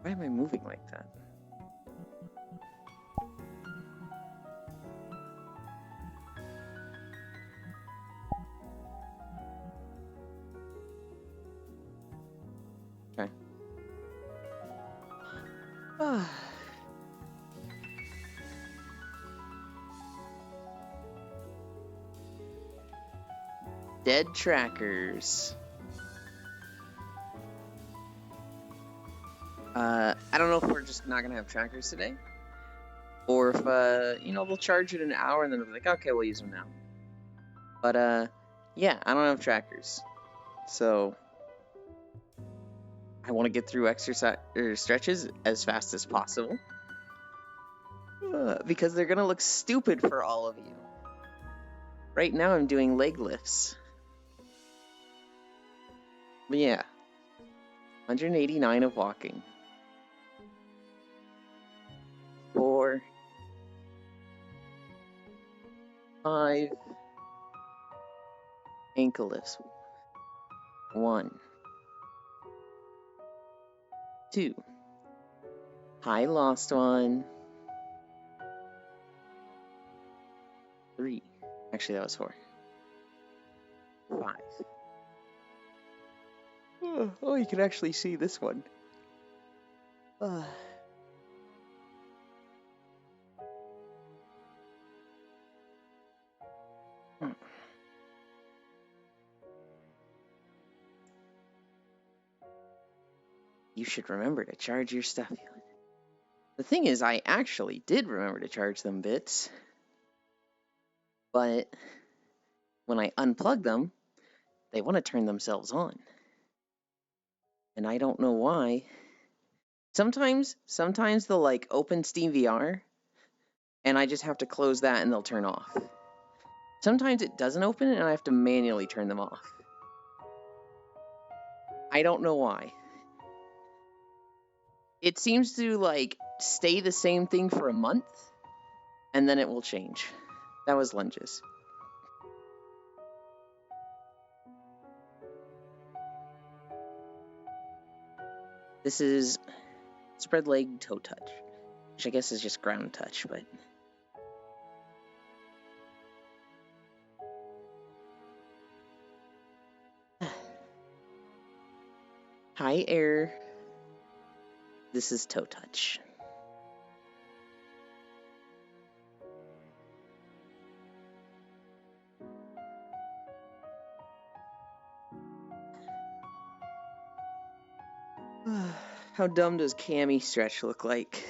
Why am I moving like that? Okay. Dead trackers. I don't know if we're just not gonna have trackers today, or if they'll charge it an hour and then they'll be like, okay, we'll use them now. But yeah, I don't have trackers, so I want to get through exercise or stretches as fast as possible because they're gonna look stupid for all of you. Right now, I'm doing leg lifts. But yeah, 189 of walking. 4, 5 ankle lifts. 1, 2. I lost 1. 3. Actually, that was 4. 5. Oh, you can actually see this one. You should remember to charge your stuff. The thing is, I actually did remember to charge them bits, but when I unplug them, they want to turn themselves on. And I don't know why. Sometimes they'll like open SteamVR, and I just have to close that and they'll turn off. Sometimes it doesn't open and I have to manually turn them off. I don't know why. It seems to like stay the same thing for a month, and then it will change. That was lunges. This is spread leg toe touch, which I guess is just ground touch, but high air. This is toe touch. How dumb does cami stretch look like?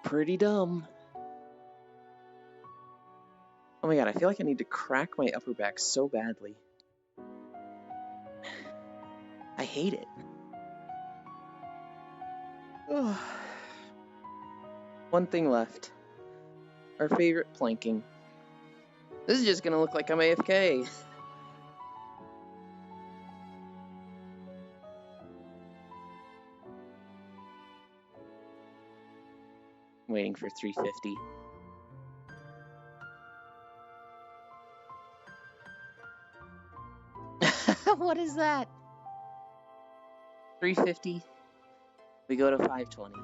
Pretty dumb. Oh my god, I feel like I need to crack my upper back so badly. I hate it. One thing left. Our favorite planking. This is just gonna look like I'm AFK. Waiting for 350. What is that? 350. We go to 520.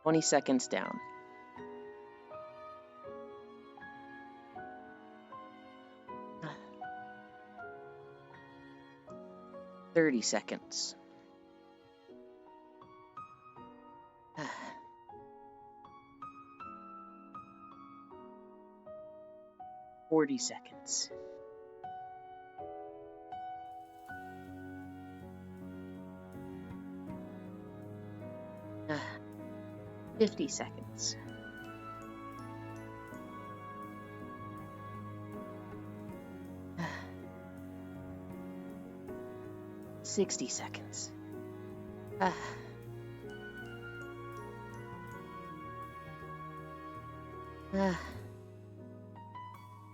"20 seconds down. Uh, 30 seconds. 40 seconds. 50 seconds. 60 seconds.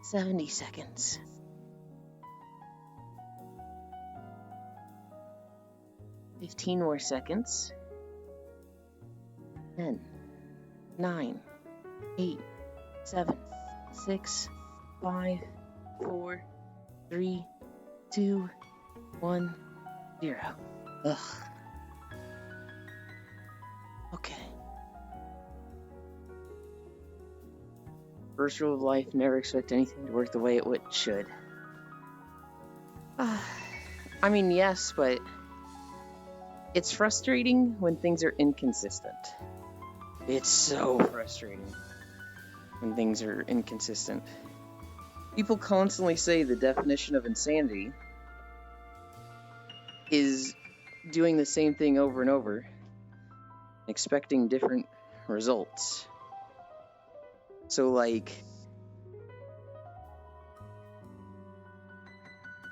70 seconds. 15 more seconds. 10, 9, 8, 7, 6, 5, 4, 3, 2, 1, 0. Ugh. Okay. First rule of life, never expect anything to work the way it should. I mean, yes, but it's frustrating when things are inconsistent. It's so frustrating when things are inconsistent. People constantly say the definition of insanity is doing the same thing over and over, expecting different results. So, like,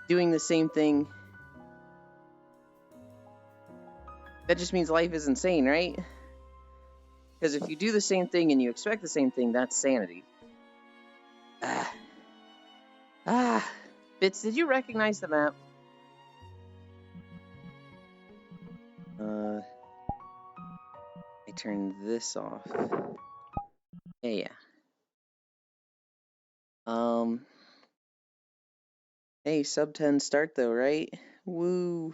doing the same thing, that just means life is insane, right? Because if you do the same thing and you expect the same thing, that's sanity. Bits, did you recognize the map? I turned this off. Yeah. Hey, sub 10 start though, right? Woo.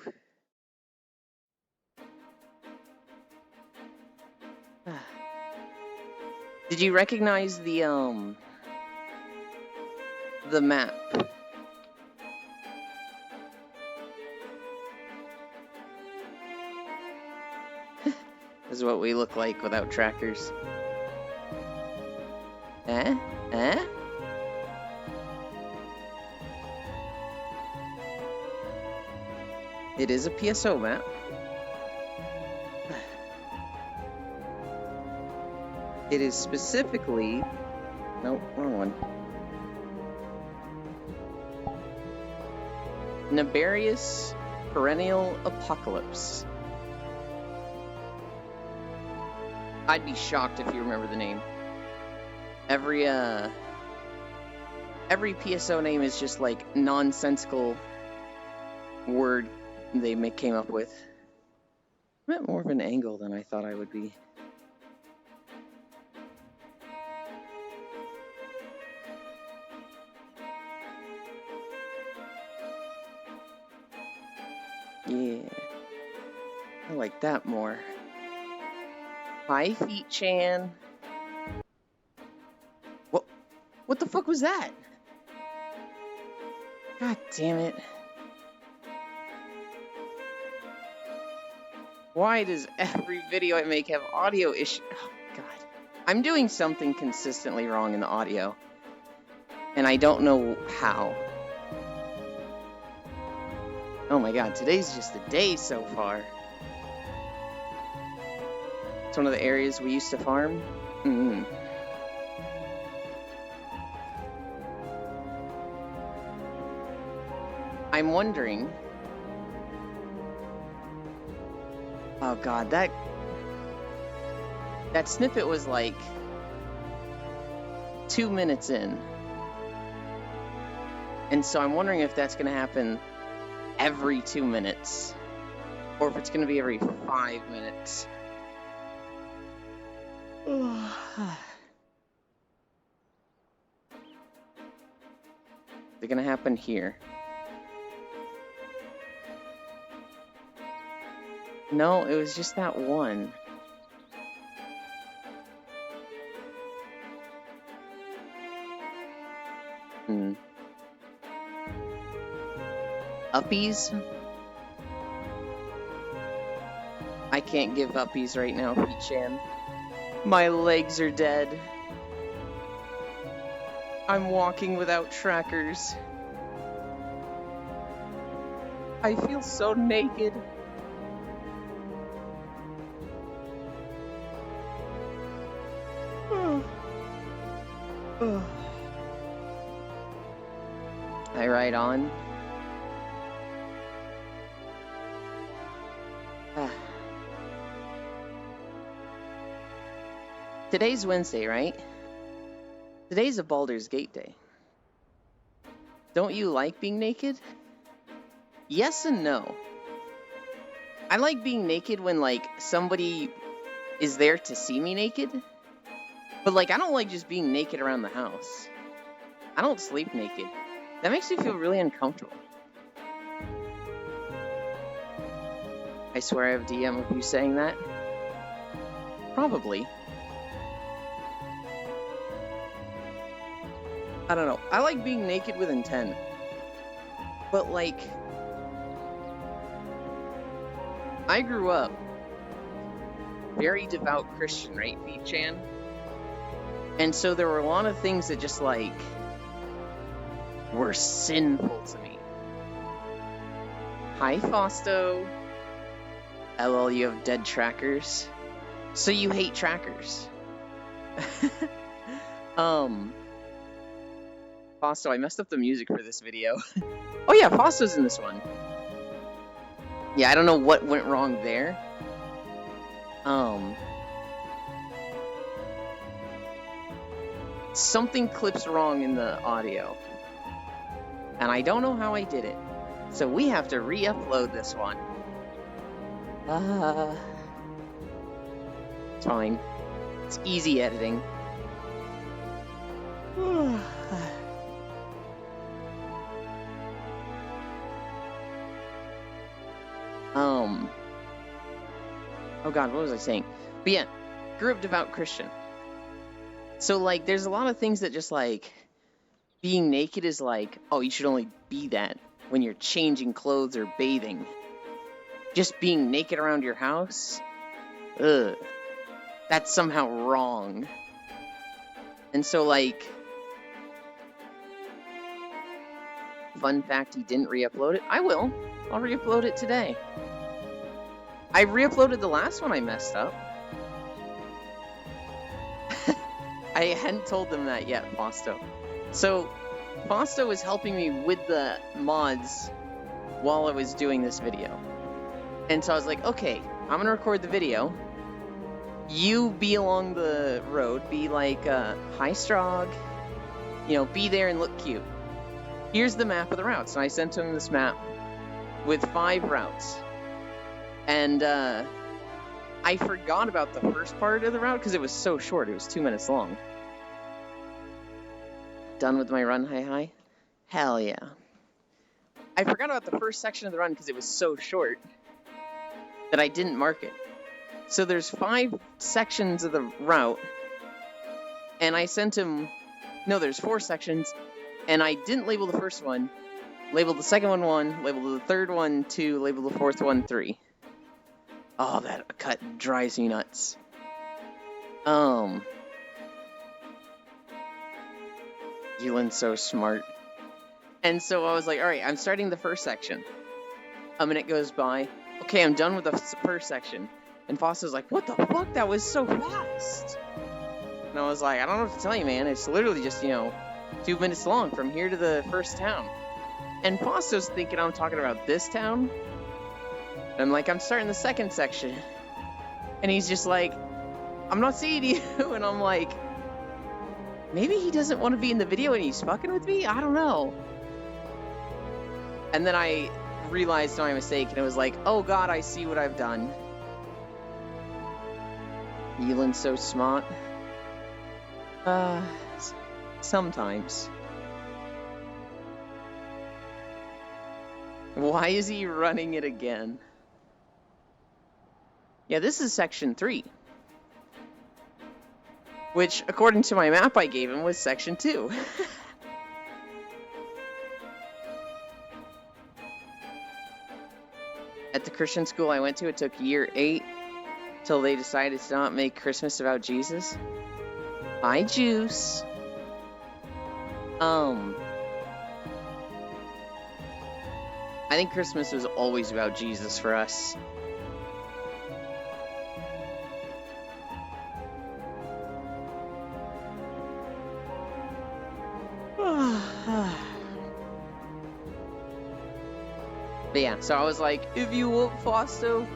Did you recognize the map? This is what we look like without trackers. It is a PSO map. It is specifically... Nope, wrong one. Naberius Perennial Apocalypse. I'd be shocked if you remember the name. Every PSO name is just like nonsensical word they came up with. I'm at more of an angle than I thought I would be. Yeah, I like that more. Hi, Feet Chan. What the fuck was that? God damn it. Why does every video I make have audio issues? Oh, God. I'm doing something consistently wrong in the audio. And I don't know how. Oh my God, today's just a day so far. It's one of the areas we used to farm. I'm wondering... Oh God, that snippet was like 2 minutes in. And so I'm wondering if that's going to happen every 2 minutes. Or if it's going to be every 5 minutes. They're going to happen here. No, it was just that one. Uppies? I can't give uppies right now, Pete-chan. My legs are dead. I'm walking without trackers. I feel so naked. I ride on. Today's Wednesday, right? Today's a Baldur's Gate day. Don't you like being naked? Yes and no. I like being naked when, like, somebody is there to see me naked. But, like, I don't like just being naked around the house. I don't sleep naked. That makes me feel really uncomfortable. I swear I have DM of you saying that. Probably. I don't know. I like being naked with intent. But, like, I grew up very devout Christian, right, V-Chan? And so there were a lot of things that just, like, were sinful to me. Hi, Fausto. LL, you have dead trackers. So you hate trackers. Fausto, I messed up the music for this video. Oh yeah, Fausto's in this one. Yeah, I don't know what went wrong there. Something clips wrong in the audio. And I don't know how I did it. So we have to re-upload this one. It's fine. It's easy editing. Oh god, what was I saying? But yeah, grew up devout Christian. So, like, there's a lot of things that just, like, being naked is like, oh, you should only be that when you're changing clothes or bathing. Just being naked around your house? Ugh. That's somehow wrong. And so, like, fun fact, he didn't re-upload it. I will. I'll re-upload it today. I re-uploaded the last one I messed up. I hadn't told them that yet, Fausto. So, Fausto was helping me with the mods while I was doing this video. And so I was like, okay, I'm gonna record the video. You be along the road, be like, hi Strog. You know, be there and look cute. Here's the map of the routes. And I sent him this map with 5 routes. And, I forgot about the first part of the route because it was so short. It was 2 minutes long. Done with my run, hi. Hell yeah. I forgot about the first section of the run because it was so short that I didn't mark it. So there's 5 sections of the route, and I sent him... No, there's 4 sections, and I didn't label the first one, labeled the second one 1, labeled the third one 2, labeled the fourth one 3. Oh, that cut drives me nuts. Yulin's so smart. And so I was like, alright, I'm starting the first section. A minute goes by. Okay, I'm done with the first section. And Fausto's like, what the fuck? That was so fast. And I was like, I don't know what to tell you, man. It's literally just, 2 minutes long from here to the first town. And Fausto's thinking I'm talking about this town. And I'm like, I'm starting the second section. And he's just like, I'm not seeing you. And I'm like, maybe he doesn't want to be in the video and he's fucking with me? I don't know. And then I realized my mistake and it was like, oh god, I see what I've done. Yulin's so smart. Sometimes. Why is he running it again? Yeah, this is section 3. Which, according to my map I gave him, was section 2. At the Christian school I went to, it took year 8 till they decided to not make Christmas about Jesus. Hi, Juice. I think Christmas was always about Jesus for us. But yeah, so I was like, if you want, Fausto,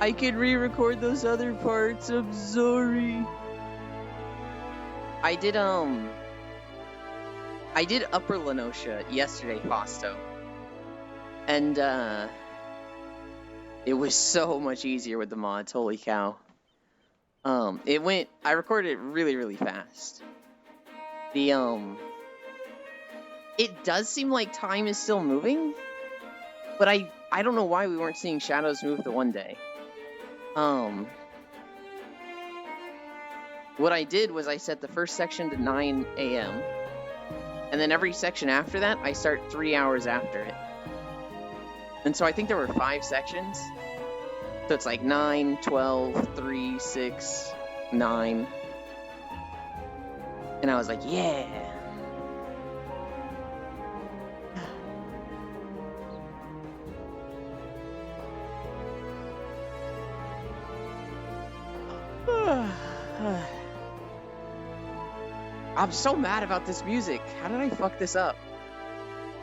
I can re-record those other parts. I'm sorry. I did Upper Lenosha yesterday, Fausto. And, It was so much easier with the mods, holy cow. I recorded it really, really fast. It does seem like time is still moving, but I don't know why we weren't seeing shadows move the one day. What I did was I set the first section to 9 a.m. and then every section after that, I start 3 hours after it. And so I think there were 5 sections. So it's like 9, 12, 3, 6, 9. And I was like, yeah. I'm so mad about this music. How did I fuck this up?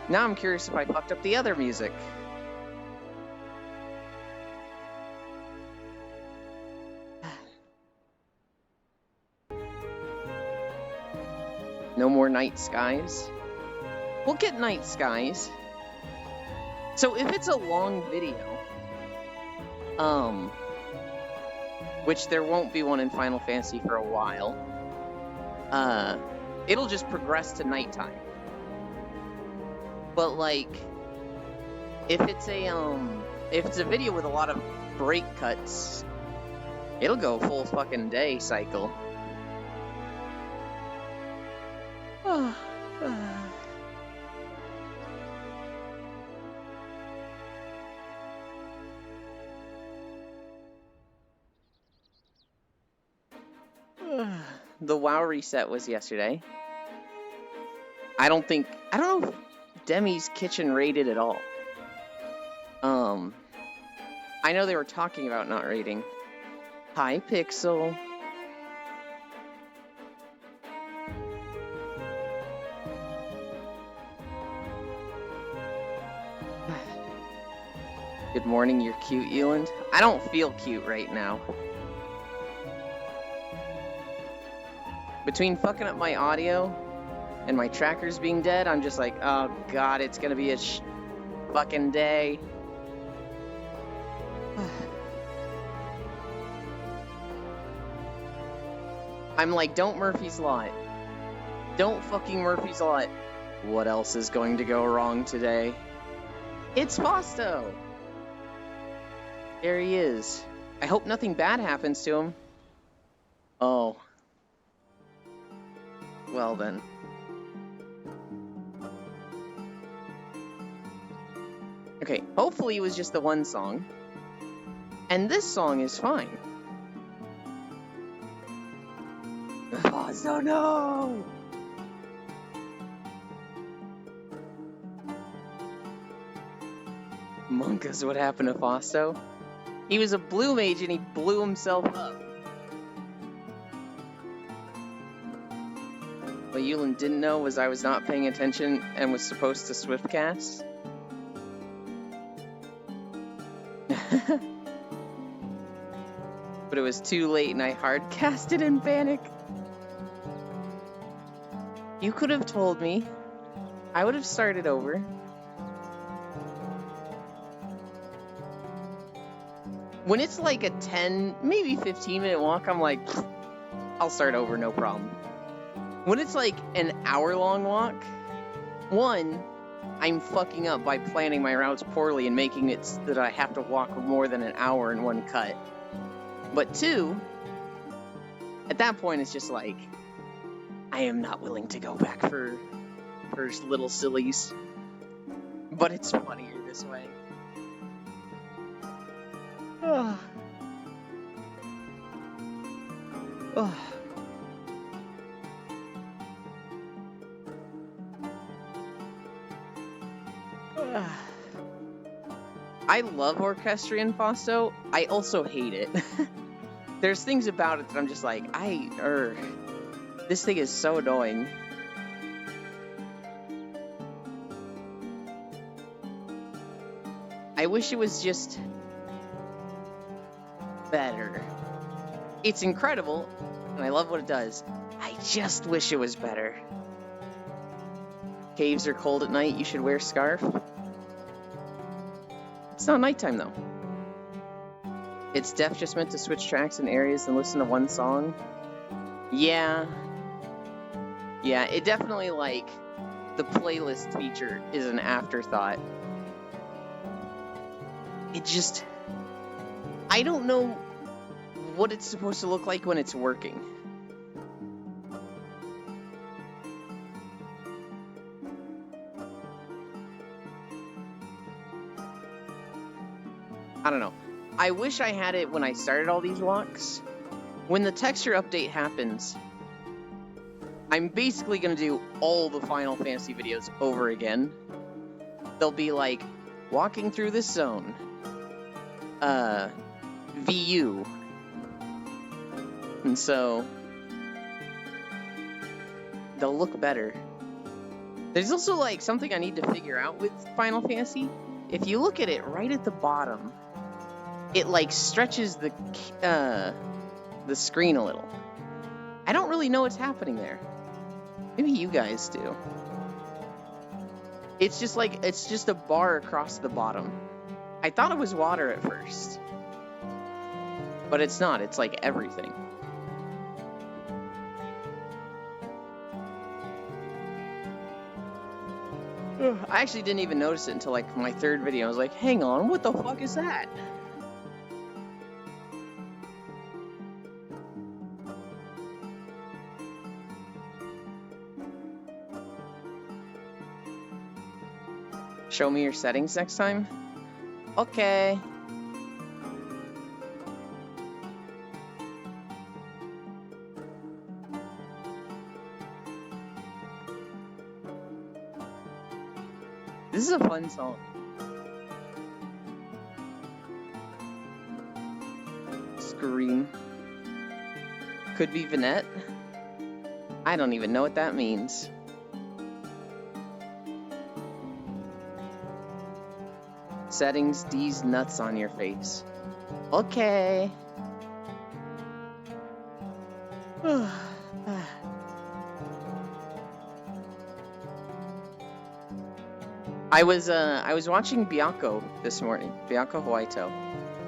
Now I'm curious if I fucked up the other music. No more night skies. We'll get night skies. So if it's a long video, which there won't be one in Final Fantasy for a while, it'll just progress to nighttime. But like, if it's a video with a lot of break cuts, it'll go full fucking day cycle. The WoW reset was yesterday. I don't know if Demi's Kitchen raided at all. I know they were talking about not raiding. Hi, Pixel. Good morning, you're cute, Eland. I don't feel cute right now. Between fucking up my audio and my trackers being dead, I'm just like, oh god, it's gonna be a fucking day. I'm like, don't Murphy's Law it. Don't fucking Murphy's Law it. What else is going to go wrong today? It's Fausto! There he is. I hope nothing bad happens to him. Oh. Well then. Okay, hopefully it was just the one song. And this song is fine. Fausto, no! Monkas, what happened to Fausto? He was a blue mage and he blew himself up. What Yulin didn't know was I was not paying attention and was supposed to swiftcast. But it was too late and I hardcasted in panic. You could have told me. I would have started over. When it's like a 10, maybe 15-minute walk, I'm like, I'll start over, no problem. When it's like an hour-long walk, one, I'm fucking up by planning my routes poorly and making it so that I have to walk more than an hour in one cut. But two, at that point, it's just like, I am not willing to go back for little sillies. But it's funnier this way. Oh. Oh. I love Orchestrion Fausto. I also hate it. There's things about it that I'm just like, this thing is so annoying. I wish it was just better. It's incredible, and I love what it does. I just wish it was better. Caves are cold at night, you should wear a scarf. It's not nighttime, though. It's Def just meant to switch tracks and areas and listen to one song? Yeah. Yeah, it definitely, like, the playlist feature is an afterthought. It just... I don't know what it's supposed to look like when it's working. I don't know. I wish I had it when I started all these walks. When the texture update happens, I'm basically going to do all the Final Fantasy videos over again. They'll be like, walking through this zone. VU. And so, they'll look better. There's also, like, something I need to figure out with Final Fantasy. If you look at it right at the bottom, it, like, stretches the screen a little. I don't really know what's happening there. Maybe you guys do. It's just like, it's just a bar across the bottom. I thought it was water at first. But it's not, it's like everything. I actually didn't even notice it until like my third video. I was like, hang on, what the fuck is that? Show me your settings next time? Okay. This is a fun song. Scream. Could be Vanette. I don't even know what that means. Settings, D's nuts on your face. Okay. I was watching Bianco this morning. Bianco Huayto.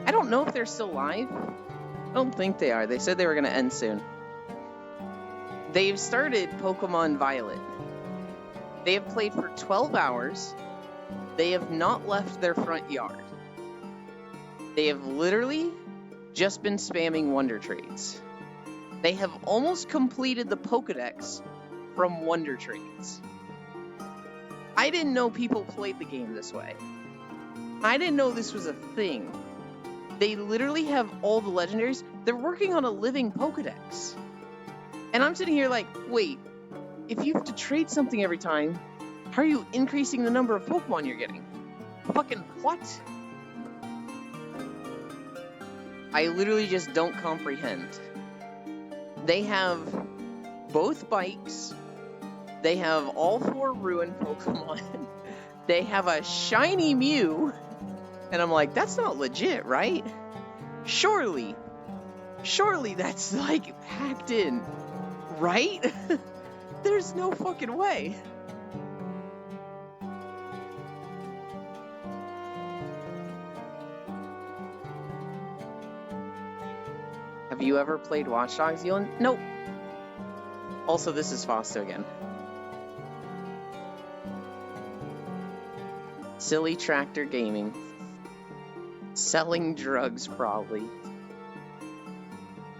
I don't know if they're still live. I don't think they are. They said they were going to end soon. They've started Pokemon Violet. They have played for 12 hours. They have not left their front yard. They have literally just been spamming Wonder Trades. They have almost completed the Pokedex from Wonder Trades. I didn't know people played the game this way. I didn't know this was a thing. They literally have all the legendaries. They're working on a living Pokedex. And I'm sitting here like, wait, if you have to trade something every time, how are you increasing the number of Pokemon you're getting? Fucking what? I literally just don't comprehend. They have both bikes. They have all 4 ruined Pokemon. They have a shiny Mew. And I'm like, that's not legit, right? Surely that's like hacked in, right? There's no fucking way. Have you ever played Watch Dogs, Ewan? Nope. Also, this is Fosto again. Silly Tractor Gaming. Selling drugs, probably.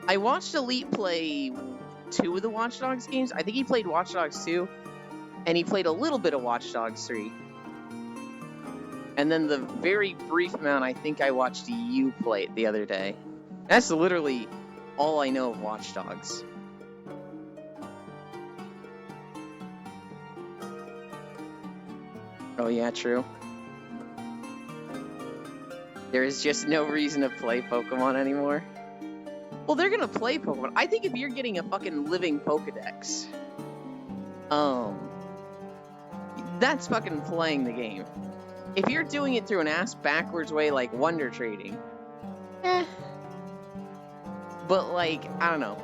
I watched Elite play 2 of the Watch Dogs games. I think he played Watch Dogs 2, and he played a little bit of Watch Dogs 3. And then the very brief amount I think I watched you play it the other day. That's literally all I know of Watch Dogs. Oh yeah, true. There is just no reason to play Pokemon anymore. Well, they're gonna play Pokemon. I think if you're getting a fucking living Pokedex, that's fucking playing the game. If you're doing it through an ass-backwards way like Wonder Trading, But, like, I don't know.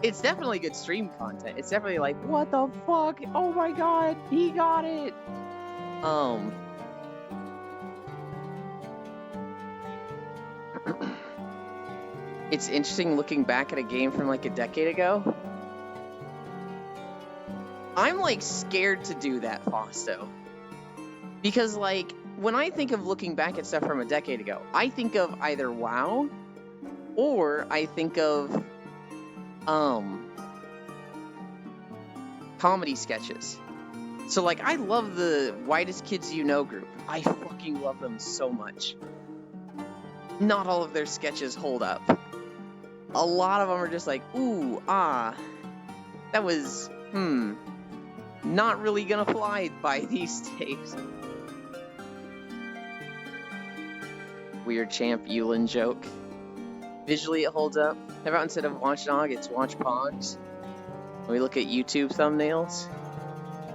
It's definitely good stream content. It's definitely like, what the fuck? Oh my god, he got it! It's interesting looking back at a game from like a decade ago. I'm like scared to do that, Fausto. Because like, when I think of looking back at stuff from a decade ago, I think of either WoW, or I think of, comedy sketches. So like, I love the Whitest Kids You Know group. I fucking love them so much. Not all of their sketches hold up. A lot of them are just like, ooh, ah, that was, not really gonna fly by these days. Weird Champ Yulin joke. Visually it holds up. How about instead of Watchdog, it's Watchpogs? When we look at YouTube thumbnails,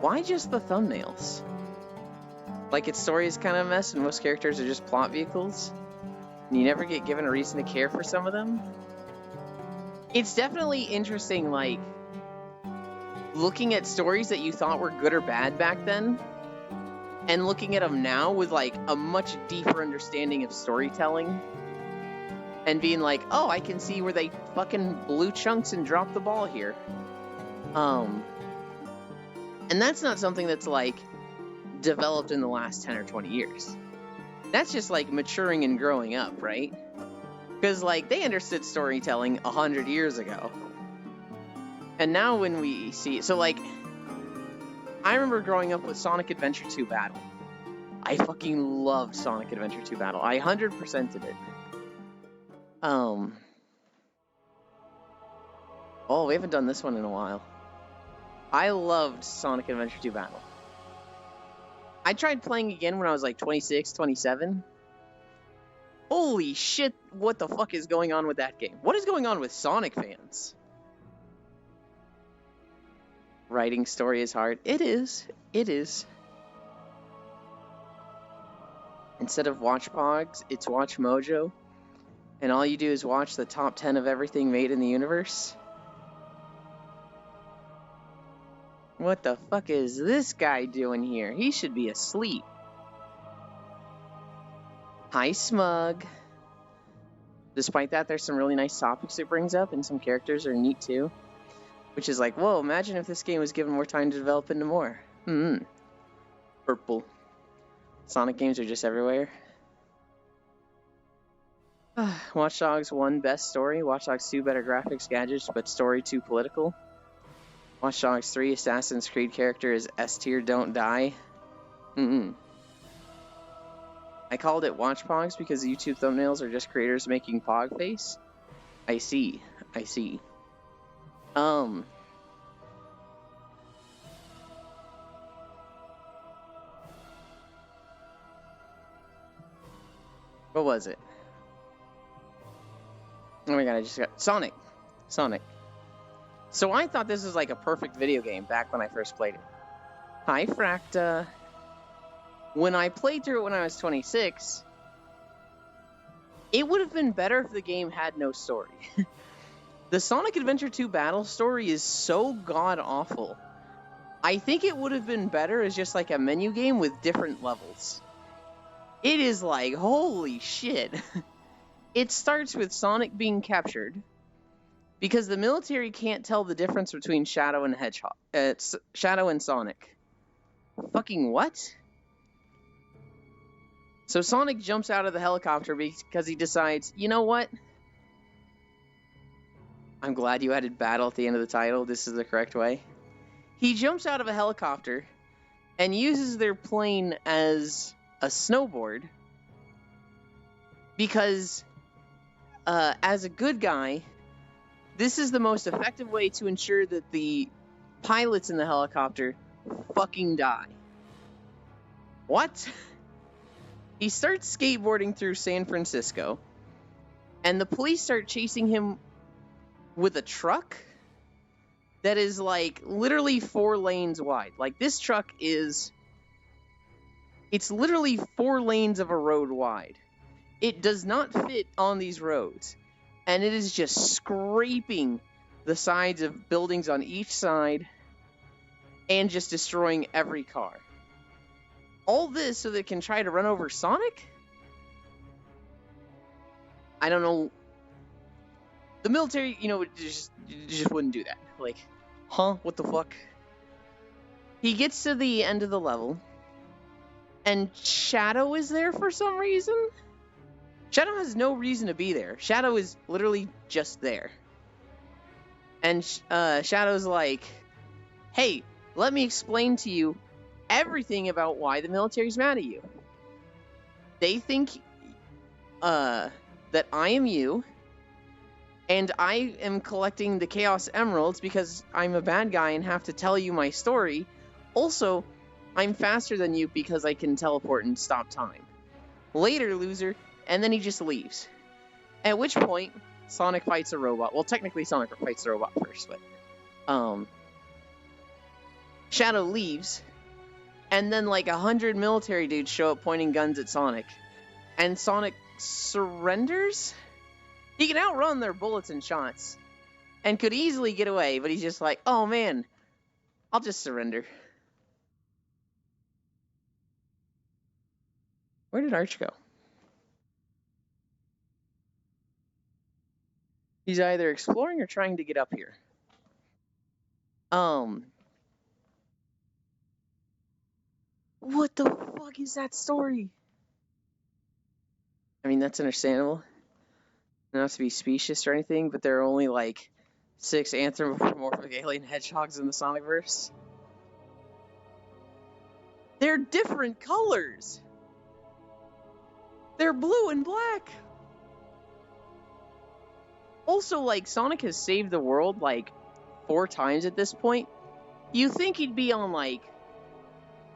why just the thumbnails? Like, its story is kind of a mess and most characters are just plot vehicles, and you never get given a reason to care for some of them. It's definitely interesting, like, looking at stories that you thought were good or bad back then, and looking at them now with, like, a much deeper understanding of storytelling, and being like, oh, I can see where they fucking blew chunks and dropped the ball here. And that's not something that's, like, developed in the last 10 or 20 years. That's just, like, maturing and growing up, right? Because, like, they understood storytelling 100 years ago. And now when we see... So, like, I remember growing up with Sonic Adventure 2 Battle. I fucking loved Sonic Adventure 2 Battle. I 100%ed it. Oh, we haven't done this one in a while. I loved Sonic Adventure 2 Battle. I tried playing again when I was like 26, 27. Holy shit, what the fuck is going on with that game? What is going on with Sonic fans? Writing story is hard. It is. It is. Instead of Watchpogs, it's Watch Mojo. And all you do is watch the top 10 of everything made in the universe. What the fuck is this guy doing here? He should be asleep. Hi, Smug. Despite that, there's some really nice topics it brings up, and some characters are neat too. Which is like, whoa, imagine if this game was given more time to develop into more. Purple. Sonic games are just everywhere. Watch Dogs 1 best story. Watch Dogs 2 better graphics, gadgets, but story too political. Watch Dogs 3 Assassin's Creed character is S tier, don't die. I called it Watch Pogs because the YouTube thumbnails are just creators making pog face. I see. I see. What was it? Oh my god, I just got... Sonic! Sonic. So I thought this was like a perfect video game back when I first played it. Hi, Fracta. When I played through it when I was 26, it would have been better if the game had no story. The Sonic Adventure 2 battle story is so god-awful. I think it would have been better as just like a menu game with different levels. It is like, holy shit. It starts with Sonic being captured because the military can't tell the difference between Shadow and Hedgehog. Shadow and Sonic. Fucking what? So Sonic jumps out of the helicopter because he decides, you know what? I'm glad you added battle at the end of the title. This is the correct way. He jumps out of a helicopter and uses their plane as a snowboard because as a good guy, this is the most effective way to ensure that the pilots in the helicopter fucking die. What? He starts skateboarding through San Francisco, and the police start chasing him with a truck that is like literally 4 lanes wide. Like, this truck is... It's literally 4 lanes of a road wide. It does not fit on these roads. And it is just scraping the sides of buildings on each side and just destroying every car. All this so they can try to run over Sonic? I don't know. The military, you know, just wouldn't do that. Like, huh? What the fuck? He gets to the end of the level, and Shadow is there for some reason. Shadow has no reason to be there. Shadow is literally just there. And Shadow's like, hey, let me explain to you everything about why the military's mad at you. They think that I am you, and I am collecting the Chaos Emeralds because I'm a bad guy and have to tell you my story. Also, I'm faster than you because I can teleport and stop time. Later, loser. And then he just leaves. At which point, Sonic fights a robot. Well, technically Sonic fights the robot first, but Shadow leaves, and then like 100 military dudes show up pointing guns at Sonic, and Sonic surrenders? He can outrun their bullets and shots, and could easily get away, but he's just like, oh man, I'll just surrender. Where did Arch go? He's either exploring or trying to get up here. What the fuck is that story? I mean, that's understandable. Not to be specious or anything, but there are only like 6 anthropomorphic alien hedgehogs in the Sonicverse. They're different colors. They're blue and black. Also, like, Sonic has saved the world like 4 times at this point. You think he'd be on like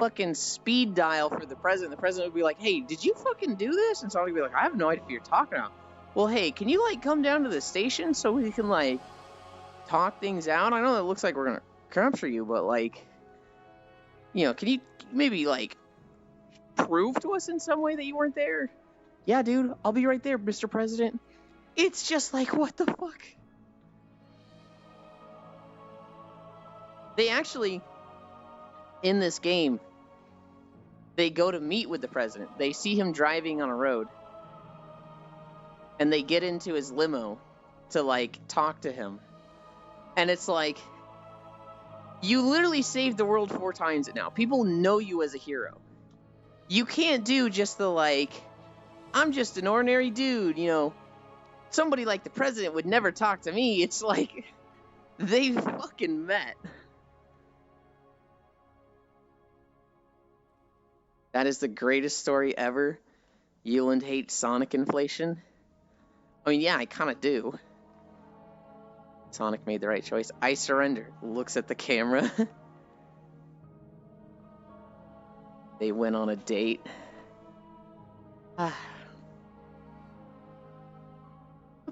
fucking speed dial for the president. The president would be like, hey, did you fucking do this? And Sonic would be like, I have no idea what you're talking about. Well, hey, can you like come down to the station so we can like talk things out? I know it looks like we're gonna capture you, but like, you know, can you maybe like prove to us in some way that you weren't there? Yeah, dude, I'll be right there, Mr. President. It's just like, what the fuck? They actually, in this game, they go to meet with the president. They see him driving on a road, and they get into his limo to like talk to him. And it's like, you literally saved the world 4 times now. People know you as a hero. You can't do just the like, I'm just an ordinary dude, you know. Somebody like the president would never talk to me. It's like, they fucking met. That is the greatest story ever. Yulin hates Sonic inflation. I mean, yeah, I kind of do. Sonic made the right choice. I surrender. Looks at the camera. They went on a date. Where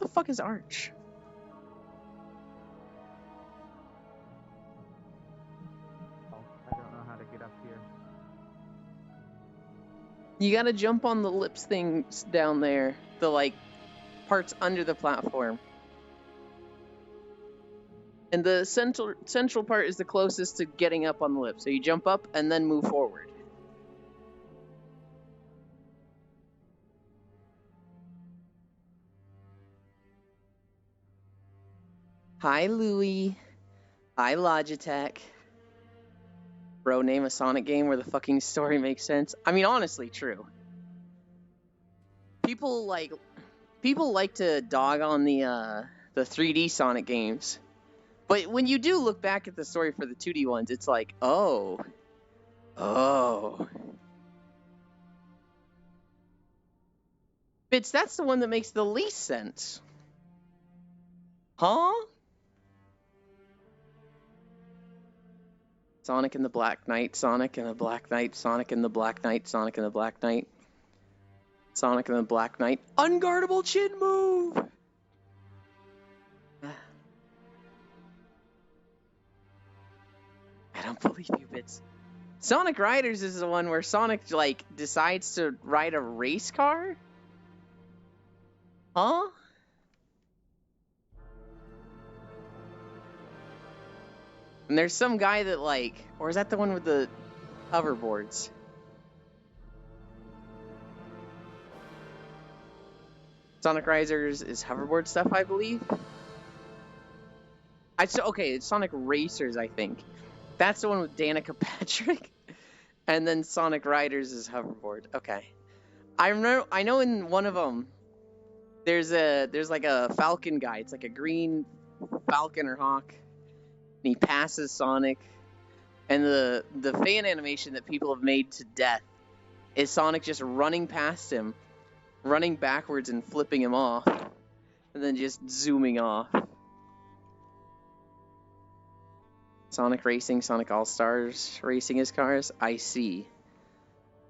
the fuck is Arch? Oh, I don't know how to get up here. You gotta jump on the lips things down there. The, like, parts under the platform. And the central part is the closest to getting up on the lip. So you jump up and then move forward. Hi, Louie. Hi, Logitech. Bro, name a Sonic game where the fucking story makes sense. I mean, honestly, true. People like to dog on the 3D Sonic games. But when you do look back at the story for the 2D ones, it's like, oh. Bitch, that's the one that makes the least sense. Huh? Sonic and the Black Knight, Sonic and the Black Knight, Sonic and the Black Knight, Sonic and the Black Knight. Sonic and the Black Knight. Unguardable chin move! I don't believe you, Bits. Sonic Riders is the one where Sonic, like, decides to ride a race car? Huh? And there's some guy that, like... Or is that the one with the hoverboards? Sonic Riders is hoverboard stuff, I believe. Okay, it's Sonic Racers, I think. That's the one with Danica Patrick. And then Sonic Riders is hoverboard. Okay. I know in one of them there's like a Falcon guy. It's like a green Falcon or Hawk. And he passes Sonic. And the fan animation that people have made to death is Sonic just running past him, running backwards and flipping him off, and then just zooming off. Sonic Racing, Sonic All-Stars racing his cars. I see.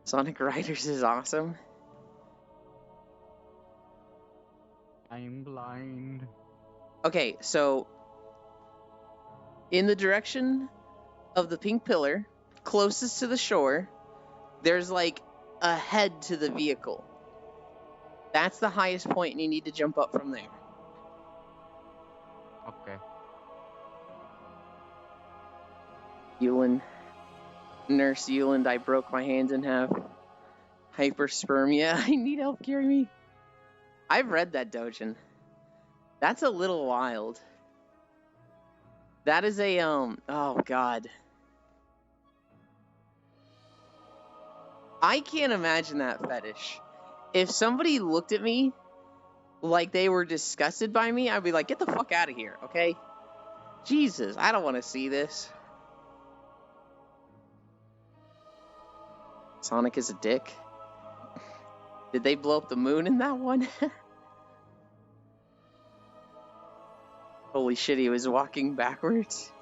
Sonic Riders is awesome. I'm blind. Okay, so in the direction of the pink pillar, closest to the shore, there's like a head to the vehicle. That's the highest point, and you need to jump up from there. Okay. Ewan. Nurse Euland, I broke my hands in half. Hyperspermia, I need help, carry me. I've read that Dojin. That's a little wild. That is a, oh god. I can't imagine that fetish. If somebody looked at me like they were disgusted by me, I'd be like, get the fuck out of here, okay? Jesus, I don't want to see this. Sonic is a dick. Did they blow up the moon in that one? Holy shit, he was walking backwards.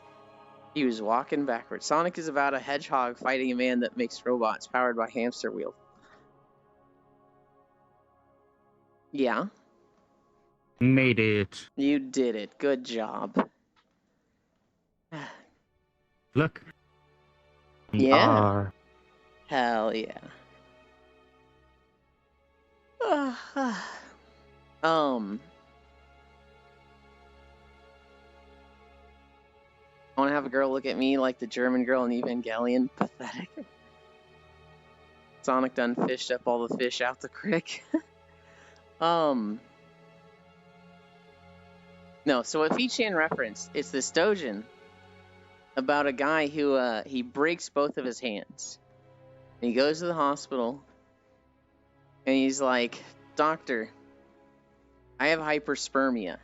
He was walking backwards. Sonic is about a hedgehog fighting a man that makes robots powered by hamster wheel. Yeah. Made it. You did it. Good job. Look. Yeah. Hell yeah. I want to have a girl look at me like the German girl in Evangelion. Pathetic. Sonic done fished up all the fish out the creek. No, so what Fii-chan referenced is this Dojin about a guy who he breaks both of his hands. And he goes to the hospital and he's like, "Doctor, I have hyperspermia.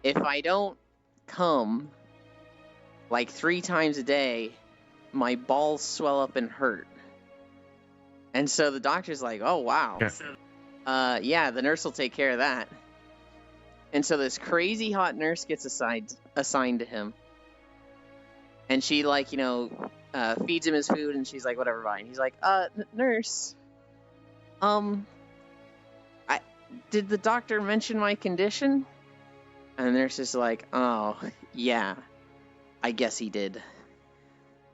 If I don't come like 3 times a day, my balls swell up and hurt." And so the doctor's like, "Oh wow. Yeah, the nurse will take care of that." And so this crazy hot nurse gets assigned to him. And she, like, you know, feeds him his food, and she's like, "Whatever, fine." He's like, "Nurse, did the doctor mention my condition?" And the nurse is like, "Oh, yeah, I guess he did.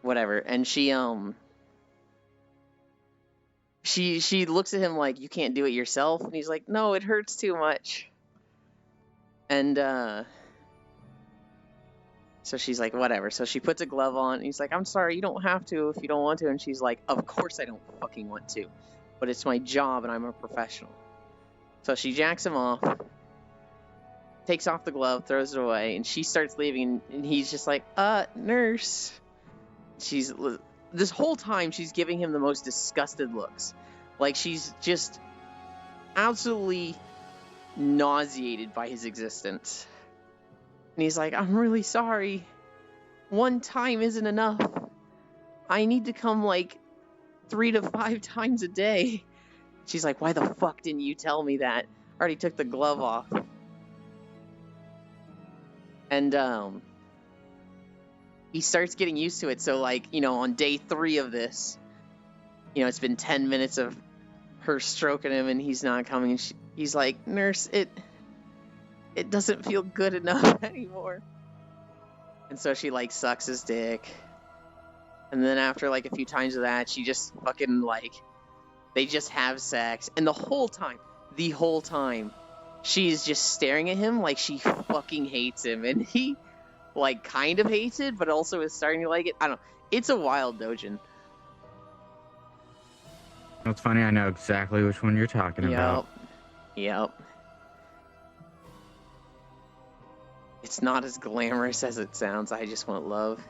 Whatever." And she looks at him like, "You can't do it yourself?" And he's like, "No, it hurts too much." And so she's like, "Whatever." So she puts a glove on, and he's like, "I'm sorry, you don't have to if you don't want to." And she's like, "Of course I don't fucking want to, but it's my job and I'm a professional." So she jacks him off, takes off the glove, throws it away, and she starts leaving, and he's just like, "Nurse." This whole time she's giving him the most disgusted looks. Like she's just absolutely nauseated by his existence. And he's like, "I'm really sorry. One time isn't enough. I need to come like 3 to 5 times a day." She's like, "Why the fuck didn't you tell me that? I already took the glove off." And he starts getting used to it. So, like, you know, on day 3 of this, you know, it's been 10 minutes of her stroking him and he's not coming. And he's like, "Nurse, it doesn't feel good enough anymore." And so she, like, sucks his dick. And then after, like, a few times of that, she just fucking, like, they just have sex. And the whole time, she's just staring at him like she fucking hates him. And he, like, kind of hates it, but also is starting to like it. I don't know. It's a wild Dojin. That's funny, I know exactly which one you're talking about. Yep. It's not as glamorous as it sounds. I just want love.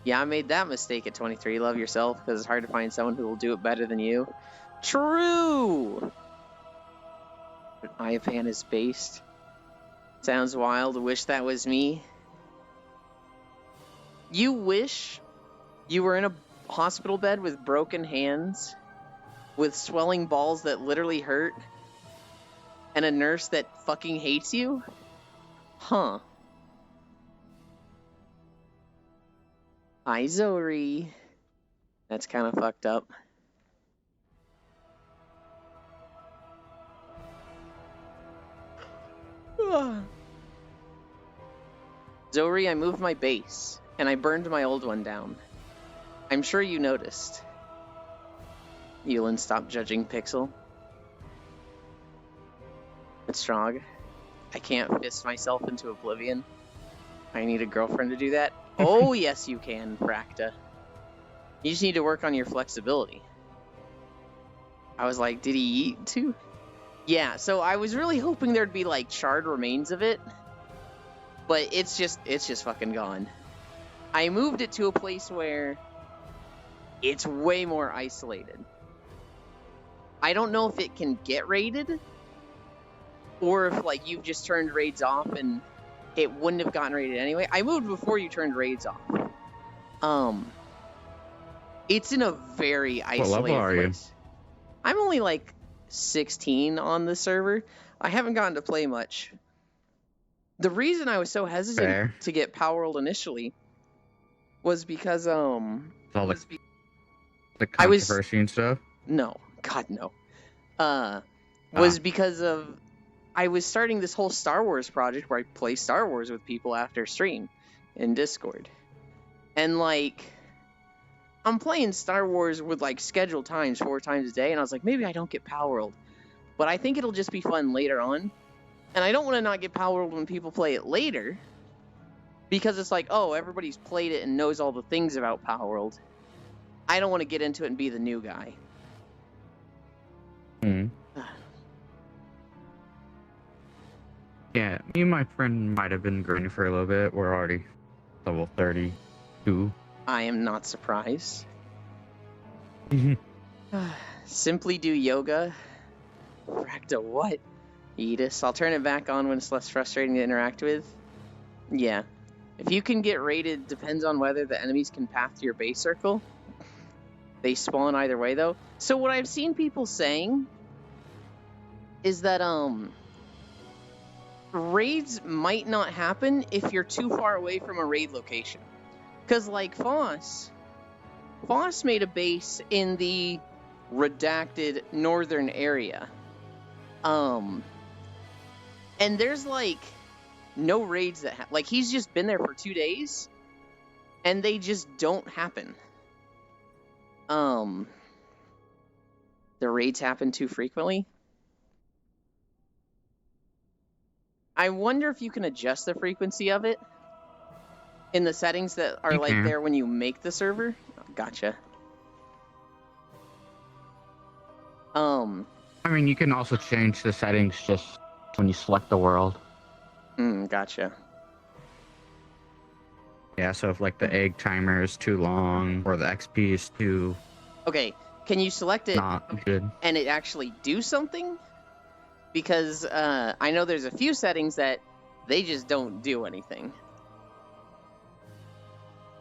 Yeah, I made that mistake at 23. Love yourself, because it's hard to find someone who will do it better than you. True! But Iapan is based. Sounds wild. Wish that was me. You wish you were in a hospital bed with broken hands, with swelling balls that literally hurt, and a nurse that fucking hates you? Huh. Hi, Zori. That's kind of fucked up. Zori, I moved my base, and I burned my old one down. I'm sure you noticed. Yulin, stop judging Pixel. It's strong. I can't fist myself into oblivion. I need a girlfriend to do that. Oh, yes you can, Fracta. You just need to work on your flexibility. I was like, did he eat too? Yeah, so I was really hoping there'd be like charred remains of it. But it's just fucking gone. I moved it to a place where it's way more isolated. I don't know if it can get raided, or if like you've just turned raids off and it wouldn't have gotten raided anyway. I moved before you turned raids off. It's in a very isolated What level are place. I'm only like 16 on the server. I haven't gotten to play much. The reason I was so hesitant to get Power World initially was because all the controversy and stuff? No, God no. Was because of I was starting this whole Star Wars project where I play Star Wars with people after stream in Discord. And like I'm playing Star Wars with like scheduled times 4 times a day, and I was like, maybe I don't get Power World. But I think it'll just be fun later on. And I don't want to not get Power World when people play it later, because it's like, oh, everybody's played it and knows all the things about Power World. I don't want to get into it and be the new guy. Yeah, me and my friend might have been grinding for a little bit. We're already level 32. I am not surprised. Simply do yoga. Fracta what? Edis. I'll turn it back on when it's less frustrating to interact with. Yeah. If you can get raided, depends on whether the enemies can path to your base circle. They spawn either way, though. So what I've seen people saying is that, raids might not happen if you're too far away from a raid location. Because, like, Foss made a base in the redacted northern area. And there's, like, no raids that like, he's just been there for 2 days, and they just don't happen. The raids happen too frequently. I wonder if you can adjust the frequency of it in the settings that are like there when you make the server. Oh, gotcha. I mean, you can also change the settings just when you select the world. Gotcha. Yeah, so if like the egg timer is too long or the XP is too... Okay, can you select it not good and it actually do something? Because I know there's a few settings that they just don't do anything.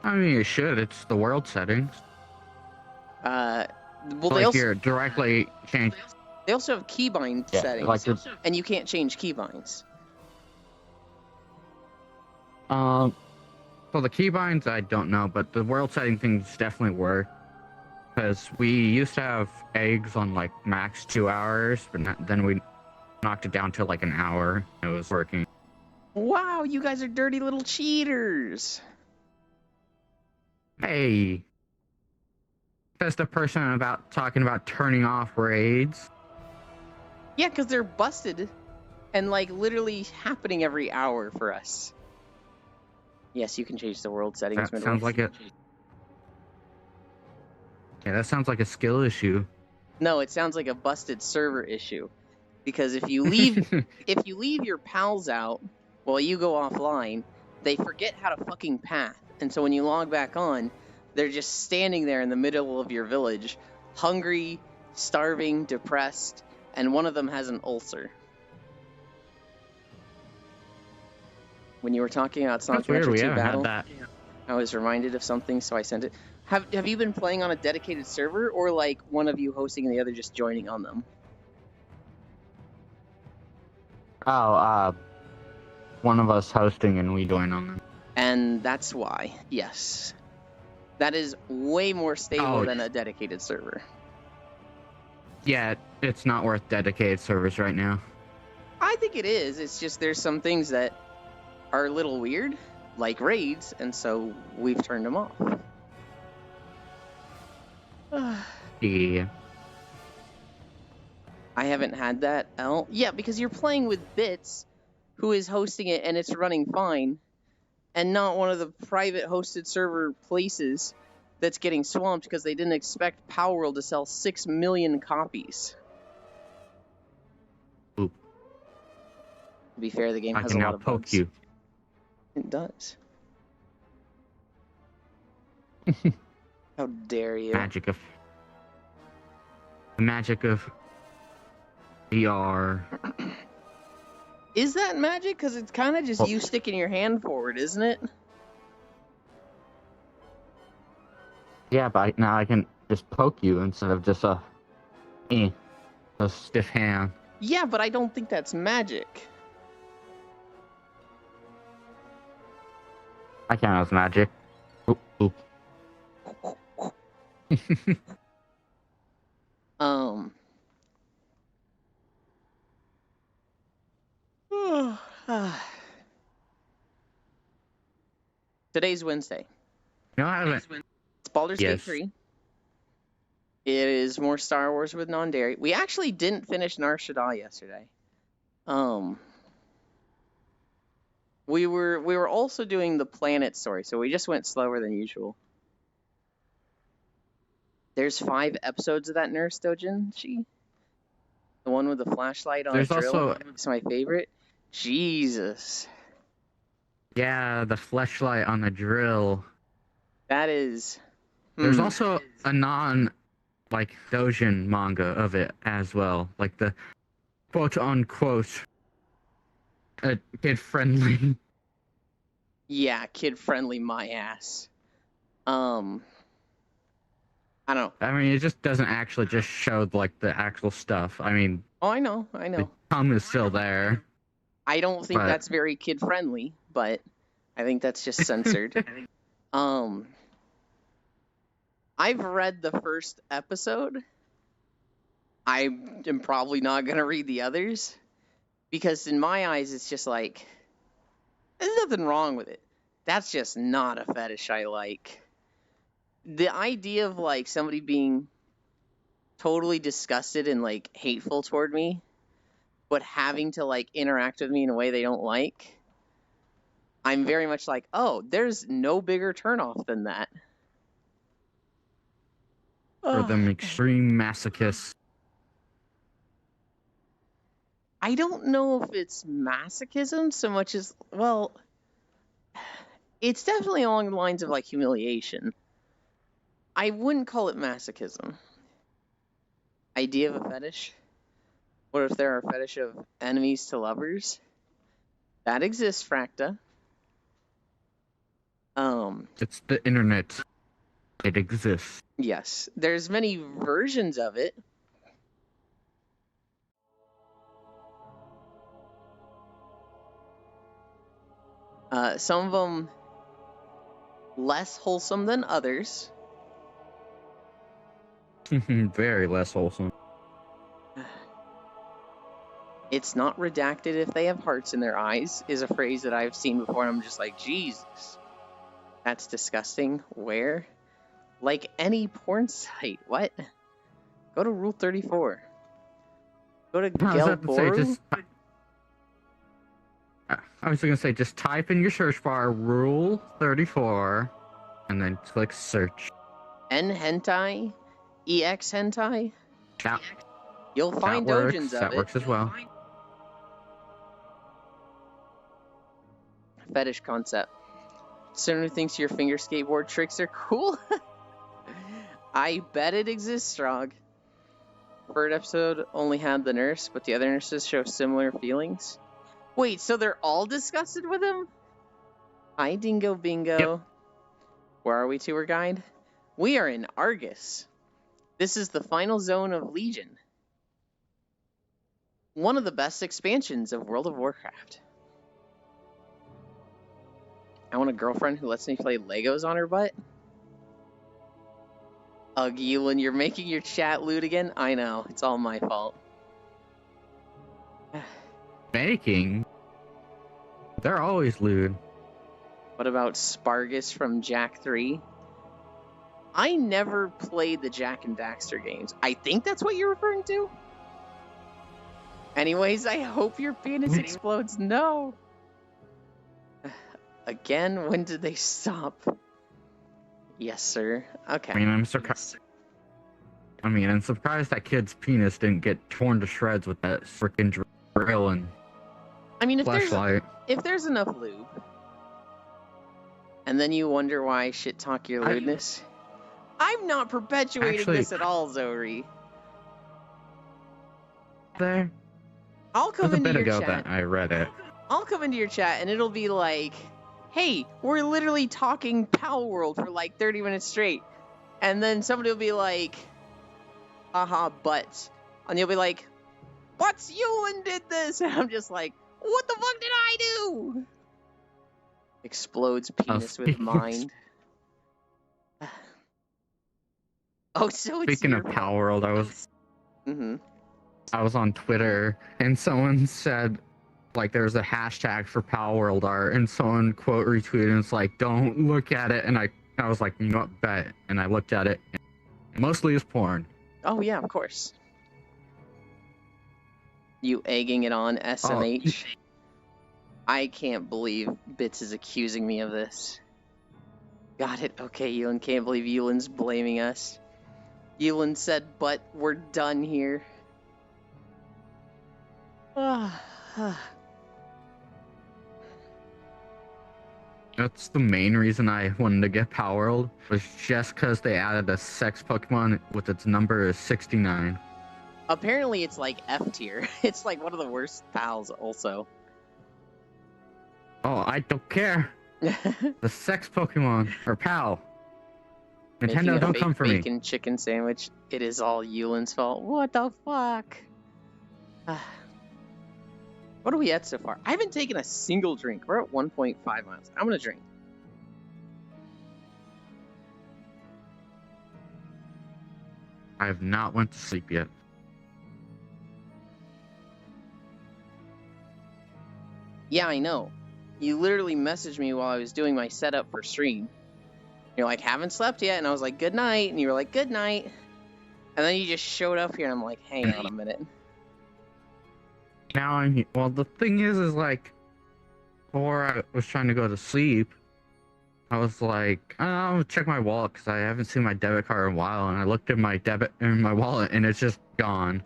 I mean, it should. It's the world settings. Well, so they also you're directly change. They also have keybind settings, like and you can't change keybinds. So the keybinds, I don't know, but the world setting things definitely work. Because we used to have eggs on like max 2 hours, but then we knocked it down to like an hour. It was working. Wow, you guys are dirty little cheaters. Hey, that's the person talking about turning off raids. Yeah, because they're busted and like literally happening every hour for us. Yes, you can change the world settings. That sounds like it. Yeah, that sounds like a skill issue. No, it sounds like a busted server issue. Because if you leave your pals out while you go offline, they forget how to fucking path. And so when you log back on, they're just standing there in the middle of your village, hungry, starving, depressed, and one of them has an ulcer. When you were talking about Sonic That's weird. Adventure We 2 haven't Battle, had that. I was reminded of something, so I sent it. Have you been playing on a dedicated server, or like one of you hosting and the other just joining on them? Oh, one of us hosting and we join on them. And that's why, yes. That is way more stable than a dedicated server. Yeah, it's not worth dedicated servers right now. I think it is. It's just there's some things that are a little weird, like raids, and so we've turned them off. Yeah. I haven't had that. Yeah, because you're playing with Bits, who is hosting it, and it's running fine, and not one of the private hosted server places that's getting swamped because they didn't expect Palworld to sell 6 million copies. Oop. To be fair, the game I has can a now lot of poke bugs. you. It does. How dare you? The magic of VR. Is that magic? Because it's kind of just you sticking your hand forward, isn't it? Yeah, but now I can just poke you instead of just a stiff hand. Yeah, but I don't think that's magic. I count as magic. Oop, oop. Today's Wednesday. No, I haven't. It's Baldur's Gate Yes. 3. It is more Star Wars with non-dairy. We actually didn't finish Nar Shaddaa yesterday. We were also doing the planet story, so we just went slower than usual. There's 5 episodes of that Nurse Doujinshi. The one with the flashlight on There's a drill. also- It's my favorite. Jesus. Yeah, the fleshlight on the drill. That is... There's also a doujin manga of it as well. Like the quote-unquote kid-friendly. Yeah, kid-friendly my ass. I don't know. I mean, it just doesn't actually just show, like, the actual stuff. I mean... Oh, I know. The tongue is still there. I don't think that's very kid-friendly, but I think that's just censored. I've read the first episode. I am probably not going to read the others, because in my eyes, it's just like, there's nothing wrong with it. That's just not a fetish I like. The idea of, like, somebody being totally disgusted and, like, hateful toward me, but having to, like, interact with me in a way they don't like, I'm very much like, oh, there's no bigger turnoff than that. For them extreme masochists. I don't know if it's masochism so much as, well, it's definitely along the lines of, like, humiliation. I wouldn't call it masochism. Idea of a fetish? What if there are a fetish of enemies to lovers? That exists, Fracta. It's the internet. It exists. Yes, there's many versions of it. Some of them less wholesome than others. Very less wholesome. It's not redacted if they have hearts in their eyes, is a phrase that I've seen before, and I'm just like, Jesus. That's disgusting. Where? Like any porn site. What? Go to Rule 34. Go to Gelboru. I was going to say, just type in your search bar Rule 34 and then click search. N hentai? EX hentai? You'll That find works. dojins of That it. works as well. Fetish concept. Someone thinks your finger skateboard tricks are cool. I bet it exists, Strog. Third episode only had the nurse, but the other nurses show similar feelings. Wait, so they're all disgusted with him? Hi, Dingo Bingo. Yep. Where are we, tour guide? We are in Argus. This is the final zone of Legion. One of the best expansions of World of Warcraft. I want a girlfriend who lets me play Legos on her butt. Ugh, Ewan, you're making your chat lewd again? I know, it's all my fault. Making? They're always lewd. What about Spargus from Jak 3? I never played the Jak and Daxter games. I think that's what you're referring to? Anyways, I hope your penis explodes. No! Again, when did they stop? Yes, sir. Okay. I mean, I'm surprised. I'm surprised that kid's penis didn't get torn to shreds with that freaking drill and I mean, if flashlight. there's enough lube, and then you wonder why I shit talk your lewdness, I'm not perpetuating this at all, Zori. There. I'll come It was a into bit your ago chat. that I read it. I'll come into your chat and it'll be like, hey, we're literally talking Pal World for like 30 minutes straight. And then somebody will be like, haha, butts. And you'll be like, Butts Ewan did this. And I'm just like, what the fuck did I do? Explodes penis with mind. Oh, so it's Speaking of Pal World, I was on Twitter and someone said, like, there's a hashtag for Pal World art, and someone quote retweeted and it's like, don't look at it. And I was like, you know what, bet. And I looked at it, and mostly it's porn. Oh yeah, of course. You egging it on, SMH? I can't believe Bits is accusing me of this. Got it. Okay, Ewan, can't believe Ewan's blaming us. Ewan said, but we're done here. That's the main reason I wanted to get Pal World, was just because they added a sex Pokemon with its number is 69. Apparently it's like F tier. It's like one of the worst pals also. Oh, I don't care. The sex Pokemon, or Pal. Nintendo, don't come for me. Bacon chicken sandwich. It is all Ewan's fault. What the fuck? What are we at so far? I haven't taken a single drink. We're at 1.5 miles. I'm gonna drink. I have not went to sleep yet. Yeah, I know. You literally messaged me while I was doing my setup for stream. You're like, haven't slept yet, and I was like, good night, and you were like, good night. And then you just showed up here, and I'm like, hang on a minute. Now I'm here. Well, the thing is like, before I was trying to go to sleep, I was like, oh, I'll check my wallet because I haven't seen my debit card in a while, and I looked at my wallet, and it's just gone.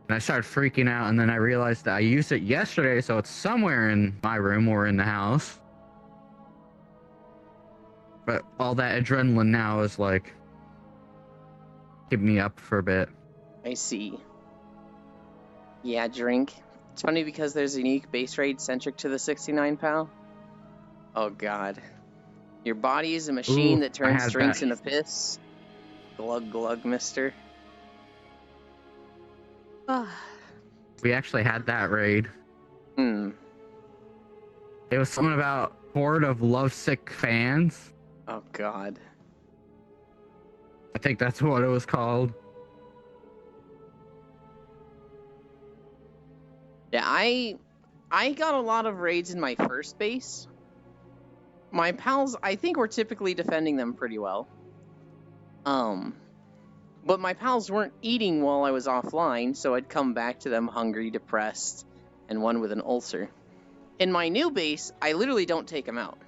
And I started freaking out, and then I realized that I used it yesterday, so it's somewhere in my room or in the house. But all that adrenaline now is like, keeping me up for a bit. I see. Yeah, drink. It's funny because there's a unique base raid centric to the 69 pal. Oh god. Your body is a machine that turns drinks into piss. Glug glug, mister. We actually had that raid. It was something about horde of lovesick fans. Oh god. I think that's what it was called. Yeah, I got a lot of raids in my first base. My pals, I think we're typically defending them pretty well. But my pals weren't eating while I was offline, so I'd come back to them hungry, depressed, and one with an ulcer. In my new base, I literally don't take them out.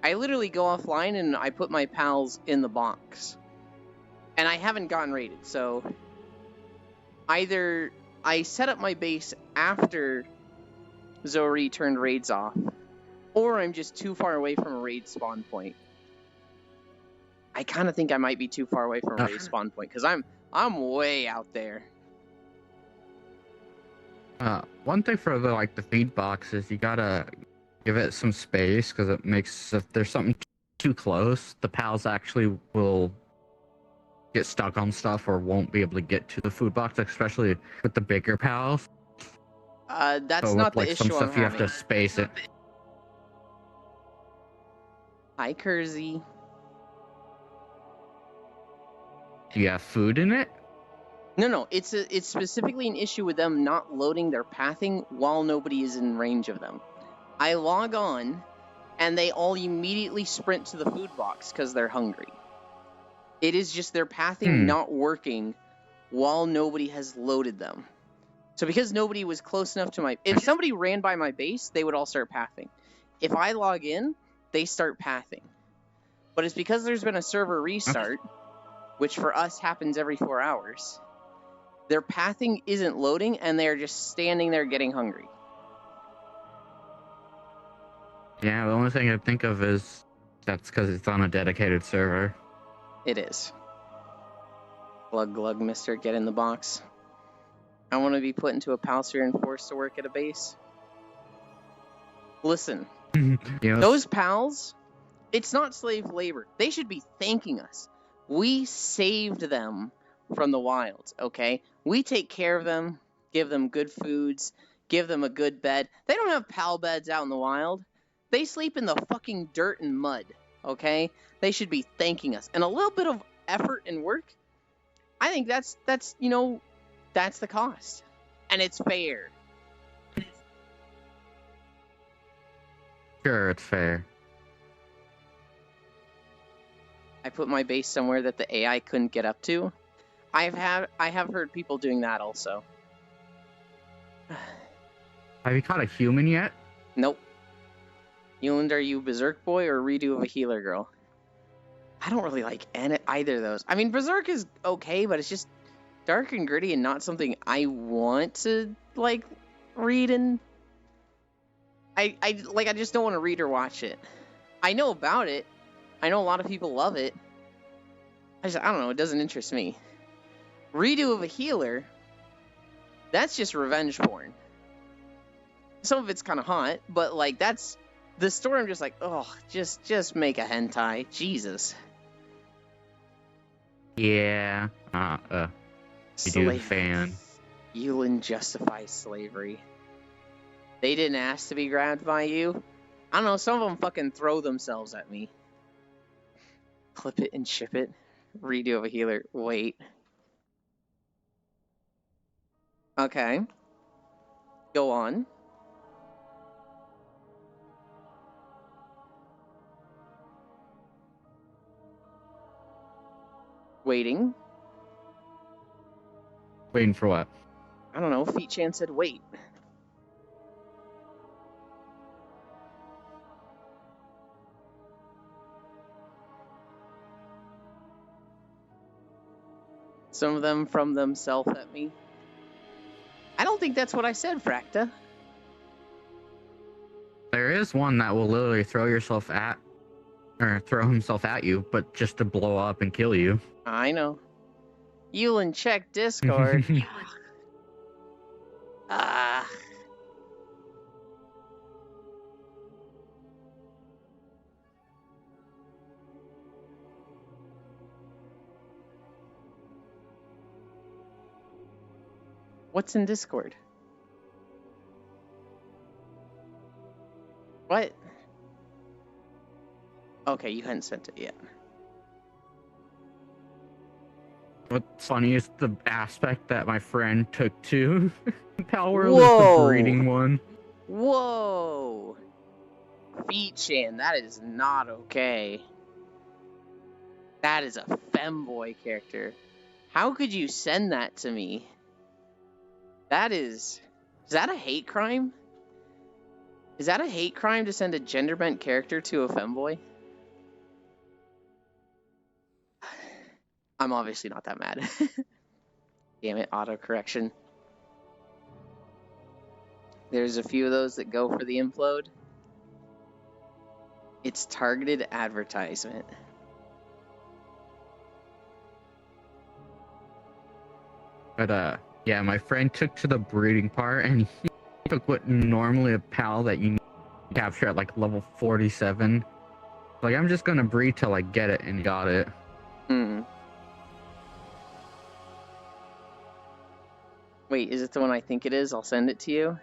I literally go offline and I put my pals in the box. And I haven't gotten raided, so either I set up my base after Zori turned raids off, or I'm just too far away from a raid spawn point. I kind of think I might be too far away from a raid spawn point, because I'm way out there. One thing for the feed box is you gotta give it some space, because it makes, if there's something too close, the pals actually will get stuck on stuff or won't be able to get to the food box, especially with the bigger pals. That's so not with, the some issue I'm stuff you have having. to space it. Hi, Kersey. Do you have food in it? No, it's specifically an issue with them not loading their pathing while nobody is in range of them. I log on, and they all immediately sprint to the food box because they're hungry. It is just their pathing not working while nobody has loaded them. So because nobody was close enough to my... If somebody ran by my base, they would all start pathing. If I log in, they start pathing. But it's because there's been a server restart, which for us happens every 4 hours. Their pathing isn't loading, and they're just standing there getting hungry. Yeah, the only thing I think of is that's because it's on a dedicated server. It is. Glug glug, mister, get in the box. I want to be put into a pal sphere and forced to work at a base. Listen, those pals, it's not slave labor. They should be thanking us. We saved them from the wilds, okay? We take care of them, give them good foods, give them a good bed. They don't have pal beds out in the wild. They sleep in the fucking dirt and mud, okay? They should be thanking us. And a little bit of effort and work, I think that's the cost. And it's fair. Sure, it's fair. I put my base somewhere that the AI couldn't get up to. I have heard people doing that also. Have you caught a human yet? Nope. Euland, are you Berserk Boy or Redo of a Healer Girl? I don't really like either of those. I mean, Berserk is okay, but it's just dark and gritty and not something I want to, read and... I just don't want to read or watch it. I know about it. I know a lot of people love it. I don't know, it doesn't interest me. Redo of a Healer, that's just revenge porn. Some of it's kind of hot, but, that's... The story, I'm just like, oh, just make a hentai. Jesus. Yeah. You do, fan. Euland justifies slavery. They didn't ask to be grabbed by you. I don't know, some of them fucking throw themselves at me. Clip it and ship it. Redo of a Healer. Wait. Okay. Go on. Waiting. Waiting for what? I don't know. Feet Chan said wait. Some of them from themselves at me. I don't think that's what I said, Fracta. There is one that will literally throw himself at you, but just to blow up and kill you. I know. Euland, check Discord. What's in Discord? What? Okay, you hadn't sent it yet. What's funny is the aspect that my friend took to Power is Whoa. the breeding one. Whoa! Feet Chan, that is not okay. That is a femboy character. How could you send that to me? Is that a hate crime? Is that a hate crime to send a gender bent character to a femboy? I'm obviously not that mad. Damn it, autocorrection. There's a few of those that go for the implode. It's targeted advertisement. But yeah, my friend took to the breeding part, and he took what normally a pal that you need to capture at like level 47. Like, I'm just gonna breed till I get it, and got it. Wait, is it the one I think it is? I'll send it to you.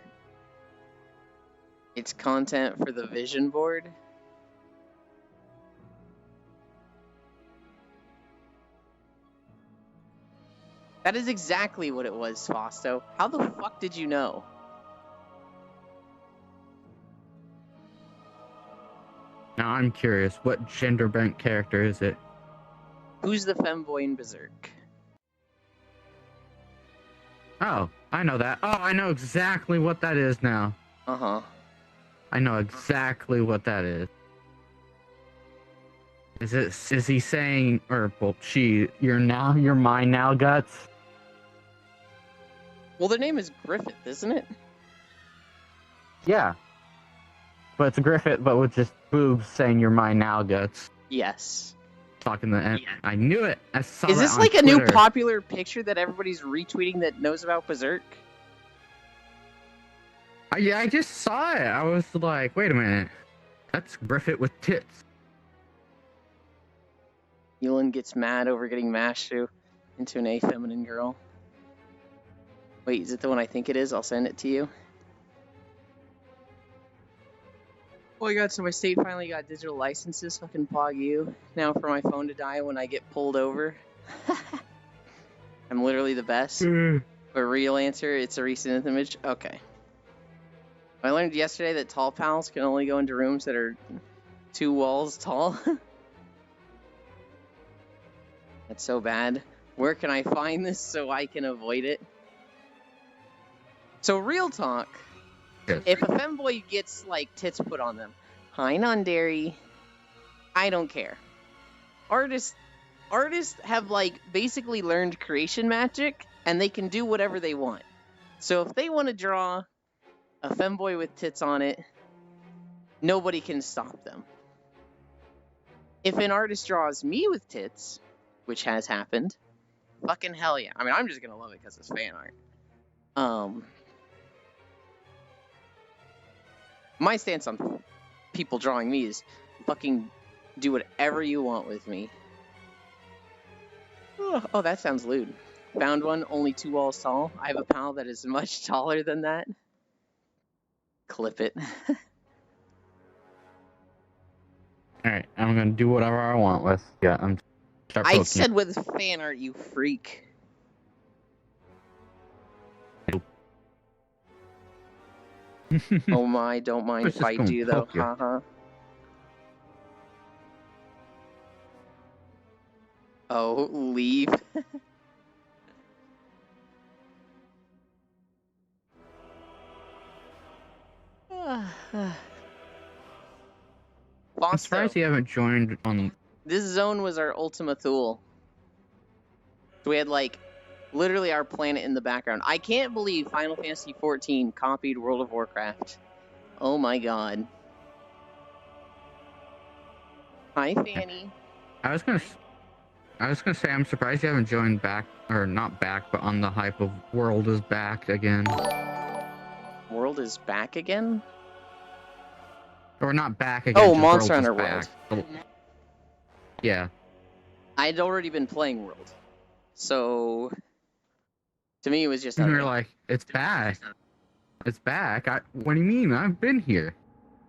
It's content for the vision board. That is exactly what it was, Fausto. How the fuck did you know? Now I'm curious, what gender bent character is it? Who's the femboy in Berserk? Oh, I know that. Oh, I know exactly what that is now. Uh-huh. I know exactly what that is. Is he saying, or well, you're mine now, Guts? Well, their name is Griffith, isn't it? Yeah. But it's Griffith, but with just boobs saying you're mine now, Guts. Yes. Talking the end. I knew it. I saw Is that this on like Twitter. a new popular picture that everybody's retweeting that knows about Berserk? Yeah, I just saw it. I was like, wait a minute. That's Griffith with tits. Yulin gets mad over getting mashed into an effeminine girl. Wait, is it the one I think it is? I'll send it to you. Oh my god, so my state finally got digital licenses. Fucking pog you. Now for my phone to die when I get pulled over. I'm literally the best. But real answer, it's a recent image. Okay. I learned yesterday that tall pals can only go into rooms that are 2 walls tall. That's so bad. Where can I find this so I can avoid it? So real talk, Yes. if a femboy gets like tits put on them, hi non-dairy, I don't care. Artists have like basically learned creation magic and they can do whatever they want. So if they want to draw a femboy with tits on it, nobody can stop them. If an artist draws me with tits, which has happened, fucking hell yeah. I mean, I'm just gonna love it because it's fan art. My stance on people drawing me is fucking do whatever you want with me. Oh, that sounds lewd. Found one, only 2 walls tall. I have a pal that is much taller than that. Clip it. Alright, I'm gonna do whatever I want with. Yeah, I said with fan art, you freak. Oh my, don't mind if I do though, haha. Oh, leave. I'm surprised you haven't joined on. This zone was our Ultima Thule. So we had like literally our planet in the background. I can't believe Final Fantasy XIV copied World of Warcraft. Oh my god. Hi, Fanny. I was gonna say I'm surprised you haven't joined back, or not back, but on the hype of World is back again. World is back again? Or not back again. Oh, Monster Hunter World. Yeah. I'd already been playing World. So to me it was just you're like, it's back. It's back. What do you mean? I've been here.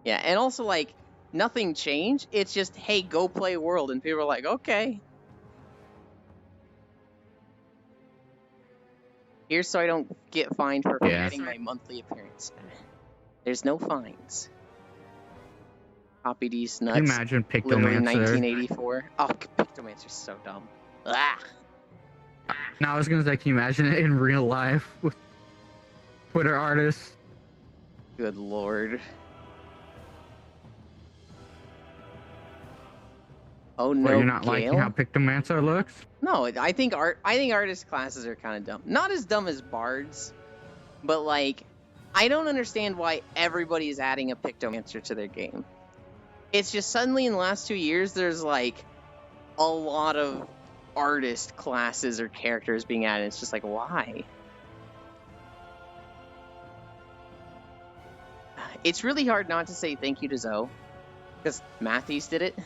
Yeah, and also like nothing changed. It's just, hey, go play World, and people are like, okay. Here's so I don't get fined for forgetting my monthly appearance. There's no fines. Copy these nuts. Can you imagine Pictomancer? Literally 1984. Oh, Pictomancer's so dumb. Ah. Now I was gonna say, can you imagine it in real life with Twitter artists? Good lord. Oh What, no, you're not liking how Gale? Pictomancer looks? No, I think artist classes are kind of dumb. Not as dumb as bards, but like, I don't understand why everybody is adding a Pictomancer to their game. It's just suddenly in the last 2 years, there's like a lot of artist classes or characters being added. It's just like, why? It's really hard not to say thank you to Zoe, because Matthews did it.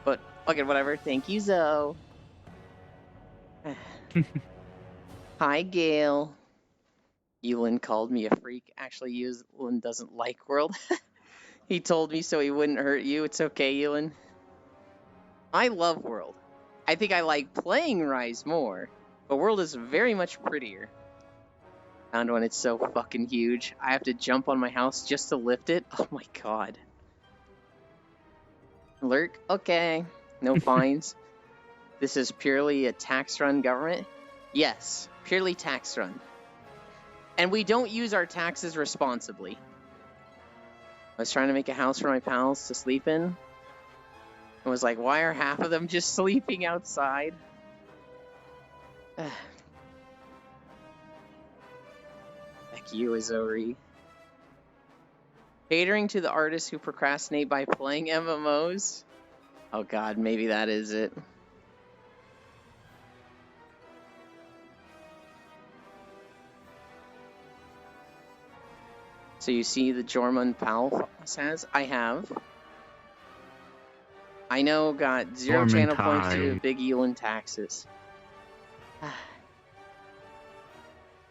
But fucking whatever. Thank you, Zoe. Hi, Gale. Ewan called me a freak. Actually, Ewan doesn't like World. He told me so he wouldn't hurt you. It's okay, Ewan. I love World. I think I like playing Rise more, but World is very much prettier. Found one, it's so fucking huge. I have to jump on my house just to lift it. Oh my god. Lurk? Okay. No fines. This is purely a tax run government? Yes, purely tax run. And we don't use our taxes responsibly. I was trying to make a house for my pals to sleep in. I was like, why are half of them just sleeping outside? Heck you, Azori. Catering to the artists who procrastinate by playing MMOs? Oh god, maybe that is it. So you see the Jormund Pal says? I have. I know, got 0 channel points due to big Ewan taxes.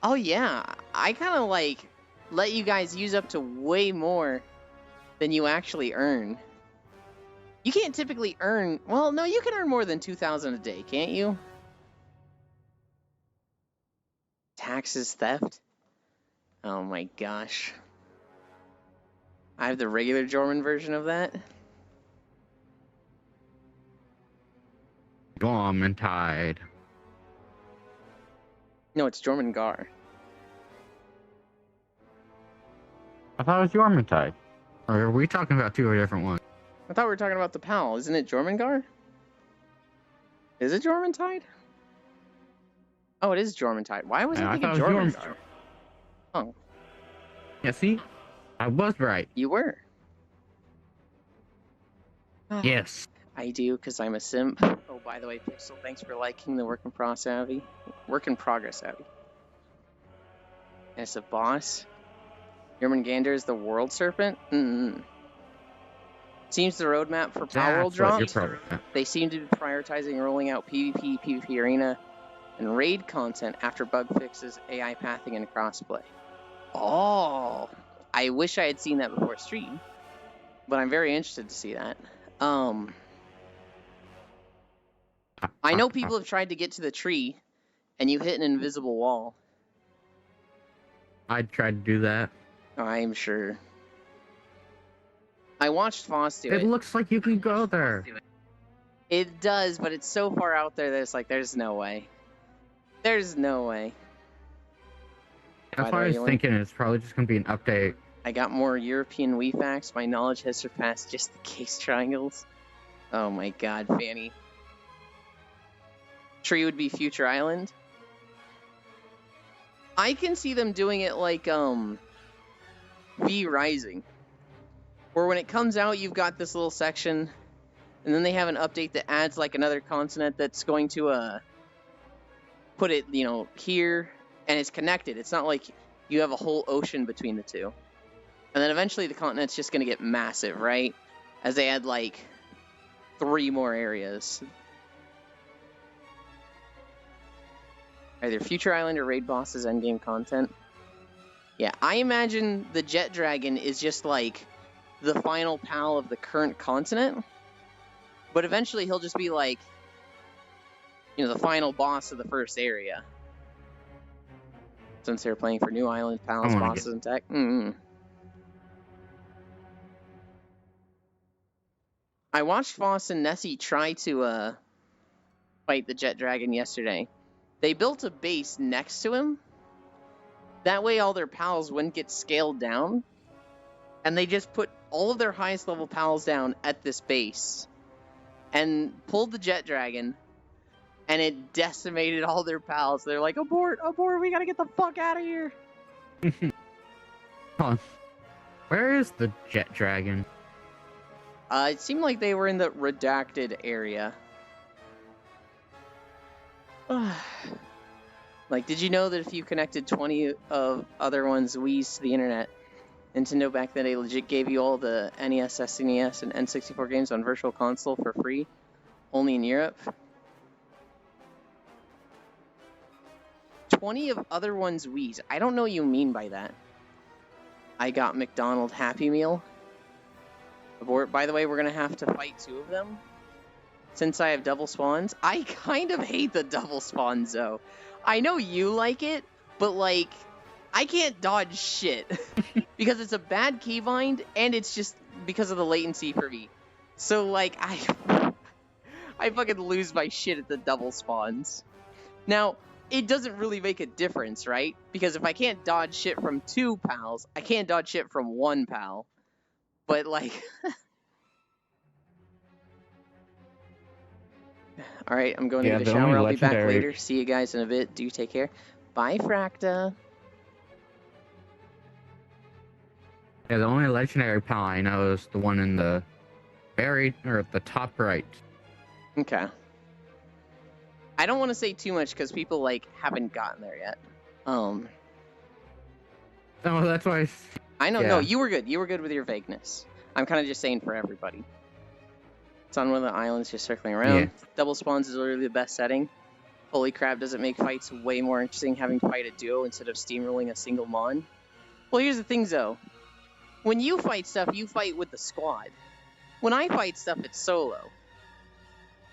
Oh yeah, I kind of like let you guys use up to way more than you actually earn. You can't typically earn, well, no, you can earn more than 2,000 a day, can't you? Taxes theft? Oh my gosh. I have the regular Jormund version of that. Jormungandr. No, it's Jormungandr. I thought it was Jormungandr. Or are we talking about two different ones? I thought we were talking about the PAL. Isn't it Jormungandr? Is it Jormuntide? Oh, it is Jormuntide. Why was I thinking Jormungandr? Oh. Yeah, see? I was right. You were. Yes. I do, because I'm a simp. Oh, by the way, Pixel, thanks for liking the Work in Progress Abby. And it's a boss. Jormungandr is the World Serpent? Seems the roadmap for Power World drops. They seem to be prioritizing rolling out PvP, PvP Arena, and raid content after bug fixes, AI pathing, and crossplay. Oh, I wish I had seen that before stream, but I'm very interested to see that. I know people have tried to get to the tree, and you hit an invisible wall. I tried to do that. I'm sure. I watched Foss do it. It looks like you can go there. It does, but it's so far out there that it's like, there's no way. There's no way. That's why I was thinking it's probably just going to be an update. I got more European Wii facts. My knowledge has surpassed just the case triangles. Oh my god, Fanny. Tree would be Future Island. I can see them doing it like, V Rising. Where when it comes out, you've got this little section, and then they have an update that adds like another continent that's going to, put it, you know, here, and it's connected. It's not like you have a whole ocean between the two. And then eventually the continent's just going to get massive, right? As they add like 3 more areas. Either Future Island or Raid Bosses endgame content. Yeah, I imagine the Jet Dragon is just like the final pal of the current continent. But eventually he'll just be like, you know, the final boss of the first area. Since they're playing for new island pals, bosses, and tech. I watched Foss and Nessie try to fight the Jet Dragon yesterday. They built a base next to him. That way all their pals wouldn't get scaled down. And they just put all of their highest level pals down at this base. and pulled the jet dragon, and it decimated all their pals. They're like, abort, abort, we gotta get the fuck out of here. Huh. Where is the jet dragon? It seemed like they were in the redacted area. Like, did you know that if you connected 20 of other ones' Wii's to the internet, Nintendo back then, they legit gave you all the NES, SNES, and N64 games on Virtual Console for free, only in Europe? 20 of other ones' Wii's. I don't know what you mean by that. I got McDonald's Happy Meal. Abort. By the way, we're gonna have to fight 2 of them. Since I have double spawns. I kind of hate the double spawns, though. I know you like it, but, like, I can't dodge shit. Because it's a bad keybind, and it's just because of the latency for me. So, like, I fucking lose my shit at the double spawns. Now, it doesn't really make a difference, right? Because if I can't dodge shit from 2 pals, I can't dodge shit from 1 pal. But, like... Alright, I'm going to get a shower. I'll be back later. See you guys in a bit. Do take care. Bye, Fracta. Yeah, the only legendary pal I know is the one in the the top right. Okay. I don't want to say too much because people, like, haven't gotten there yet. Oh, that's why. I know, yeah. No, you were good. You were good with your vagueness. I'm kind of just saying for everybody. It's on one of the islands just circling around. Yeah. Double spawns is literally the best setting. Holy crap, does it make fights way more interesting having to fight a duo instead of steamrolling a single mon? Well, here's the thing, though. When you fight stuff, you fight with the squad. When I fight stuff, it's solo.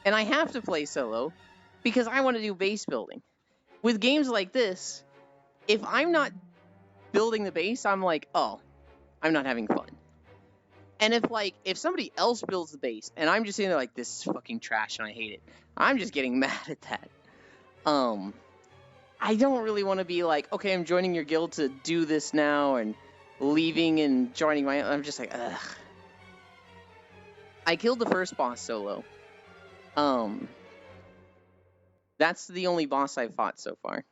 And I have to play solo because I want to do base building. With games like this, if I'm not building the base, I'm like, oh, I'm not having fun. And if somebody else builds the base, and I'm just sitting there like, this is fucking trash and I hate it, I'm just getting mad at that. I don't really want to be like, okay, I'm joining your guild to do this now, and leaving and joining my own. I'm just like, ugh. I killed the first boss solo. That's the only boss I've fought so far.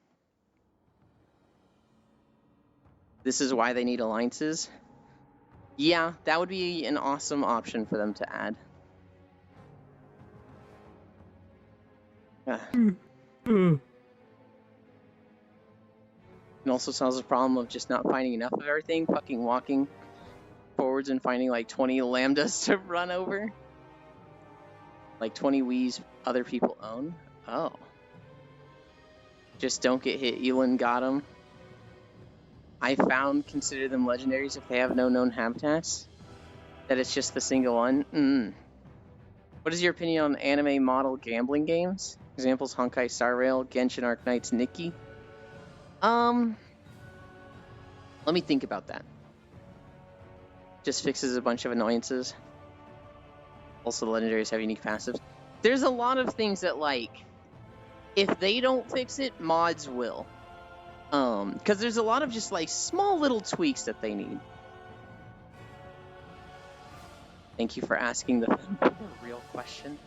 This is why they need alliances. Yeah, that would be an awesome option for them to add. It also solves the problem of just not finding enough of everything, fucking walking forwards and finding like 20 lambdas to run over. Like 20 Wii's other people own. Oh. Just don't get hit. Elon got them. I found consider them legendaries if they have no known habitats. That it's just the single one. What is your opinion on anime model gambling games? Examples: Honkai Star Rail, Genshin Arknights, Nikki. Let me think about that. Just fixes a bunch of annoyances. Also, the legendaries have unique passives. There's a lot of things that, like, if they don't fix it, mods will. Because there's a lot of just, like, small little tweaks that they need. Thank you for asking the real question.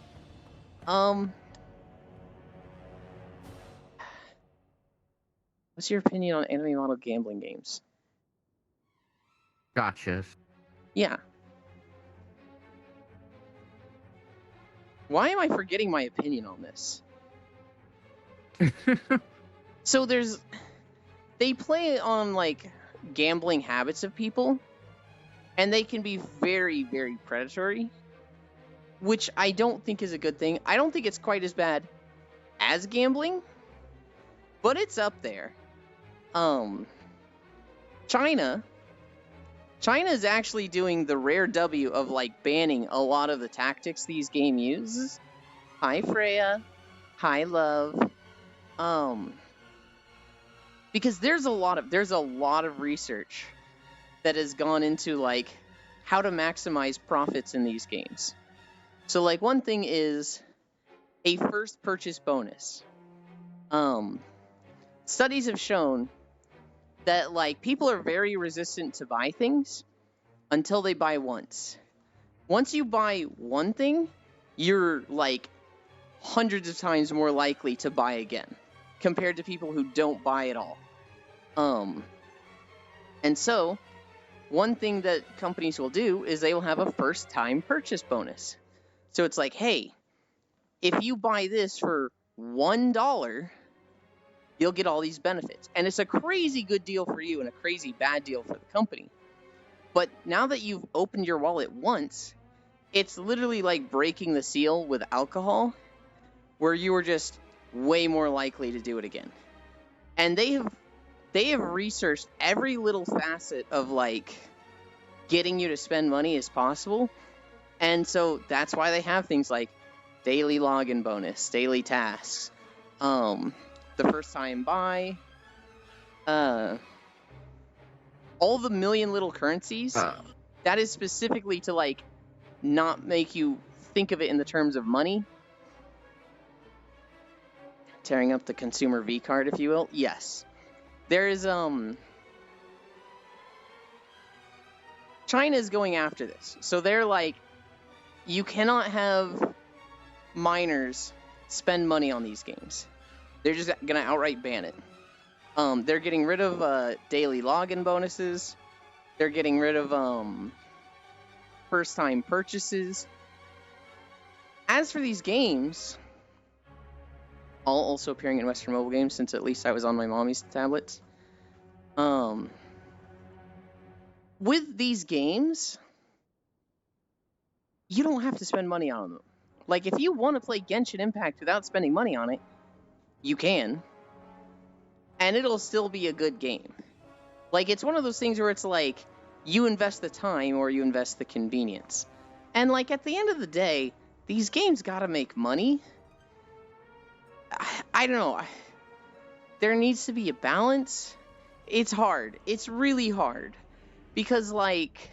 What's your opinion on anime model gambling games? Gotcha. Yeah. Why am I forgetting my opinion on this? So they play on, like, gambling habits of people, and they can be very, very predatory, which I don't think is a good thing. I don't think it's quite as bad as gambling, but it's up there. China is actually doing the rare W of, like, banning a lot of the tactics these game uses. Hi, Freya. Hi, love. Because there's a lot of research that has gone into, like, how to maximize profits in these games. So, like, one thing is a first purchase bonus. Studies have shown that, like, people are very resistant to buy things until they buy once. Once you buy one thing, you're like hundreds of times more likely to buy again compared to people who don't buy at all. And so one thing that companies will do is they will have a first time purchase bonus. So it's like, hey, if you buy this for $1, you'll get all these benefits. And it's a crazy good deal for you and a crazy bad deal for the company. But now that you've opened your wallet once, it's literally like breaking the seal with alcohol, where you were just way more likely to do it again. And they have researched every little facet of like getting you to spend money as possible. And so that's why they have things like daily login bonus, daily tasks, the first time buy, all the million little currencies. That is specifically to like not make you think of it in the terms of money. Tearing up the consumer V card, if you will. Yes. There is China's going after this. So they're like, you cannot have minors spend money on these games. They're just gonna outright ban it. They're getting rid of daily login bonuses. They're getting rid of first time purchases. As for these games, all also appearing in Western mobile games, since at least I was on my mommy's tablets. With these games, you don't have to spend money on them. Like, if you want to play Genshin Impact without spending money on it, you can. And it'll still be a good game. Like, it's one of those things where it's like, you invest the time or you invest the convenience. And, like, at the end of the day, these games gotta make money. I don't know. There needs to be a balance. It's hard. It's really hard. Because, like,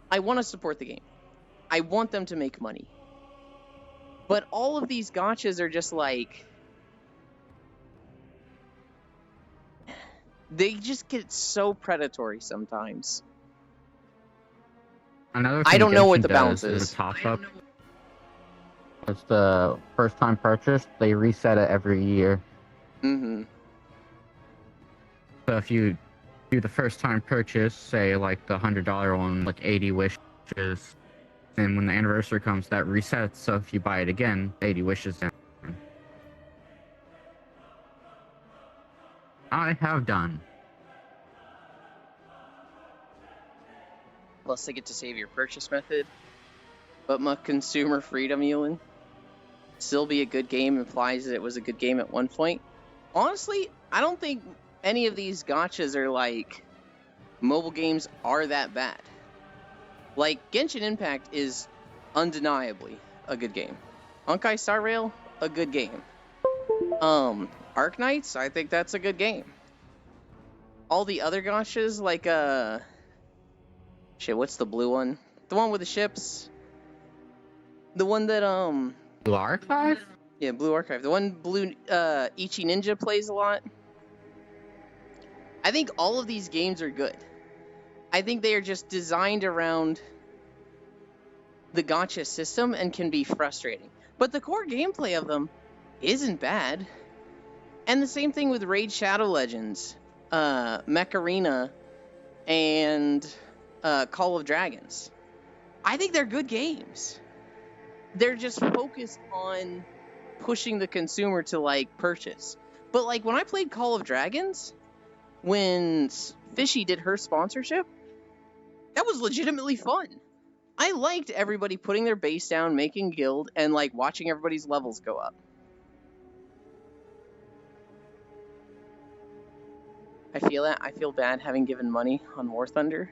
I want to support the game. I want them to make money. But all of these gachas are just like, they just get so predatory sometimes. Another I thing don't know what the Genshin balance does is. Top up. It's the first time purchase. They reset it every year. Mm-hmm. So if you do the first time purchase, say like the $100 one, like 80 wishes, and when the anniversary comes, that resets. So if you buy it again, 80 wishes down. I have done. Plus, they get to save your purchase method. But my consumer freedom, Ewan, still be a good game implies that it was a good game at one point. Honestly, I don't think any of these gachas are like mobile games are that bad. Like, Genshin Impact is undeniably a good game. Honkai Star Rail, a good game. Arknights, I think that's a good game. All the other gachas, like, shit, what's the blue one? The one with the ships? The one that, Blue Archive? Yeah, Blue Archive. The one Blue, Ichi Ninja plays a lot. I think all of these games are good. I think they are just designed around the gacha system and can be frustrating. But the core gameplay of them isn't bad. And the same thing with Raid Shadow Legends, Mech Arena, and Call of Dragons. I think they're good games. They're just focused on pushing the consumer to, like, purchase. But, like, when I played Call of Dragons, when Fishy did her sponsorship, that was legitimately fun. I liked everybody putting their base down, making guild, and, like, watching everybody's levels go up. I feel that. I feel bad having given money on War Thunder.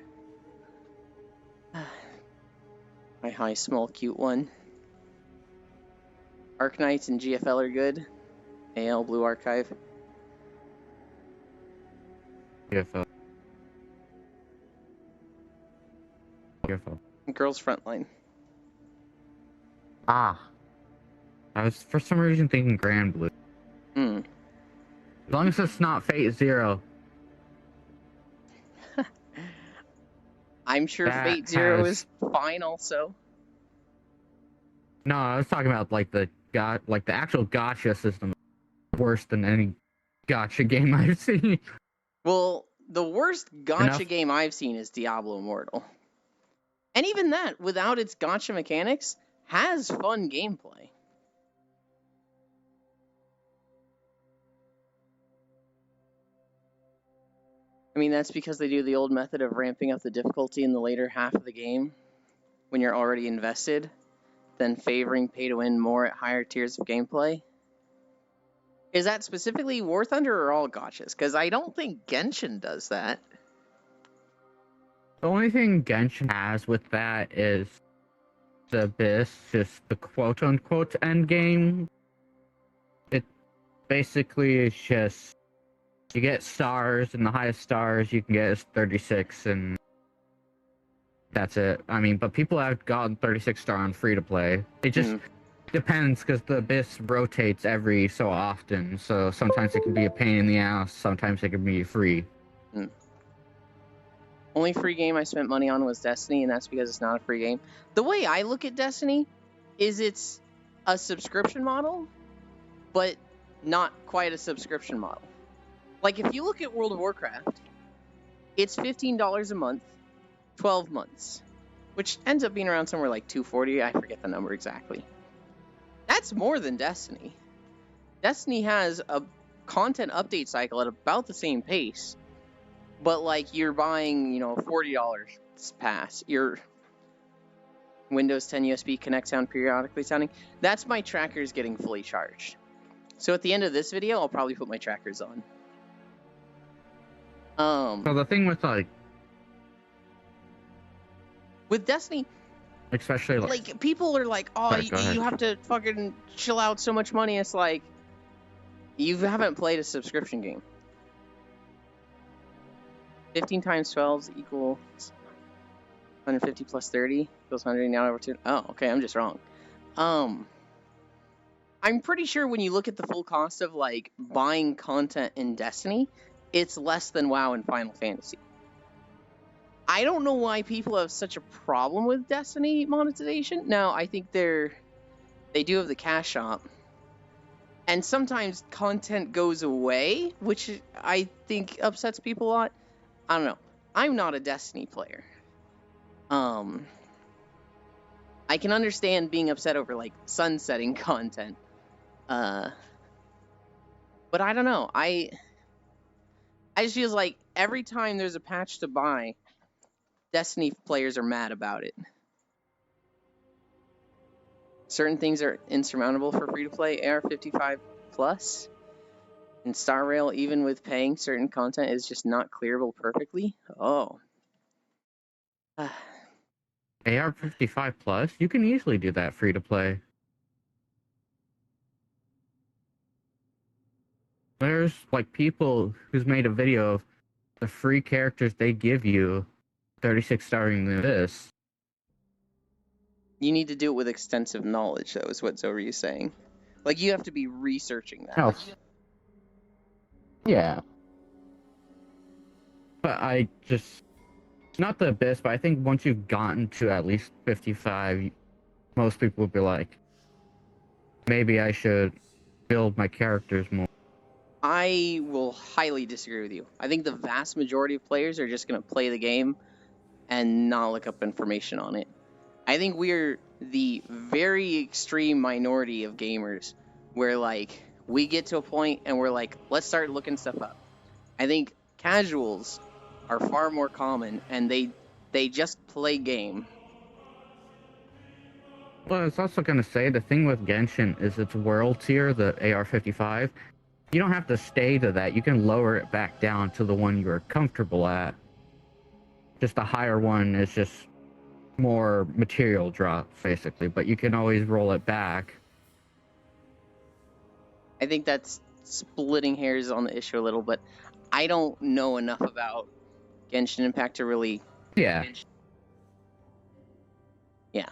My high, small, cute one. Arknights and GFL are good. AL, Blue Archive. GFL. GFL. Girls Frontline. Ah. I was for some reason thinking Grand Blue. Hmm. As long as it's not Fate Zero. I'm sure That Fate Zero has- is fine also. No, I was talking about like the actual gacha system is worse than any gacha game I've seen. Well, the worst gacha Enough. game I've seen is Diablo Immortal. And even that, without its gacha mechanics, has fun gameplay. I mean, that's because they do the old method of ramping up the difficulty in the later half of the game when you're already invested, then favoring pay to win more at higher tiers of gameplay. Is that specifically War Thunder or all gachas? Because I don't think Genshin does that. The only thing Genshin has with that is the Abyss, just the quote-unquote end game. It basically is just you get stars, and the highest stars you can get is 36, and that's it. I mean, but people have gotten 36 star on free to play. It just depends because the Abyss rotates every so often, so sometimes it can be a pain in the ass, sometimes it can be free. Only free game I spent money on was Destiny, and that's because it's not a free game. The way I look at Destiny is it's a subscription model, but not quite a subscription model. Like, if you look at World of Warcraft, it's $15 a month, 12 months, which ends up being around somewhere like $240. I forget the number exactly. That's more than Destiny. Destiny has a content update cycle at about the same pace, but like you're buying, a $40 pass. Your Windows 10 USB Connect sound periodically sounding. That's my trackers getting fully charged. So at the end of this video, I'll probably put my trackers on. So the thing with Destiny, especially like people are like, oh, sorry, you have to fucking chill out so much money. It's like, you haven't played a subscription game. 15 times 12 equals 150 plus 30 equals 100 now over 2. Oh, okay, I'm just wrong. I'm pretty sure when you look at the full cost of like buying content in Destiny, it's less than WoW and Final Fantasy. I don't know why people have such a problem with Destiny monetization. Now, I think they do have the cash shop. And sometimes content goes away, which I think upsets people a lot. I don't know. I'm not a Destiny player. I can understand being upset over like sunsetting content. But I don't know. I just feel like every time there's a patch to buy, Destiny players are mad about it. Certain things are insurmountable for free-to-play. AR-55 Plus and Star Rail, even with paying, certain content is just not clearable perfectly. Oh. AR-55 Plus, you can easily do that free to play. There's like people who's made a video of the free characters they give you, 36 starring this. You need to do it with extensive knowledge, though, is what Zoryu's saying. Like, you have to be researching that. Oh. Yeah. But it's not the Abyss, but I think once you've gotten to at least 55, most people will be like, maybe I should build my characters more. I will highly disagree with you. I think the vast majority of players are just going to play the game and not look up information on it. I think we're the very extreme minority of gamers where, like, we get to a point and we're like, let's start looking stuff up. I think casuals are far more common, and they just play game. Well, I was also going to say, the thing with Genshin is its world tier, the AR-55. You don't have to stay to that. You can lower it back down to the one you're comfortable at. Just the higher one is just more material drop, basically, but you can always roll it back. I think that's splitting hairs on the issue a little, but I don't know enough about Genshin Impact to really... Yeah. Yeah.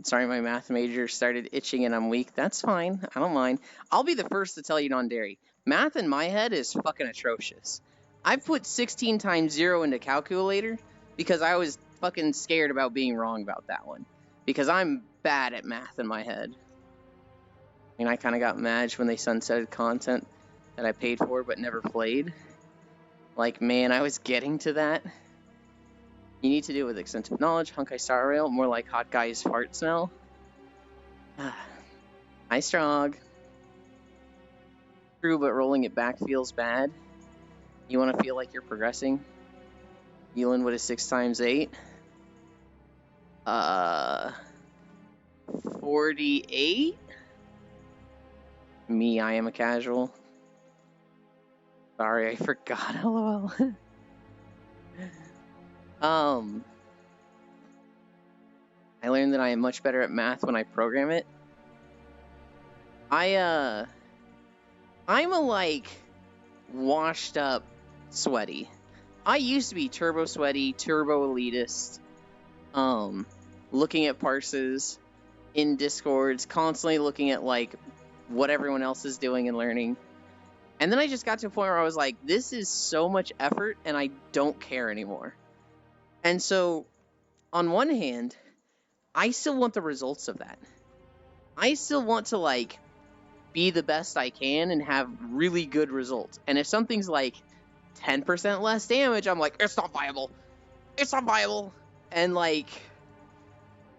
Sorry, my math major started itching and I'm weak. That's fine. I don't mind. I'll be the first to tell you, non-dairy. Math in my head is fucking atrocious. I put 16 times 0 into calculator because I was fucking scared about being wrong about that one. because I'm bad at math in my head. And I kind of got mad when they sunsetted content that I paid for but never played. Like, man, I was getting to that. You need to do it with extensive knowledge, Honkai Star Rail, more like hot guy's fart smell. Hi, Strog. True, but rolling it back feels bad. You want to feel like you're progressing. Yulin with a 6 times 8. 48? Me, I am a casual. Sorry, I forgot. LOL. I learned that I am much better at math when I program it. I'm a like washed up sweaty. I used to be turbo sweaty, turbo elitist. Looking at parses in Discords, constantly looking at like what everyone else is doing and learning. And then I just got to a point where I was like, this is so much effort and I don't care anymore. And so, on one hand, I still want the results of that. I still want to like be the best I can and have really good results. And if something's like 10% less damage, I'm like, it's not viable. It's not viable. And like,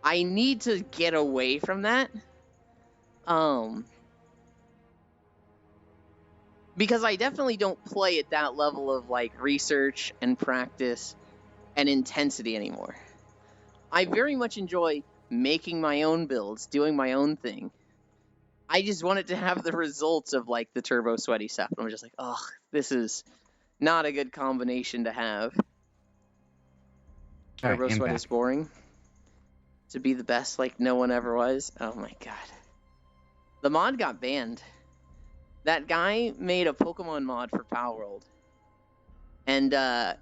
I need to get away from that. Because I definitely don't play at that level of like research and practice and intensity anymore. I very much enjoy making my own builds, doing my own thing. I just wanted to have the results of like the turbo sweaty stuff. And I'm just like, oh, this is not a good combination to have. Turbo sweat is boring. To be the best like no one ever was. Oh my god. The mod got banned. That guy made a Pokemon mod for Palworld. And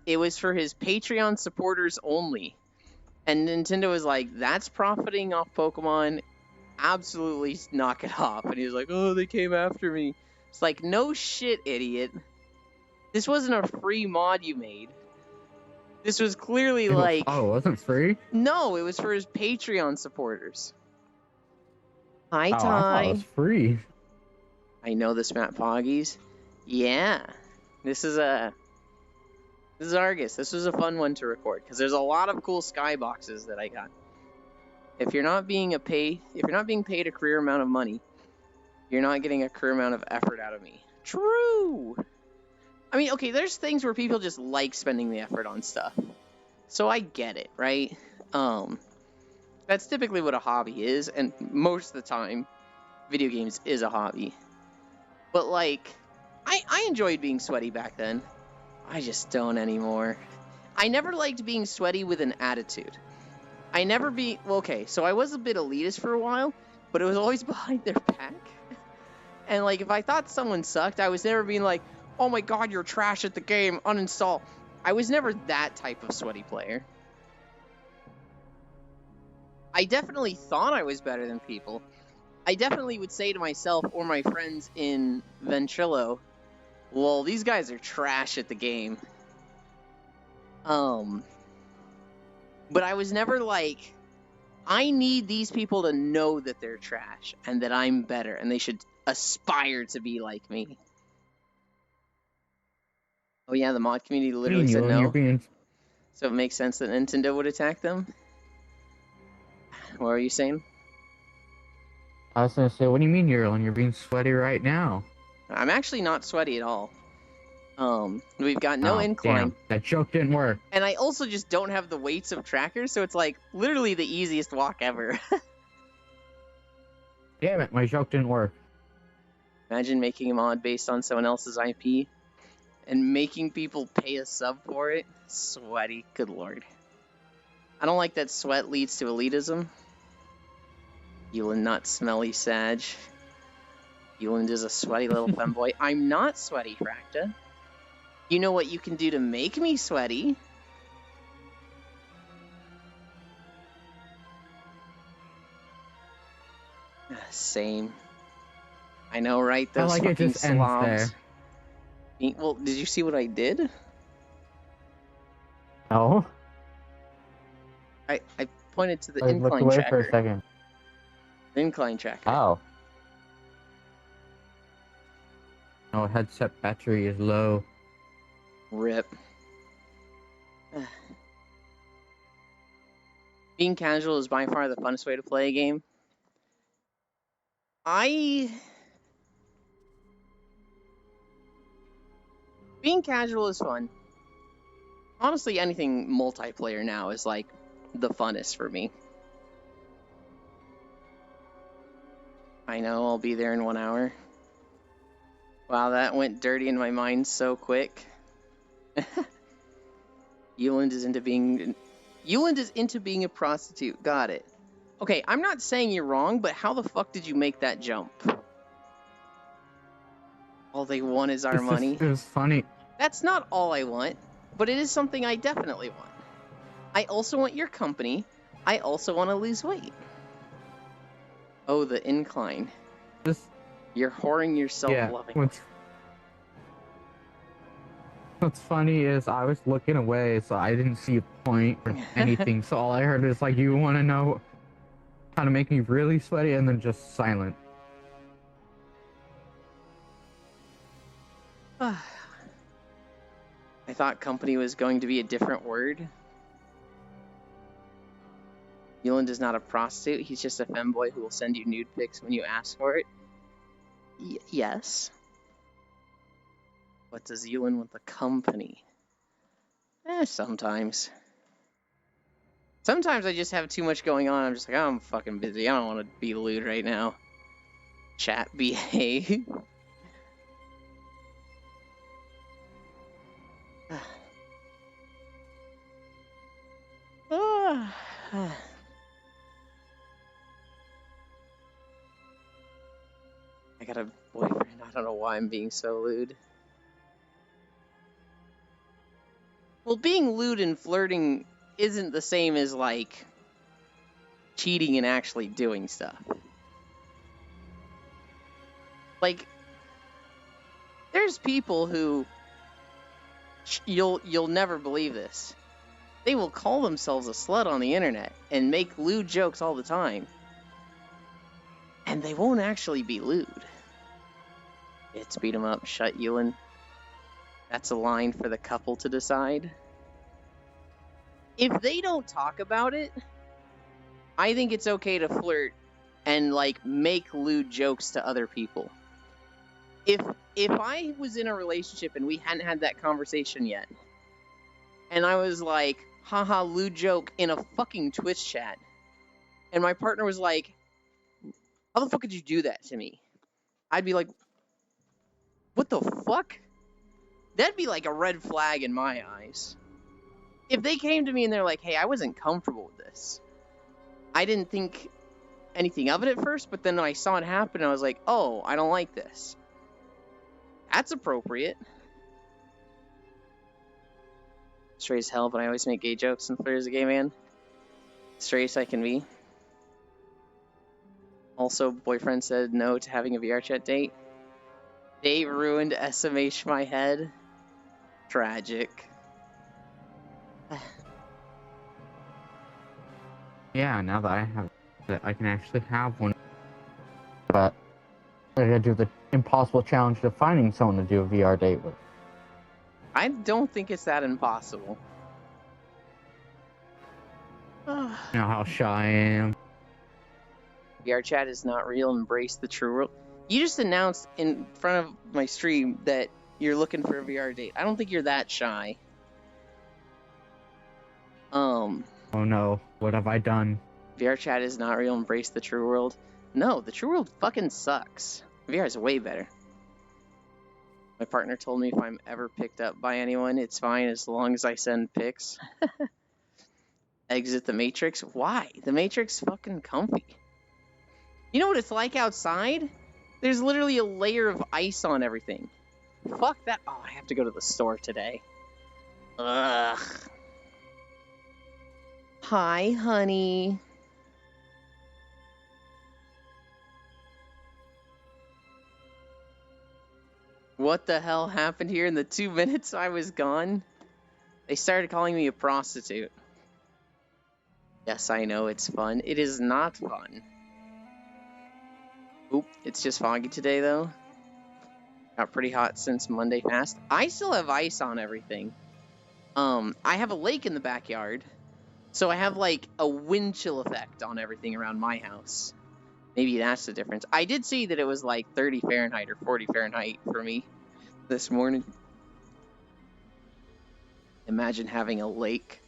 it was for his Patreon supporters only. And Nintendo was like, that's profiting off Pokemon. Absolutely knock it off. And he was like, oh, they came after me. It's like, no shit, idiot. This wasn't a free mod you made. This was clearly like... Oh, it wasn't free? No, it was for his Patreon supporters. Hi, Ty. I thought it was free. I know this map, Poggies. Yeah. This is Argus. This was a fun one to record because there's a lot of cool skyboxes that I got. If you're not being paid a career amount of money, you're not getting a career amount of effort out of me. True. I mean, okay, there's things where people just like spending the effort on stuff. So I get it, right? That's typically what a hobby is, and most of the time, video games is a hobby. But like, I enjoyed being sweaty back then. I just don't anymore. I never liked being sweaty with an attitude. Okay, so I was a bit elitist for a while, but it was always behind their back. And like, if I thought someone sucked, I was never being like, oh my god, you're trash at the game, uninstall. I was never that type of sweaty player. I definitely thought I was better than people. I definitely would say to myself or my friends in Ventrilo, well, these guys are trash at the game. But I was never like, I need these people to know that they're trash and that I'm better and they should aspire to be like me. Oh yeah, the mod community literally said no. So it makes sense that Nintendo would attack them? What are you saying? I was gonna say, what do you mean you're being sweaty right now? I'm actually not sweaty at all. We've got no incline. Damn, that joke didn't work. And I also just don't have the weights of trackers, so it's like literally the easiest walk ever. Damn it, my joke didn't work. Imagine making a mod based on someone else's IP and making people pay a sub for it. Sweaty, good lord. I don't like that sweat leads to elitism. Euland not smelly Sag. Euland is a sweaty little femboy. I'm not sweaty, Fracta. You know what you can do to make me sweaty? Same. I know, right? Those like fucking it just ends slobs. Well, did you see what I did? No. I pointed to the I looked incline away for a tracker. second. The incline tracker. Oh. No, headset battery is low. Rip. Being casual is by far the funnest way to play a game. Being casual is fun. Honestly, anything multiplayer now is like the funnest for me. I know, I'll be there in 1 hour. Wow, that went dirty in my mind so quick. Euland is into being a prostitute. Got it. Okay, I'm not saying you're wrong, but how the fuck did you make that jump? All they want is our money. It was funny. That's not all I want, but it is something I definitely want. I also want your company. I also want to lose weight. Oh, the incline. You're whoring yourself loving. What's funny is I was looking away, so I didn't see a point or anything. So all I heard is like, you want to know how to make me really sweaty, and then just silent. I thought company was going to be a different word. Euland is not a prostitute. He's just a femboy who will send you nude pics when you ask for it. Yes. What does Euland want the company? Sometimes. Sometimes I just have too much going on. I'm just like, oh, I'm fucking busy. I don't want to be lewd right now. Chat, behave. I got a boyfriend. I don't know why I'm being so lewd. Well, being lewd and flirting isn't the same as, like, cheating and actually doing stuff. Like, there's people who, you'll never believe this. They will call themselves a slut on the internet and make lewd jokes all the time. And they won't actually be lewd. It's beat 'em up, shut Euland. That's a line for the couple to decide. If they don't talk about it, I think it's okay to flirt and, like, make lewd jokes to other people. If I was in a relationship and we hadn't had that conversation yet, and I was like, haha, lewd joke in a fucking Twitch chat, and my partner was like, how the fuck could you do that to me? I'd be like, what the fuck? That'd be like a red flag in my eyes. If they came to me and they're like, hey, I wasn't comfortable with this. I didn't think anything of it at first, but then I saw it happen and I was like, oh, I don't like this. That's appropriate. Straight as hell, but I always make gay jokes and flirt as a gay man. Straight as I can be. Also, boyfriend said no to having a VR chat date. Dave ruined SMH my head. Tragic. Yeah, now that I can actually have one. But I gotta do the impossible challenge of finding someone to do a VR date with. I don't think it's that impossible. You know how shy I am. VR chat is not real. Embrace the true world. You just announced in front of my stream that you're looking for a VR date. I don't think you're that shy. Oh no, what have I done? VR chat is not real. Embrace the true world. No, the true world fucking sucks. VR is way better. My partner told me if I'm ever picked up by anyone, it's fine as long as I send pics. Exit the Matrix? Why? The Matrix fucking comfy. You know what it's like outside? There's literally a layer of ice on everything. Fuck that. Oh, I have to go to the store today. Ugh. Hi, honey. What the hell happened here in the 2 minutes I was gone? They started calling me a prostitute. Yes, I know it's fun. It is not fun. Oop, it's just foggy today, though. Got pretty hot since Monday fast. I still have ice on everything. I have a lake in the backyard, so I have, like, a wind chill effect on everything around my house. Maybe that's the difference. I did see that it was, like, 30 Fahrenheit or 40 Fahrenheit for me this morning. Imagine having a lake.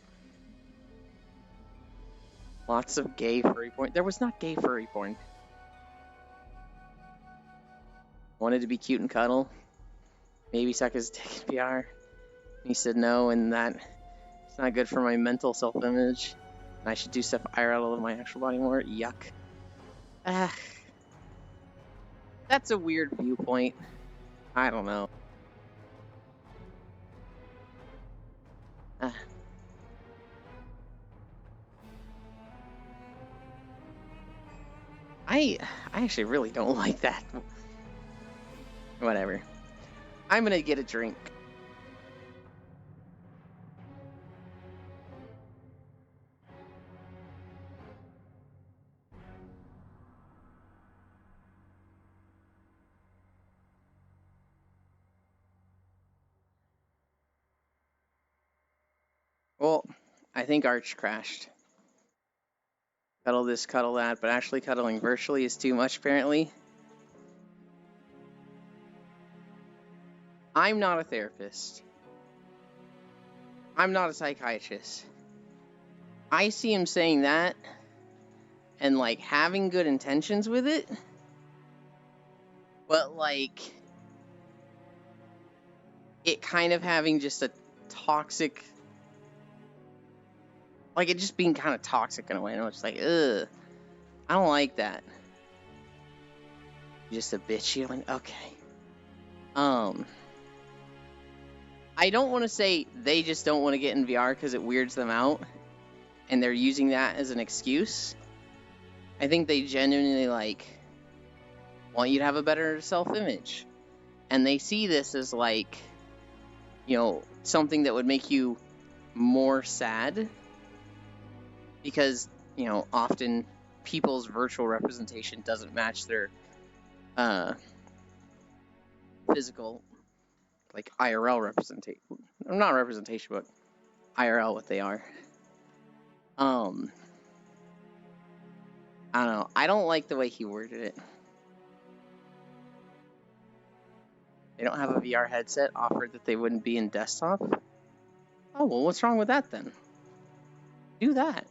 Lots of gay furry porn. There was not gay furry porn. Wanted to be cute and cuddle. Maybe suck his dick in VR. He said no, and that it's not good for my mental self-image. And I should do stuff IRL of my actual body more. Yuck. That's a weird viewpoint. I don't know. I actually really don't like that. Whatever. I'm gonna get a drink. Well, I think Arch crashed. Cuddle this, cuddle that, but actually cuddling virtually is too much, apparently. I'm not a therapist. I'm not a psychiatrist. I see him saying that and, like, having good intentions with it, but, like, it kind of having just a toxic, like, it just being kind of toxic in a way. And I'm just like, ugh, I don't like that. Just a bitch yelling. Okay. I don't want to say they just don't want to get in VR because it weirds them out, and they're using that as an excuse. I think they genuinely, like, want you to have a better self-image, and they see this as, like, you know, something that would make you more sad, because, you know, often people's virtual representation doesn't match their physical, like, IRL representation. Not representation, but IRL what they are. I don't know. I don't like the way he worded it. They don't have a VR headset offered that they wouldn't be in desktop? Oh, well, what's wrong with that then? Do that.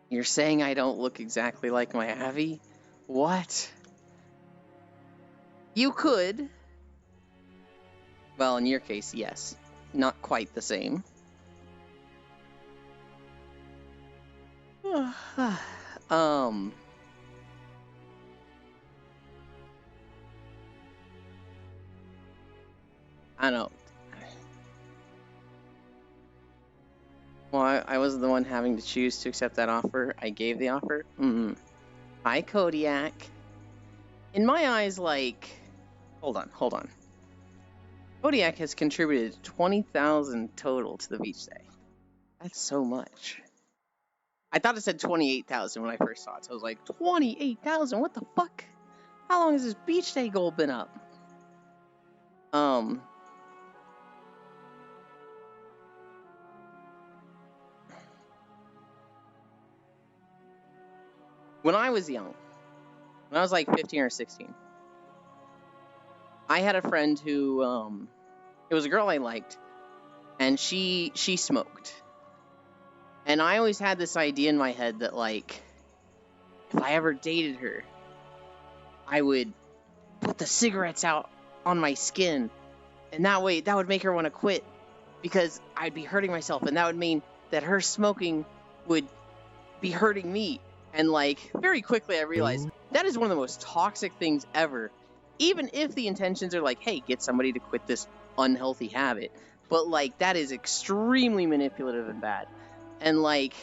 You're saying I don't look exactly like my Abby? What? You could. Well, in your case, yes. Not quite the same. I don't know. Well, I wasn't the one having to choose to accept that offer. I gave the offer. Hi, Kodiak. In my eyes, like... Hold on. Kodiak has contributed 20,000 total to the beach day. That's so much. I thought it said 28,000 when I first saw it, so I was like, 28,000? What the fuck? How long has this beach day goal been up? When I was young, when I was like 15 or 16, I had a friend who, it was a girl I liked, and she smoked. And I always had this idea in my head that, like, if I ever dated her, I would put the cigarettes out on my skin, and that way, that would make her want to quit, because I'd be hurting myself, and that would mean that her smoking would be hurting me. And, like, very quickly I realized that is one of the most toxic things ever. Even if the intentions are like, hey, get somebody to quit this unhealthy habit. But, like, that is extremely manipulative and bad. And, like,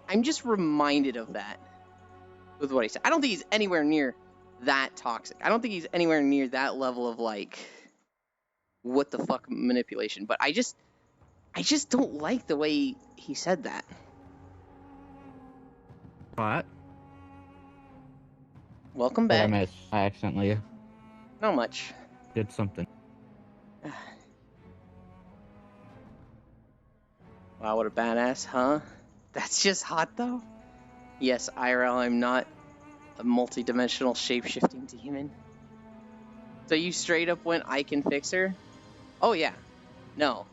I'm just reminded of that with what he said. I don't think he's anywhere near that toxic. I don't think he's anywhere near that level of, like, what the fuck manipulation, but I just don't like the way he said that. What? Welcome What I back. missed? I accidentally Not much. did something. Wow, what a badass, huh? That's just hot, though? Yes, IRL, I'm not a multi-dimensional shape-shifting demon. So you straight up went, I can fix her? Oh, yeah. No.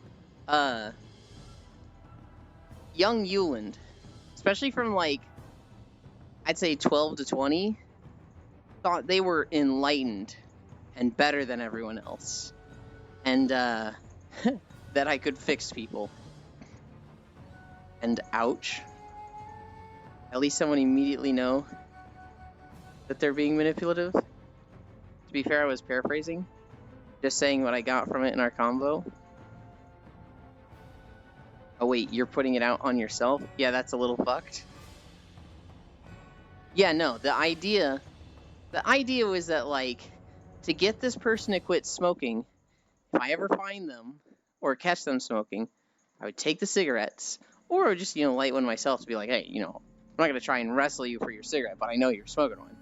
Young Yuland, especially from, like, I'd say 12 to 20, thought they were enlightened and better than everyone else. And, that I could fix people. And ouch. At least someone immediately know that they're being manipulative. To be fair, I was paraphrasing. Just saying what I got from it in our convo. Oh wait, you're putting it out on yourself? Yeah, that's a little fucked. Yeah, no, the idea was that, like, to get this person to quit smoking, if I ever find them or catch them smoking, I would take the cigarettes, or I would just, light one myself to be like, hey, I'm not going to try and wrestle you for your cigarette, but I know you're smoking one.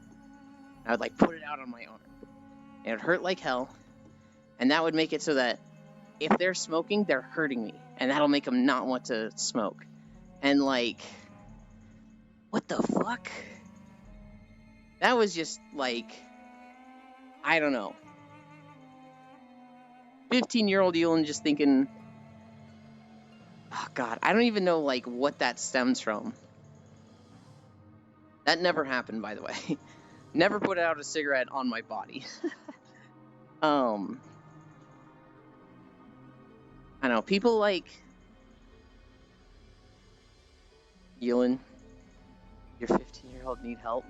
I would, like, put it out on my arm. And it would hurt like hell, and that would make it so that if they're smoking, they're hurting me, and that'll make them not want to smoke. And, like, what the fuck? That was just, like, I don't know. 15-year-old Yuland just thinking, oh god, I don't even know, like, what that stems from. That never happened, by the way. Never put out a cigarette on my body. I know, people like Yuland, your 15-year-old need help.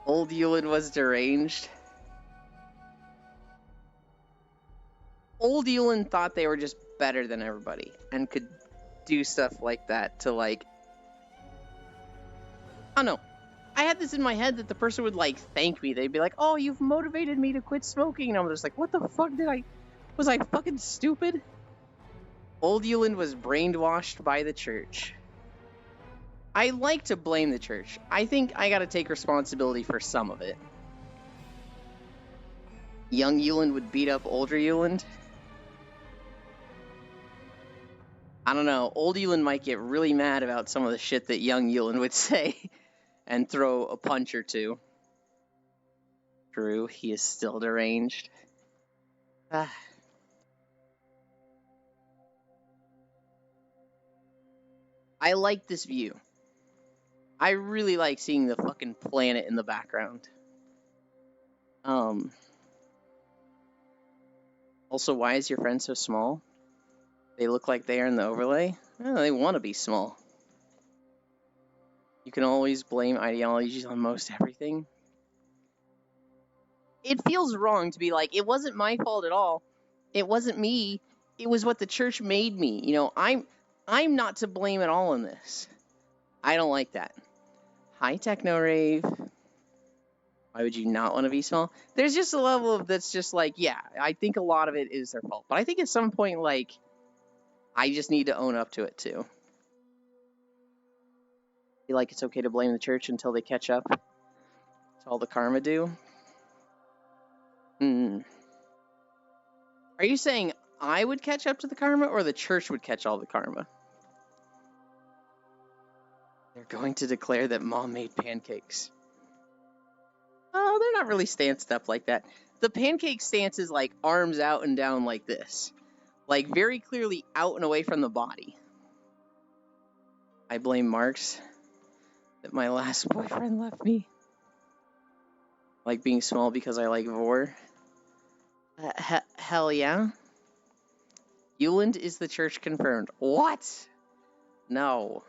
Old Yuland was deranged. Old Yuland thought they were just better than everybody and could do stuff like that to, like, I don't know. I had this in my head that the person would, like, thank me. They'd be like, oh, you've motivated me to quit smoking. And I'm just like, what the fuck was I fucking stupid? Old Yuland was brainwashed by the church. I like to blame the church. I think I gotta take responsibility for some of it. Young Yuland would beat up older Yuland. I don't know. Old Yuland might get really mad about some of the shit that young Yuland would say and throw a punch or two. True, he is still deranged. I like this view. I really like seeing the fucking planet in the background. Also, why is your friend so small? They look like they are in the overlay? Oh, they want to be small. You can always blame ideologies on most everything. It feels wrong to be like, it wasn't my fault at all. It wasn't me. It was what the church made me. I'm not to blame at all in this. I don't like that. Hi, Techno Rave. Why would you not want to be small? There's just a level of that's just like, yeah, I think a lot of it is their fault. But I think at some point, like, I just need to own up to it too. I feel like it's okay to blame the church until they catch up. That's all the karma do. Are you saying I would catch up to the karma, or the church would catch all the karma? They're going to declare that Mom made pancakes. Oh, they're not really stanced up like that. The pancake stance is like arms out and down like this. Like very clearly out and away from the body. I blame Marx that my last boyfriend left me. Like being small because I like vor. Hell yeah. Yuland is the church confirmed. What? No.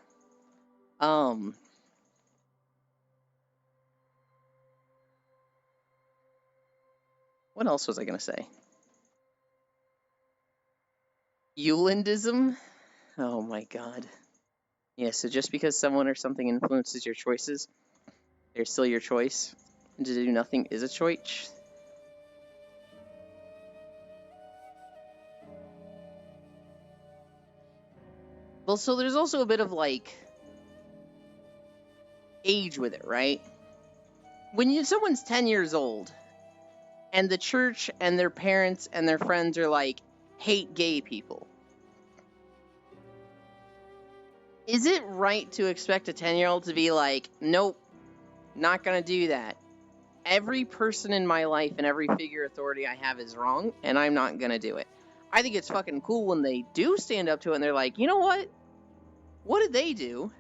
What else was I gonna say? Yulandism? Oh my god. Yeah, so just because someone or something influences your choices, they're still your choice. And to do nothing is a choice. Well, so there's also a bit of like age with it, right? When someone's 10 years old and the church and their parents and their friends are like, hate gay people, is it right to expect a 10-year-old to be like, nope, not gonna do that? Every person in my life and every figure of authority I have is wrong, and I'm not gonna do it. I think it's fucking cool when they do stand up to it and they're like, you know what? What did they do?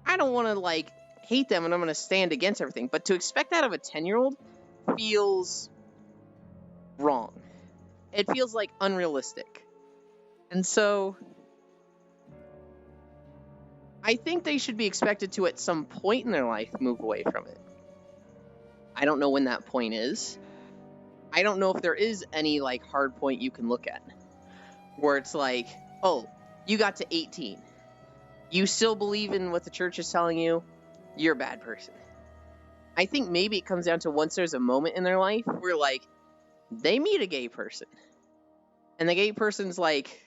I don't want to like hate them and I'm gonna stand against everything. But to expect that of a 10-year-old feels wrong. It feels like unrealistic. And so I think they should be expected to, at some point in their life, move away from it. I don't know when that point is. I don't know if there is any like hard point you can look at where it's like, oh, you got to 18. You still believe in what the church is telling you, you're a bad person. I think maybe it comes down to once there's a moment in their life where like they meet a gay person and the gay person's like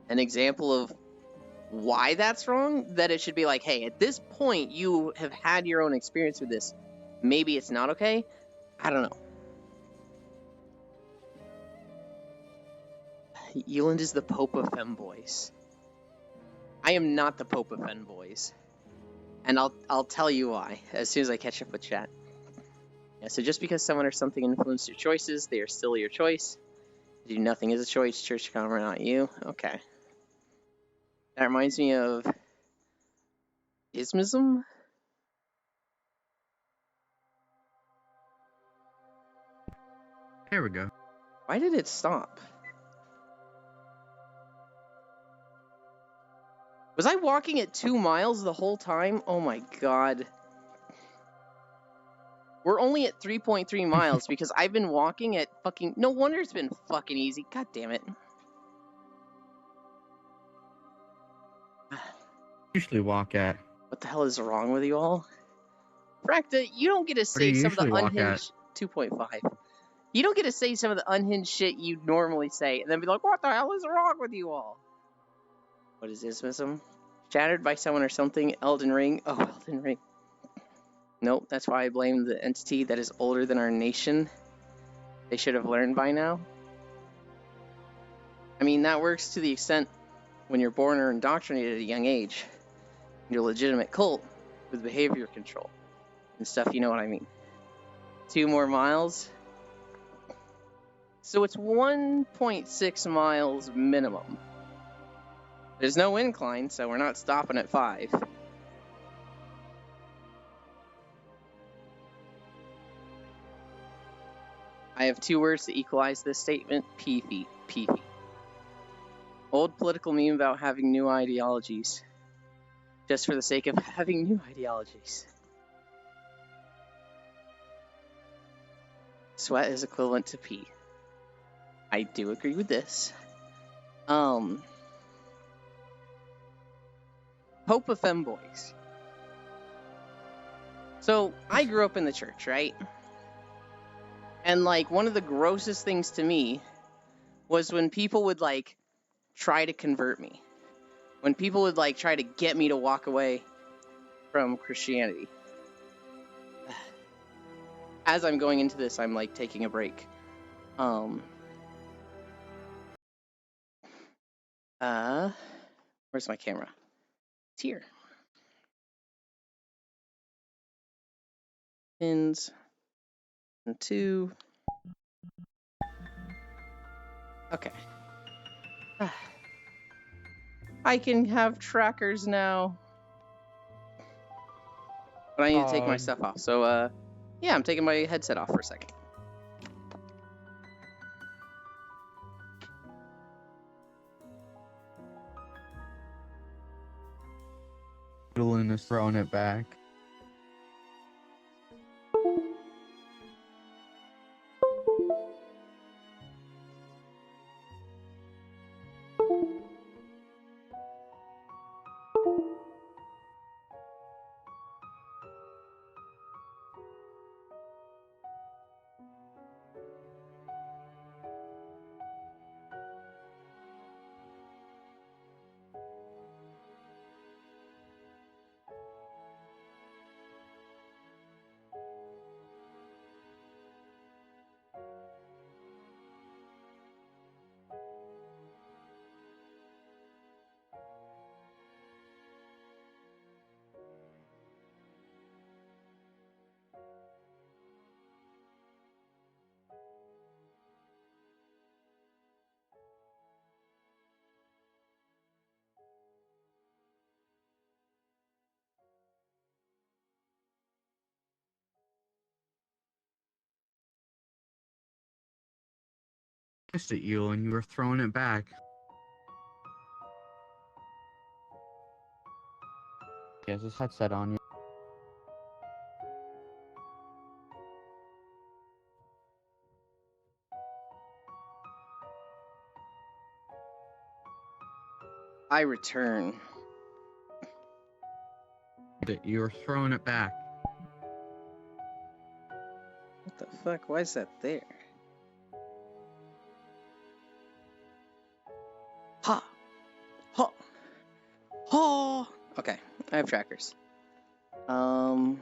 an example of why that's wrong, that it should be like, hey, at this point you have had your own experience with this. Maybe it's not okay. I don't know. Eland is the Pope of femboys. I am not the Pope of femboys. And I'll tell you why as soon as I catch up with chat. Yeah, so just because someone or something influenced your choices, they are still your choice. Do nothing as a choice, church karma, not you. Okay. That reminds me of Ismism? There we go. Why did it stop? Was I walking at 2 miles the whole time? Oh my god. We're only at 3.3 miles because I've been walking at fucking... No wonder it's been fucking easy. God damn it. Usually walk at. What the hell is wrong with you all? Fracta, you don't get to What do say you some of the usually walk at? unhinged... 2.5. You don't get to say some of the unhinged shit you normally say and then be like, what the hell is wrong with you all? What is Ismism? Shattered by someone or something. Elden Ring. Oh, Elden Ring. Nope, that's why I blame the entity that is older than our nation. They should have learned by now. I mean, that works to the extent when you're born or indoctrinated at a young age. You're a legitimate cult with behavior control and stuff, you know what I mean. 2 more miles. So it's 1.6 miles minimum. There's no incline, so we're not stopping at 5. I have 2 words to equalize this statement. Peefy. Peefy. Old political meme about having new ideologies. Just for the sake of having new ideologies. Sweat is equivalent to pee. I do agree with this. Pope of femboys. So, I grew up in the church, right? And, like, one of the grossest things to me was when people would, like, try to convert me. When people would, like, try to get me to walk away from Christianity. As I'm going into this, I'm, like, taking a break. Where's my camera? It's here. Pins. And 2. Okay. I can have trackers now. But I need to take my stuff off. So, yeah, I'm taking my headset off for a second. Dylan is throwing it back. at you and you were throwing it back. He has his headset on. I return. You were throwing it back. What the fuck? Why is that there? Ha! Ha! Ha! Okay, I have trackers. You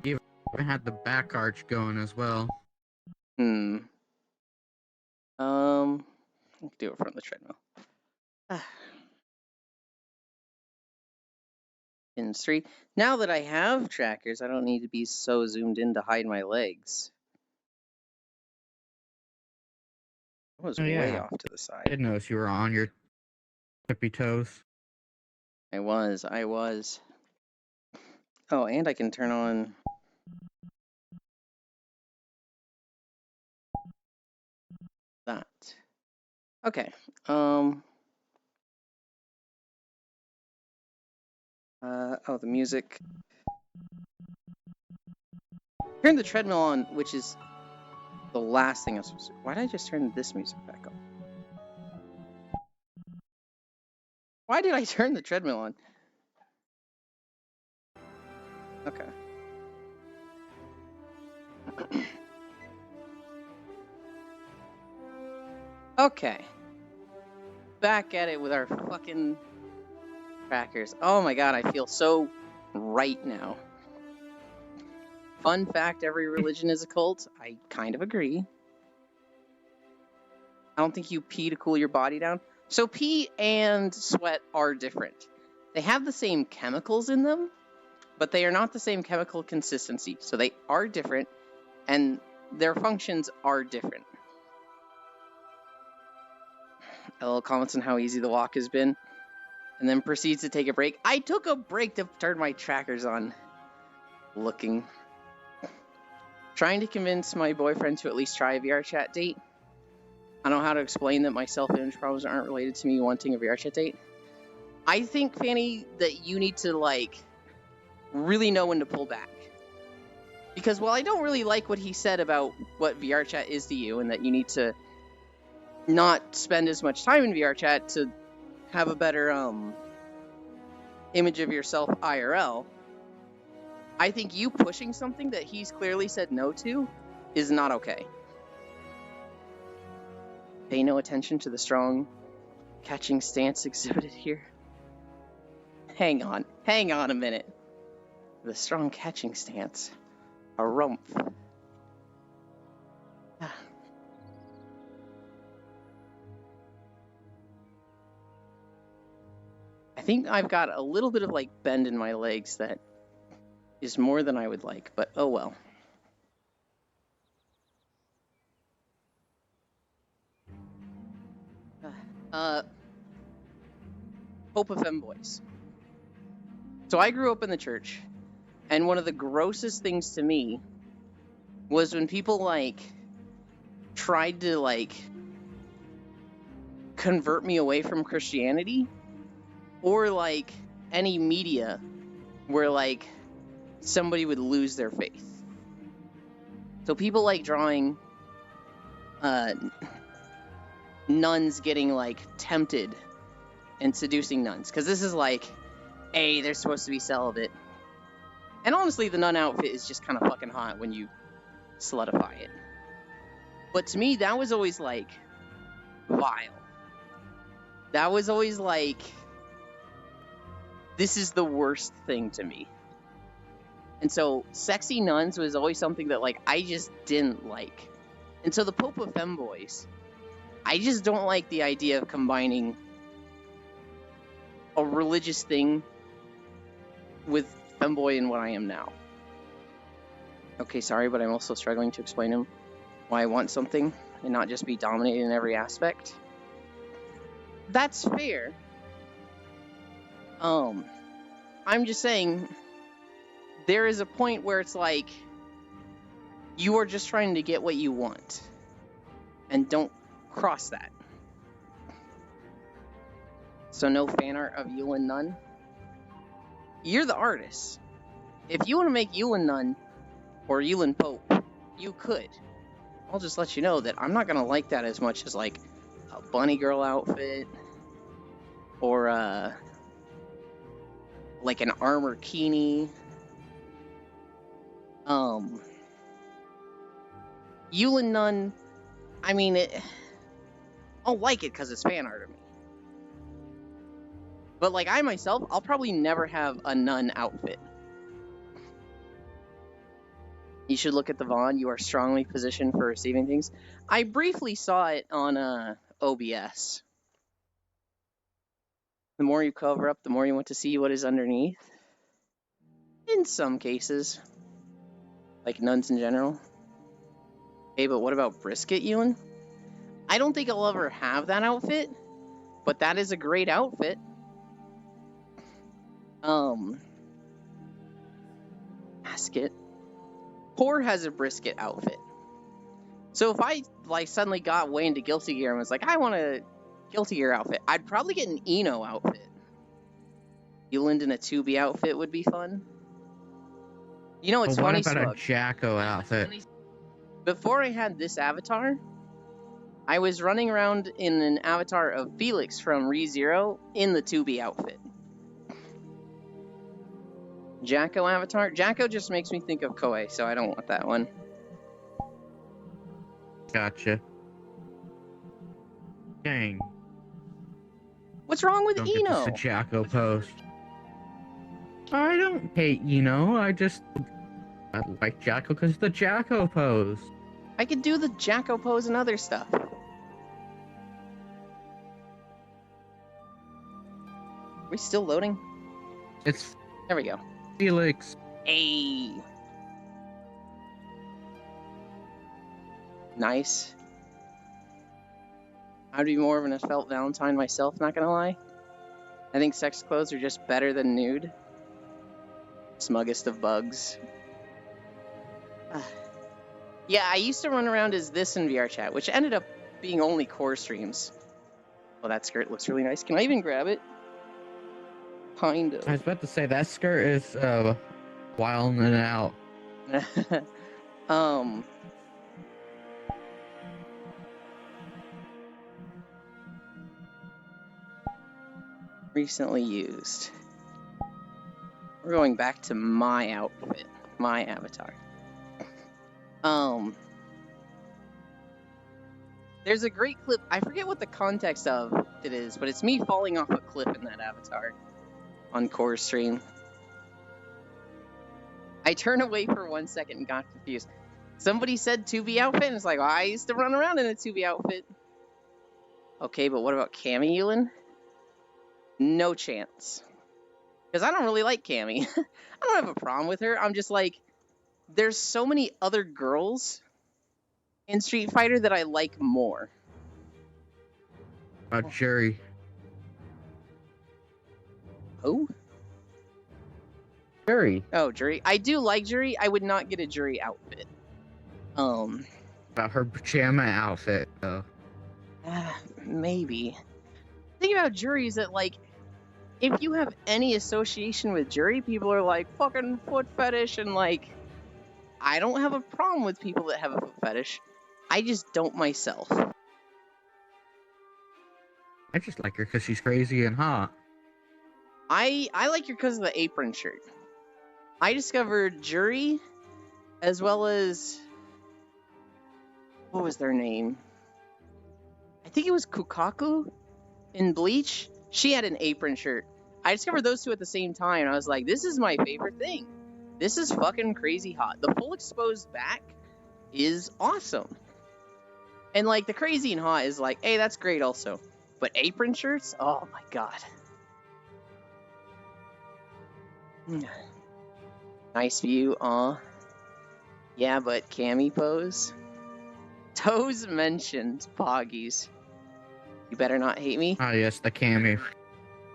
even had the back arch going as well. I can do it from the treadmill. Pins 3. Now that I have trackers, I don't need to be so zoomed in to hide my legs. I was way off to the I side. didn't notice you were on your tippy toes. I was. Oh, and I can turn on... that. Okay. Oh, the music. Turn the treadmill on, which is the last thing I was supposed to do. Why did I just turn this music back on? Why did I turn the treadmill on? Okay. Okay. Back at it with our fucking trackers. Oh my god, I feel so right now. Fun fact, every religion is a cult. I kind of agree. I don't think you pee to cool your body down. So pee and sweat are different. They have the same chemicals in them, but they are not the same chemical consistency. So they are different, and their functions are different. LL comments on how easy the walk has been, and then proceeds to take a break. I took a break to turn my trackers on. Looking. Trying to convince my boyfriend to at least try a VR chat date. I don't know how to explain that my self-image problems aren't related to me wanting a VR chat date. I think, Fanny, that you need to, like, really know when to pull back. Because while I don't really like what he said about what VR chat is to you, and that you need to not spend as much time in VR chat to have a better image of yourself IRL, I think you pushing something that he's clearly said no to is not okay. Pay no attention to the strong catching stance exhibited here. Hang on a minute. The strong catching stance. A rump. I think I've got a little bit of like bend in my legs that is more than I would like, but oh well. Hope of Femboys. So I grew up in the church, and one of the grossest things to me was when people like tried to like convert me away from Christianity, or like any media where like somebody would lose their faith. So people like drawing nuns getting like tempted and seducing nuns, because this is like, hey, they're supposed to be celibate. And honestly, the nun outfit is just kind of fucking hot when you slutify it. But to me, that was always like vile. That was always like, this is the worst thing to me. And so sexy nuns was always something that like I just didn't like. And so the Pope of Femboys, I just don't like the idea of combining a religious thing with femboy and what I am now. Okay, sorry, but I'm also struggling to explain him why I want something and not just be dominated in every aspect. That's fair. I'm just saying, there is a point where it's like, you are just trying to get what you want. And don't cross that. So no fan art of Yulin Nunn. You're the artist. If you want to make Yulin Nunn or Yulin Pope, you could. I'll just let you know that I'm not going to like that as much as like a bunny girl outfit or like an armor kini. Yulin Nunn, I mean, I'll like it because it's fan art of me. But like I myself, I'll probably never have a nun outfit. You should look at the Vaughn. You are strongly positioned for receiving things. I briefly saw it on OBS. The more you cover up, the more you want to see what is underneath. In some cases. Like nuns in general. Hey, but what about Brisket, Ewan? I don't think I'll ever have that outfit. But that is a great outfit. Basket. Poor has a Brisket outfit. So if I like suddenly got way into Guilty Gear and was like, I want a Guilty Gear outfit, I'd probably get an Eno outfit. Yuland in a 2B outfit would be fun. You know, it's But what funny, about Smug. a Jacko outfit? Before I had this avatar, I was running around in an avatar of Felix from ReZero in the 2B outfit. Jacko avatar? Jacko just makes me think of Koei, so I don't want that one. Gotcha. Dang. What's wrong with Don't get Eno? the Jacko pose. I don't hate Eno, I like Jacko because the Jacko pose. I could do the Jacko pose and other stuff. Are we still loading? It's There we go. Felix. Hey. Nice. I'd be more of an adult Valentine myself, not gonna lie. I think sex clothes are just better than nude. Smuggest of bugs. Yeah, I used to run around as this in VRChat, which ended up being only core streams. Oh, that skirt looks really nice. Can I even grab it? Kind I was about to say that skirt is wild and out. of. Recently used. We're going back to my outfit, my avatar. There's a great clip. I forget what the context of it is, but it's me falling off a cliff in that avatar on Core stream. I turned away for 1 second and got confused. Somebody said 2B outfit, and it's like, well, I used to run around in a 2B outfit. Okay, but what about Cammy Yulin? No chance. Because I don't really like Cammy. I don't have a problem with her. I'm just like, there's so many other girls in Street Fighter that I like more. Jury. Who? Jury. Oh, Jury. I do like Jury. I would not get a Jury outfit. About her pajama outfit, though. Maybe. The thing about Jury is that, like, if you have any association with Jury, people are like, fucking foot fetish, and like, I don't have a problem with people that have a foot fetish. I just don't myself. I just like her because she's crazy and hot. I like her because of the apron shirt. I discovered Jury, as well as, what was their name? I think it was Kukaku in Bleach. She had an apron shirt. I discovered those two at the same time, and I was like, this is my favorite thing. This is fucking crazy hot. The full exposed back is awesome. And like, the crazy and hot is like, hey, that's great also. But apron shirts? Oh my god. Nice view, yeah, but Cammy pose? Toes mentioned Poggies. You better not hate me. Ah, yes, the Cammy.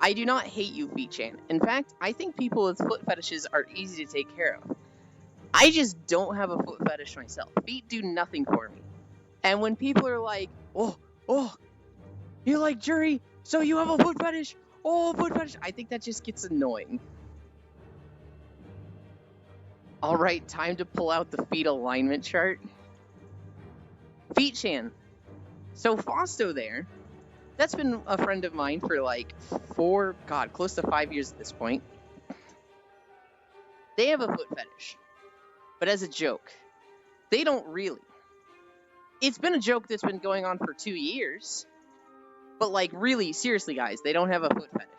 I do not hate you, Feet-chan. In fact, I think people with foot fetishes are easy to take care of. I just don't have a foot fetish myself. Feet do nothing for me. And when people are like, oh, oh, you like jury, so you have a foot fetish. Oh, foot fetish. I think that just gets annoying. All right, time to pull out the feet alignment chart. Feet Chan. So Fausto there, that's been a friend of mine for like close to 5 years at this point. They have a foot fetish, but as a joke. They don't really. It's been a joke that's been going on for 2 years, but like really, seriously, guys, they don't have a foot fetish.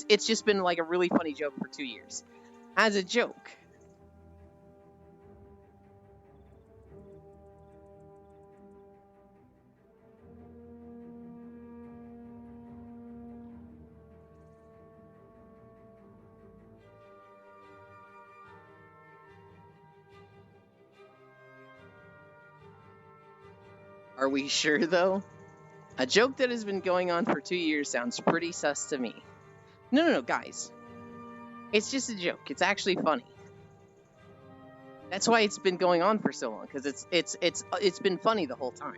It's just been like a really funny joke for 2 years, as a joke. Are we sure, though? A joke that has been going on for 2 years sounds pretty sus to me. No, guys. It's just a joke. It's actually funny. That's why it's been going on for so long, because it's been funny the whole time.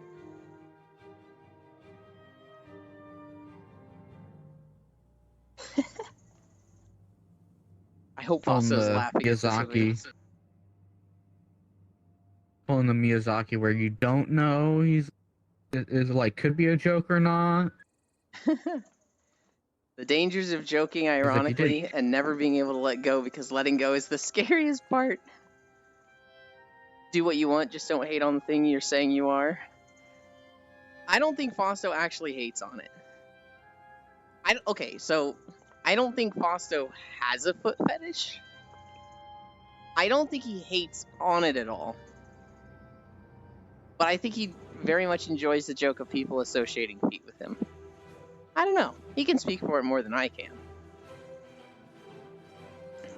I hope Fausto's laughing. Miyazaki. Pulling the Miyazaki where you don't know is like could be a joke or not. The dangers of joking ironically and never being able to let go, because letting go is the scariest part. Do what you want, just don't hate on the thing you're saying you are. I don't think Fausto actually hates on it. So I don't think Fausto has a foot fetish. I don't think he hates on it at all. But I think he very much enjoys the joke of people associating feet with him. I don't know. He can speak for it more than I can.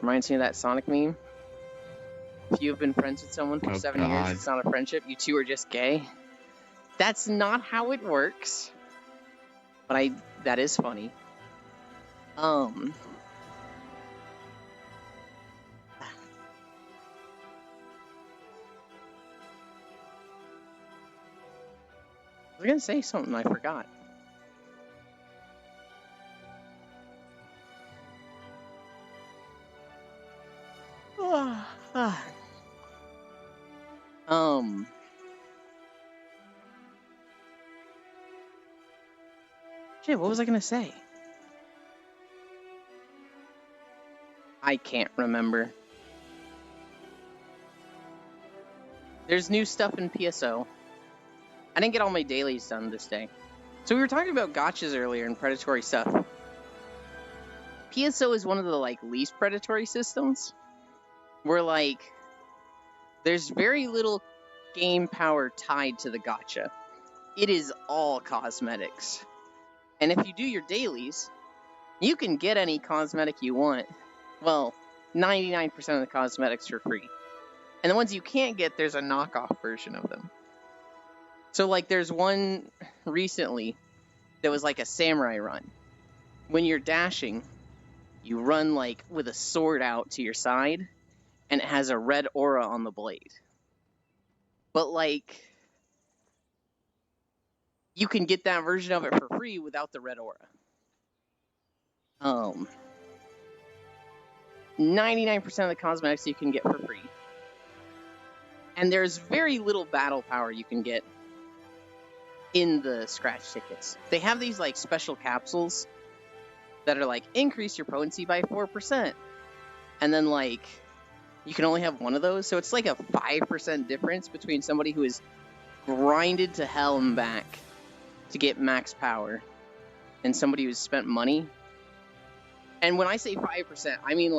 Reminds me of that Sonic meme. If you have been friends with someone for 7 years, it's not a friendship. You two are just gay. That's not how it works. But that is funny. I was gonna say something, I forgot. Shit, what was I gonna say? I can't remember. There's new stuff in PSO. I didn't get all my dailies done this day. So we were talking about gotchas earlier and predatory stuff. PSO is one of the least predatory systems, where there's very little game power tied to the gotcha. It is all cosmetics. And if you do your dailies, you can get any cosmetic you want. Well, 99% of the cosmetics for free. And the ones you can't get, there's a knockoff version of them. So there's one recently that was a samurai run. When you're dashing, you run with a sword out to your side, and it has a red aura on the blade. But you can get that version of it for free without the red aura. 99% of the cosmetics you can get for free. And there's very little battle power you can get in the scratch tickets. They have these special capsules that are increase your potency by 4%. And then you can only have one of those. So it's a 5% difference between somebody who is grinded to hell and back to get max power and somebody who's spent money. And when I say 5%, I mean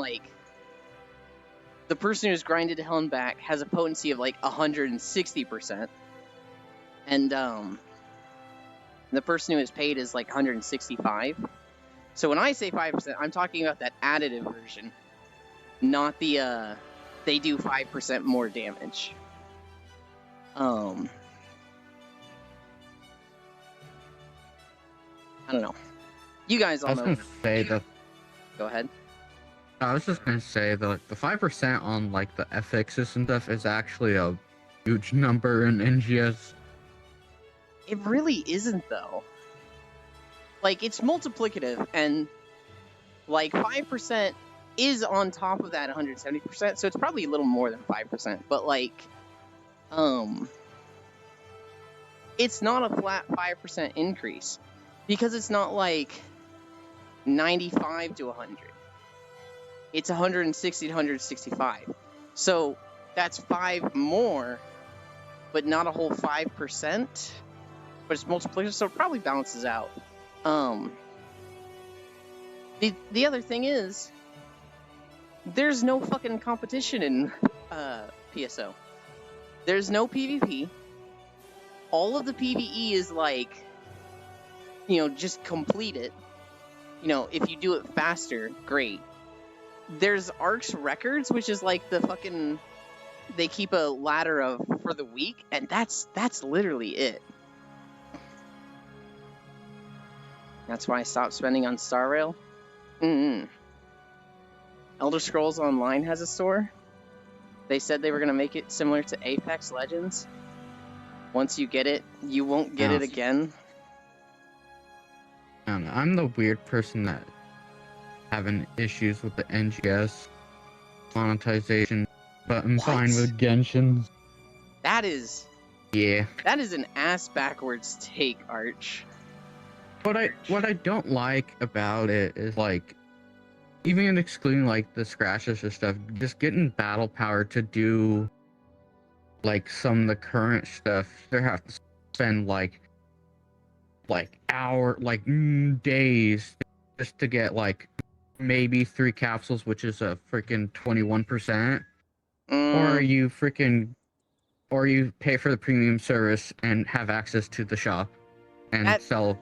the person who's grinded to hell and back has a potency of 160%. And the person who is paid is 165. So when I say 5%, I'm talking about that additive version, not the they do 5% more damage. I don't know. You guys all know. I was gonna say that. Go ahead. I was just gonna say the 5% on the FXs and stuff is actually a huge number in NGS. It really isn't, though. Like, it's multiplicative, and, like, 5% is on top of that 170%, so it's probably a little more than 5%, but, like, it's not a flat 5% increase, because it's not, like, 95 to 100. It's 160 to 165. So, that's 5 more, but not a whole 5%, but it's multiplicative, so it probably balances out. The other thing is, there's no fucking competition in PSO. There's no PvP. All of the PvE is like, you know, just complete it. You know, if you do it faster, great. There's Arcs Records, which is like the fucking, they keep a ladder of for the week, and that's literally it. That's why I stopped spending on Star Rail. Elder Scrolls Online has a store. They said they were going to make it similar to Apex Legends. Once you get it, you won't get it again. I'm the weird person that having issues with the NGS monetization, but I'm fine with Genshin. That is... Yeah. That is an ass backwards take, Arch. What I don't like about it is, like, even excluding like the scratches and stuff, just getting battle power to do like some of the current stuff, they have to spend like days just to get like maybe 3 capsules, which is a freaking 21%. Or you pay for the premium service and have access to the shop and that sell.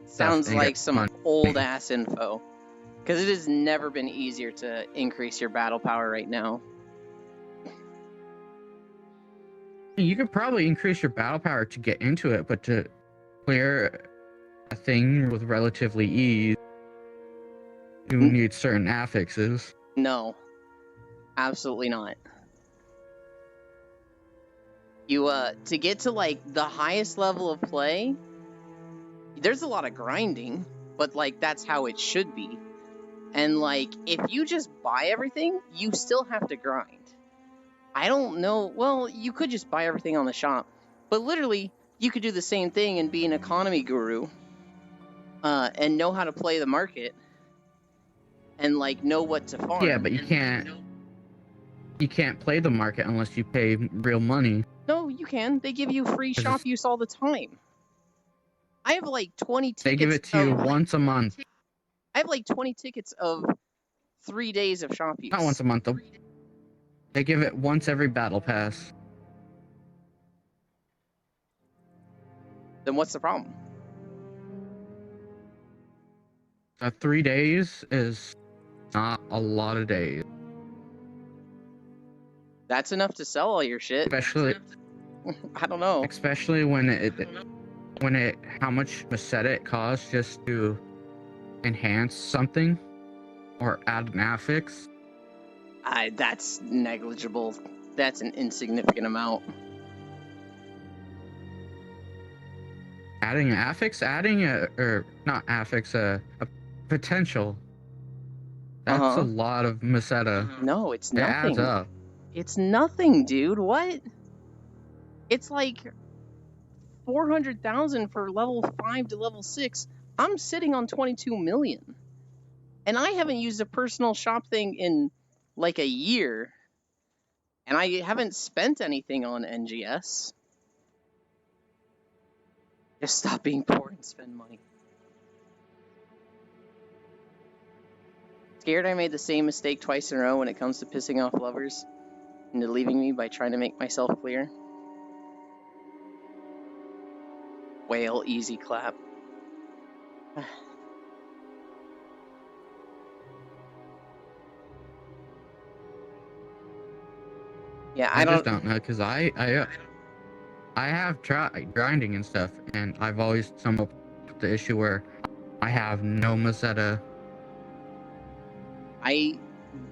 Sounds like some old ass info. Because it has never been easier to increase your battle power right now. You could probably increase your battle power to get into it, but to clear a thing with relatively ease, you need certain affixes. No. Absolutely not. You, to get to, like, the highest level of play, there's a lot of grinding, but, like, that's how it should be. And, like, if you just buy everything, you still have to grind. I don't know. Well, you could just buy everything on the shop. But literally, you could do the same thing and be an economy guru. And know how to play the market. And, like, know what to farm. Yeah, but you can't play the market unless you pay real money. No, you can. They give you free shop use all the time. I have, like, 20 tickets. They give it to you once a month. I have like 20 tickets of 3 days of shop use. Not once a month, though. They give it once every battle pass. Then what's the problem? 3 days is not a lot of days. That's enough to sell all your shit. Especially, I don't know. Especially when how much Meseta it costs just to enhance something or add an affix. That's negligible. That's an insignificant amount. Adding an affix, a potential. That's a lot of Meseta. No, it's nothing. It adds up. It's nothing, dude. What? It's like 400,000 for level 5 to level 6. I'm sitting on 22 million. And I haven't used a personal shop thing in like a year. And I haven't spent anything on NGS. Just stop being poor and spend money. Scared I made the same mistake twice in a row when it comes to pissing off lovers into leaving me by trying to make myself clear. Whale easy clap. Yeah, I just don't know, because I have tried grinding and stuff, and I've always come up with the issue where I have no Meseta. I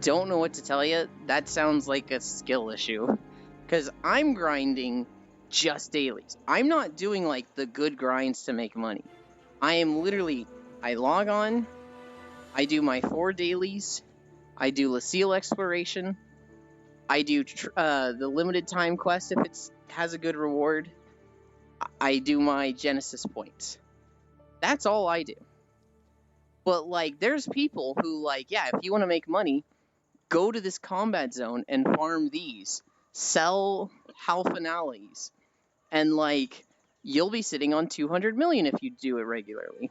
don't know what to tell you. That sounds like a skill issue. Because I'm grinding just dailies. I'm not doing like the good grinds to make money. I am literally, I log on, I do my 4 dailies, I do Lucille exploration, I do the limited time quest if it has a good reward, I do my Genesis points. That's all I do. But like, there's people who like, yeah, if you want to make money, go to this combat zone and farm these, sell Hal finales, and like, you'll be sitting on 200 million if you do it regularly.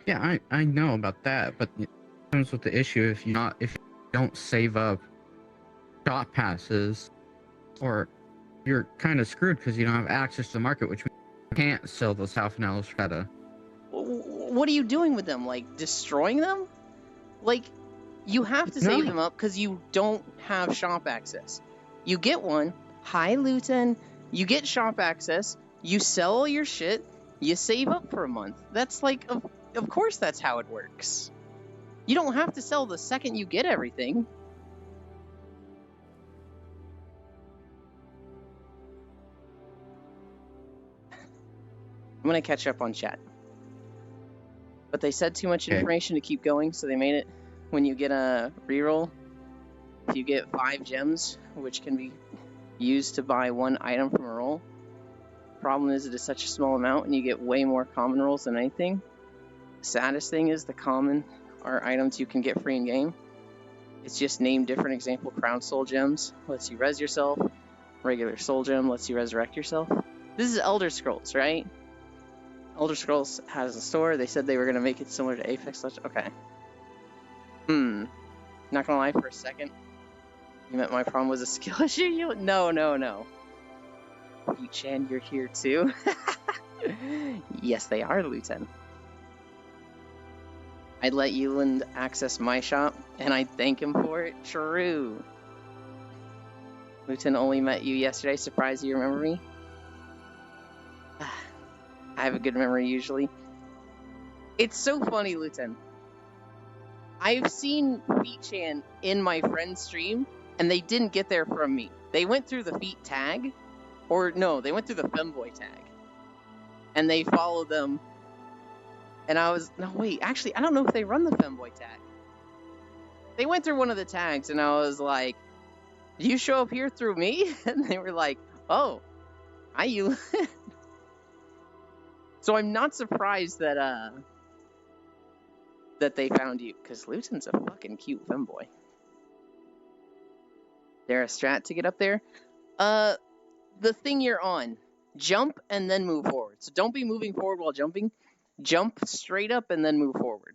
Yeah, I know about that, but it comes with the issue if you don't save up shop passes, or you're kind of screwed because you don't have access to the market, which means you can't sell those Hal finales Strata. What are you doing with them? Like, destroying them? Like, you have to save them up because you don't have shop access. You get one, hi Luton, you get shop access, you sell all your shit, you save up for a month. That's like, of course that's how it works. You don't have to sell the second you get everything. I'm gonna catch up on chat. But they said too much information to keep going, so they made it when you get a reroll, if you get 5 gems, which can be used to buy 1 item from a roll. Problem is, it is such a small amount, and you get way more common rolls than anything. The saddest thing is the common are items you can get free in game. It's just named different. Example, Crown Soul Gems lets you res yourself. Regular Soul Gem lets you resurrect yourself. This is Elder Scrolls, right? Elder Scrolls has a store. They said they were going to make it similar to Apex Legends. Okay. Not gonna lie, for a second, you meant my problem was a skill issue? No. Chan, you're here too? Yes, they are, Luton. I'd let Euland access my shop, and I'd thank him for it. True. Luton only met you yesterday. Surprised you remember me? I have a good memory usually. It's so funny, Luton. I've seen Feet-chan in my friend's stream, and they didn't get there from me. They went through the Feet tag, or no, they went through the Femboy tag, and they followed them. And I was, no wait, actually, I don't know if they run the Femboy tag. They went through one of the tags, and I was like, "Do you show up here through me?" And they were like, "Oh, hi you." So I'm not surprised that that they found you, because Luton's a fucking cute femboy. There a strat to get up there? The thing you're on. Jump and then move forward. So don't be moving forward while jumping. Jump straight up and then move forward.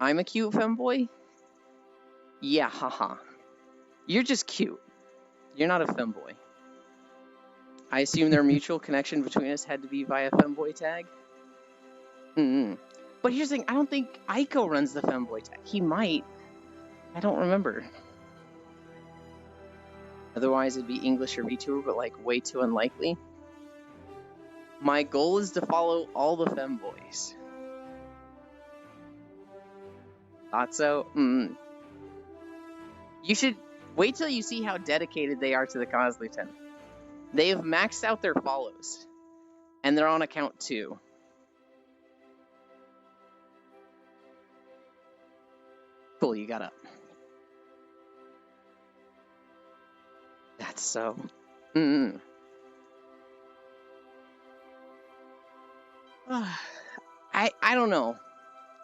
I'm a cute femboy? Yeah, haha. You're just cute. You're not a femboy. I assume their mutual connection between us had to be via femboy tag. But here's the thing, I don't think Aiko runs the femboy tag. He might. I don't remember. Otherwise, it'd be English or VTuber, but like way too unlikely. My goal is to follow all the femboys. Thought so? You should wait till you see how dedicated they are to the cause, Lieutenant. They have maxed out their follows, and they're on account 2. Cool, you got up. That's so... I don't know.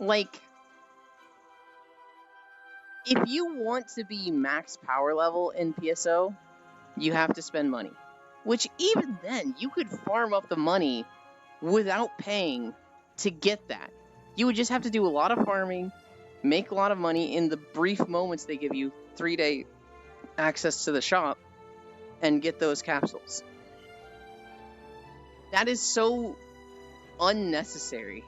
Like, if you want to be max power level in PSO, you have to spend money. Which, even then, you could farm up the money without paying to get that. You would just have to do a lot of farming, make a lot of money in the brief moments they give you 3-day access to the shop, and get those capsules. That is so unnecessary.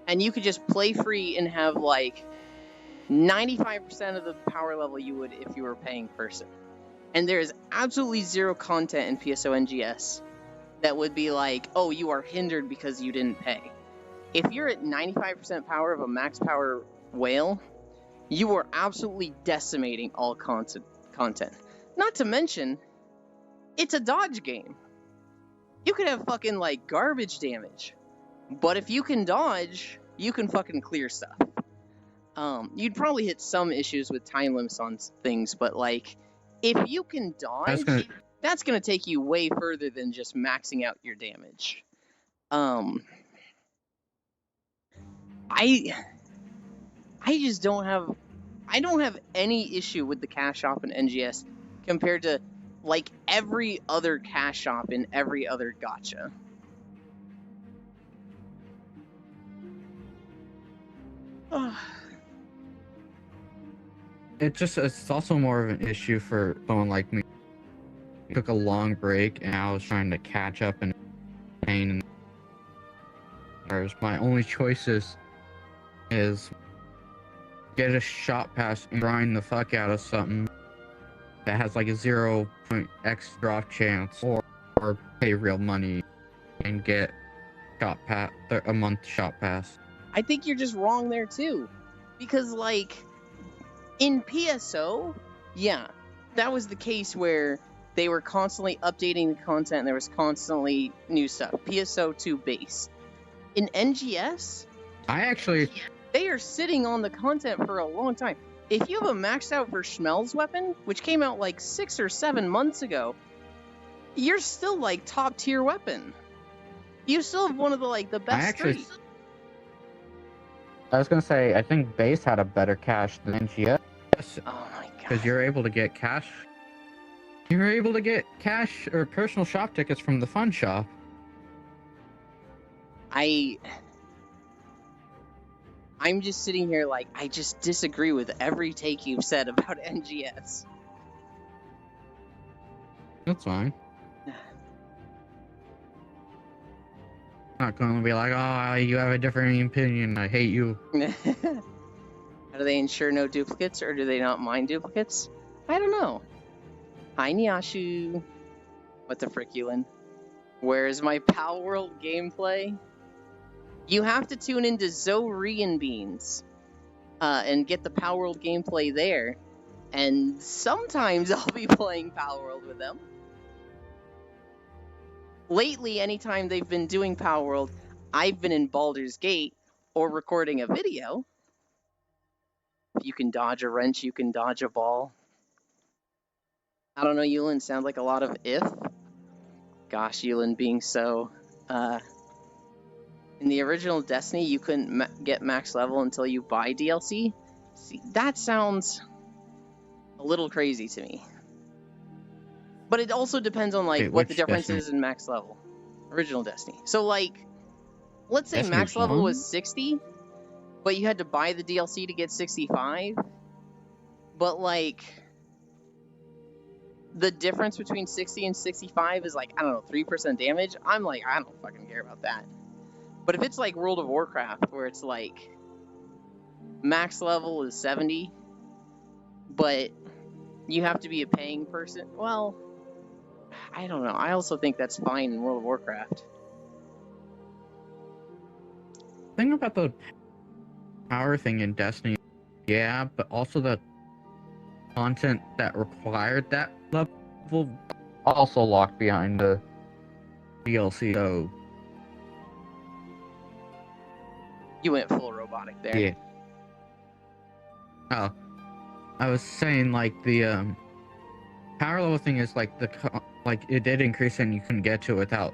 And you could just play free and have like 95% of the power level you would if you were a paying person. And there is absolutely zero content in PSO NGS that would be like, oh, you are hindered because you didn't pay. If you're at 95% power of a max power whale, you are absolutely decimating all content. Not to mention, it's a dodge game. You could have fucking like garbage damage, but if you can dodge, you can fucking clear stuff. You'd probably hit some issues with time limits on things, but like, if you can dodge, that's gonna take you way further than just maxing out your damage. I just don't have any issue with the cash shop in NGS compared to like every other cash shop in every other gacha. It's also more of an issue for someone like me. I took a long break and I was trying to catch up and pain. Whereas my only choices is get a shop pass and grind the fuck out of something that has like a 0.x drop chance, or pay real money and get a month shop pass. I think you're just wrong there too, because like in PSO, yeah, that was the case where they were constantly updating the content and there was constantly new stuff. PSO 2 base. In NGS, they are sitting on the content for a long time. If you have a maxed out for Schmel's weapon, which came out like 6 or 7 months ago, you're still like top tier weapon. You still have one of the best three. I was gonna say, I think base had a better cache than NGS. Oh my god. Because you're able to get cash. You're able to get cash or personal shop tickets from the fun shop. I'm just sitting here like, I just disagree with every take you've said about NGS. That's fine. Not gonna be like, oh, you have a different opinion, I hate you. How do they ensure no duplicates, or do they not mind duplicates? I don't know. Hi, Nyashu. What the frick, Yulin? Where is my Pal World gameplay? You have to tune into Zorean Beans and get the Pal World gameplay there. And sometimes I'll be playing Pal World with them. Lately, anytime they've been doing Pal World, I've been in Baldur's Gate or recording a video. If you can dodge a wrench, you can dodge a ball. I don't know, Yulin, sound like a lot of if. Gosh, Yulin being so... in the original Destiny, you couldn't get max level until you buy DLC? See, that sounds a little crazy to me. But it also depends on, like, what the difference is in max level. Original Destiny. So, like, let's say Destiny max level 1? was 60, but you had to buy the DLC to get 65. But, like, the difference between 60 and 65 is, like, I don't know, 3% damage. I'm like, I don't fucking care about that. But if it's like World of Warcraft, where it's like max level is 70, but you have to be a paying person, well, I don't know. I also think that's fine in World of Warcraft. Thing about the power thing in Destiny, yeah, but also the content that required that level also locked behind the DLC. So You went full robotic there. yeah. Oh, I was saying like the power level thing is like like it did increase and you couldn't get to it without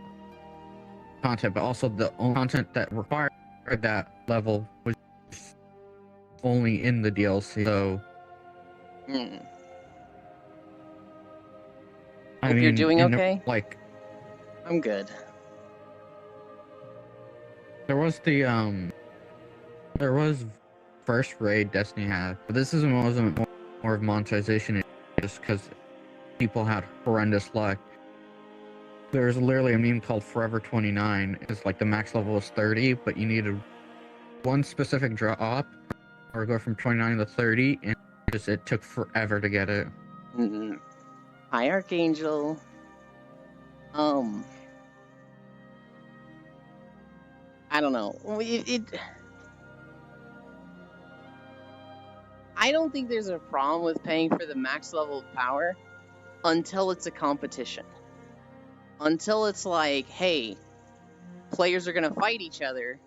content, but also the only content that required that level was only in the DLC. So I mean, you're doing okay? Like, I'm good. There was first raid Destiny had, but this wasn't more of monetization, just because people had horrendous luck. There's literally a meme called Forever 29. It's like the max level was 30, but you needed one specific drop, or go from 29 to 30, and it took forever to get it. Hi, Archangel. I don't know. I don't think there's a problem with paying for the max level of power until it's a competition. Until it's like, hey, players are going to fight each other.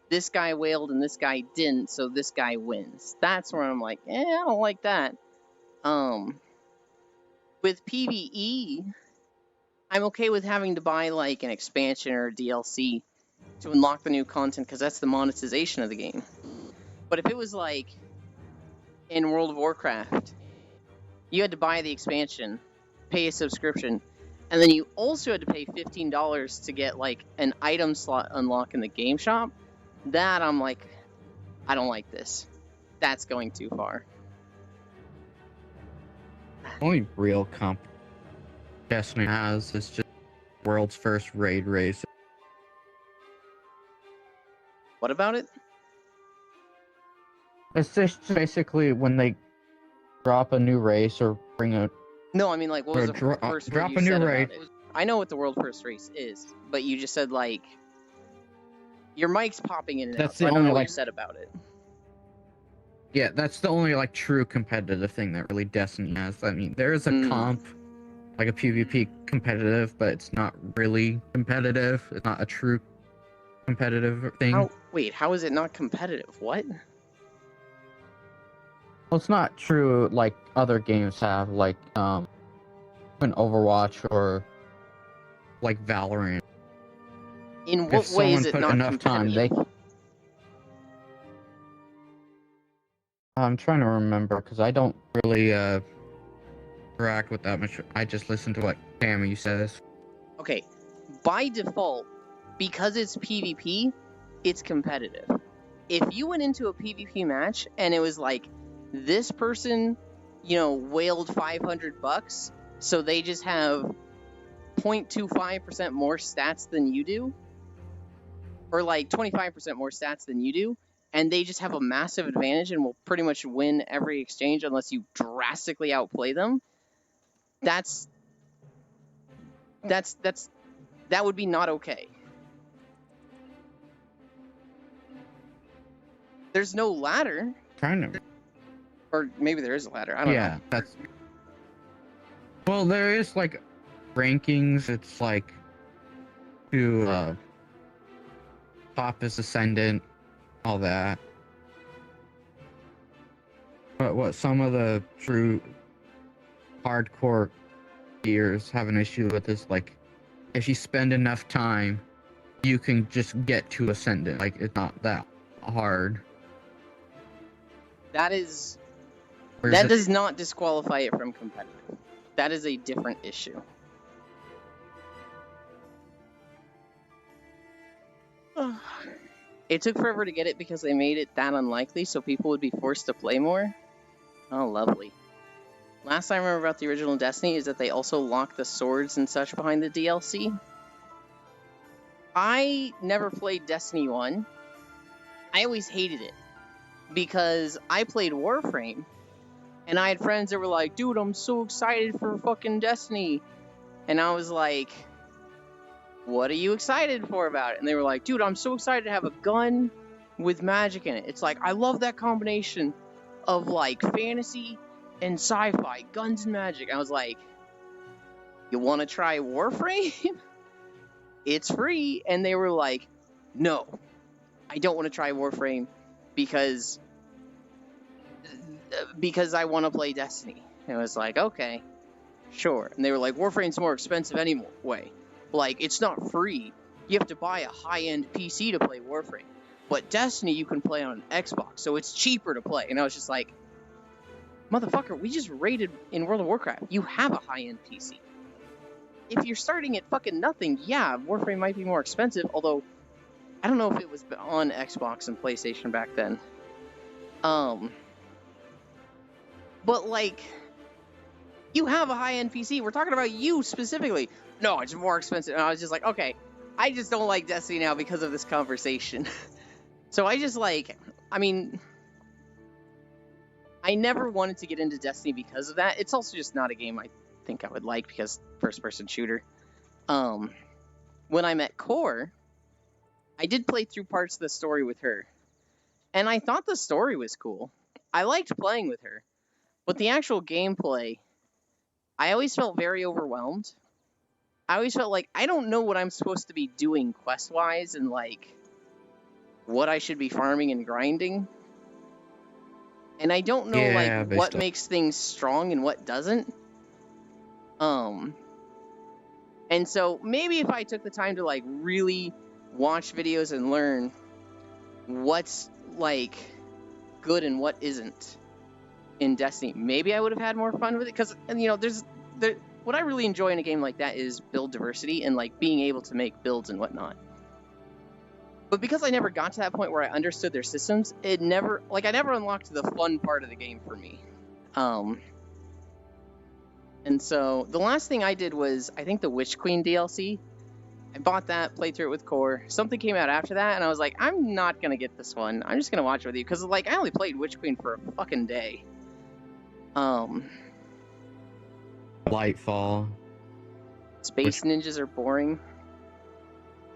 This guy wailed and this guy didn't, so this guy wins. That's where I'm like, I don't like that. With PvE, I'm okay with having to buy like an expansion or a DLC to unlock the new content because that's the monetization of the game. But if it was like in World of Warcraft, you had to buy the expansion, pay a subscription, and then you also had to pay $15 to get like an item slot unlock in the game shop, that I'm like, I don't like this. That's going too far. Only real comp Destiny has is just world's first raid race. What about it? It's just basically when they drop a new race or bring a No, I mean like, what was the first word drop you a new said raid. about it? I know what the world first race is, but you just said like, your mic's popping in and That's out, so the I don't only, know what like- you said about it. Yeah, that's the only like true competitive thing that really Destiny has. I mean, there is a comp, like a PvP competitive, but it's not really competitive. It's not a true competitive thing. How is it not competitive? What? Well, it's not true like other games have, like an Overwatch or like Valorant. In what way is it not enough time, competitive? I'm trying to remember because I don't really interact with that much. I just listen to what Tammy says. Okay, by default, because it's PvP, it's competitive. If you went into a PvP match and it was like, this person, whaled $500, so they just have 0.25% more stats than you do, or like 25% more stats than you do, and they just have a massive advantage and will pretty much win every exchange unless you drastically outplay them, that would be not okay. There's no ladder. Or maybe there is a ladder. I don't know. Well, there is like rankings. It's like to top is ascendant, all that. But what some of the true hardcore gears have an issue with is like, if you spend enough time, you can just get to ascendant. Like, it's not that hard. That does not disqualify it from competitive. That is a different issue. It took forever to get it because they made it that unlikely so people would be forced to play more. Oh, lovely. Last I remember about the original Destiny is that they also locked the swords and such behind the DLC. I never played Destiny 1. I always hated it because I played Warframe and I had friends that were like, dude, I'm so excited for fucking Destiny. And I was like, what are you excited for about it? And they were like, dude, I'm so excited to have a gun with magic in it. It's like, I love that combination of like fantasy and sci-fi, guns and magic. I was like, you want to try Warframe? It's free. And they were like, no, I don't want to try Warframe because I want to play Destiny. And I was like, okay, sure. And they were like, Warframe's more expensive anyway. Like, it's not free. You have to buy a high-end PC to play Warframe. But Destiny you can play on an Xbox, so it's cheaper to play. And I was just like, motherfucker, we just raided in World of Warcraft. You have a high-end PC. If you're starting at fucking nothing, yeah, Warframe might be more expensive, although I don't know if it was on Xbox and PlayStation back then. But like, you have a high-end PC. We're talking about you specifically. No, it's more expensive. And I was just like, okay, I just don't like Destiny now because of this conversation. So I just like, I mean, I never wanted to get into Destiny because of that. It's also just not a game I think I would like because first-person shooter. When I met Core, I did play through parts of the story with her. And I thought the story was cool. I liked playing with her, but the actual gameplay, I always felt very overwhelmed. I always felt like I don't know what I'm supposed to be doing quest-wise and like what I should be farming and grinding. And I don't know Yeah, like they what still. makes things strong and what doesn't. And so maybe if I took the time to like really watch videos and learn what's like good and what isn't in Destiny, maybe I would have had more fun with it. Because you know, what I really enjoy in a game like that is build diversity and like being able to make builds and whatnot. But because I never got to that point where I understood their systems, I never unlocked the fun part of the game for me. And so the last thing I did was, I think, the Witch Queen DLC. I bought that, played through it with Core. Something came out after that, and I was like, I'm not gonna get this one. I'm just gonna watch it with you, because like I only played Witch Queen for a fucking day. Lightfall. Space Ninjas are boring.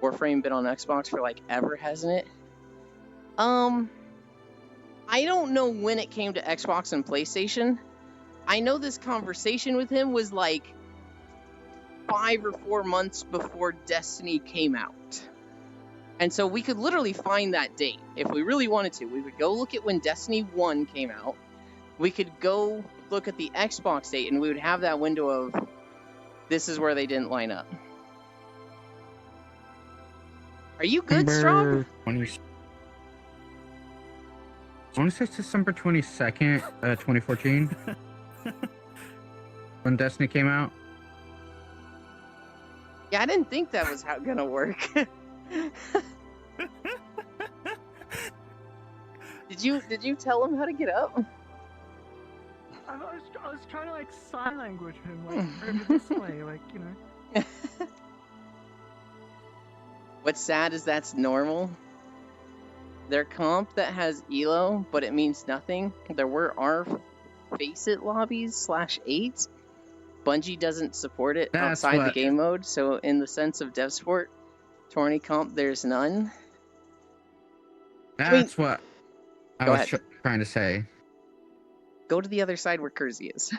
Warframe been on Xbox for like ever, hasn't it? I don't know when it came to Xbox and PlayStation. I know this conversation with him was like 5 or 4 months before Destiny came out. And so we could literally find that date if we really wanted to. We would go look at when Destiny 1 came out. We could go look at the Xbox date, and we would have that window of this is where they didn't line up. Are you good, Strong? I want to say it's December 22nd, 2014. When Destiny came out. Yeah, I didn't think that was gonna work. Did you tell him how to get up? I was trying to like sign language him, like over this way, like, you know. What's sad is that's normal. Their comp that has ELO, but it means nothing. There are Faceit lobbies /8. Bungie doesn't support it outside the game mode, so in the sense of dev support, tourney comp, there's none. That's what I was trying to say. Go to the other side where Kersey is.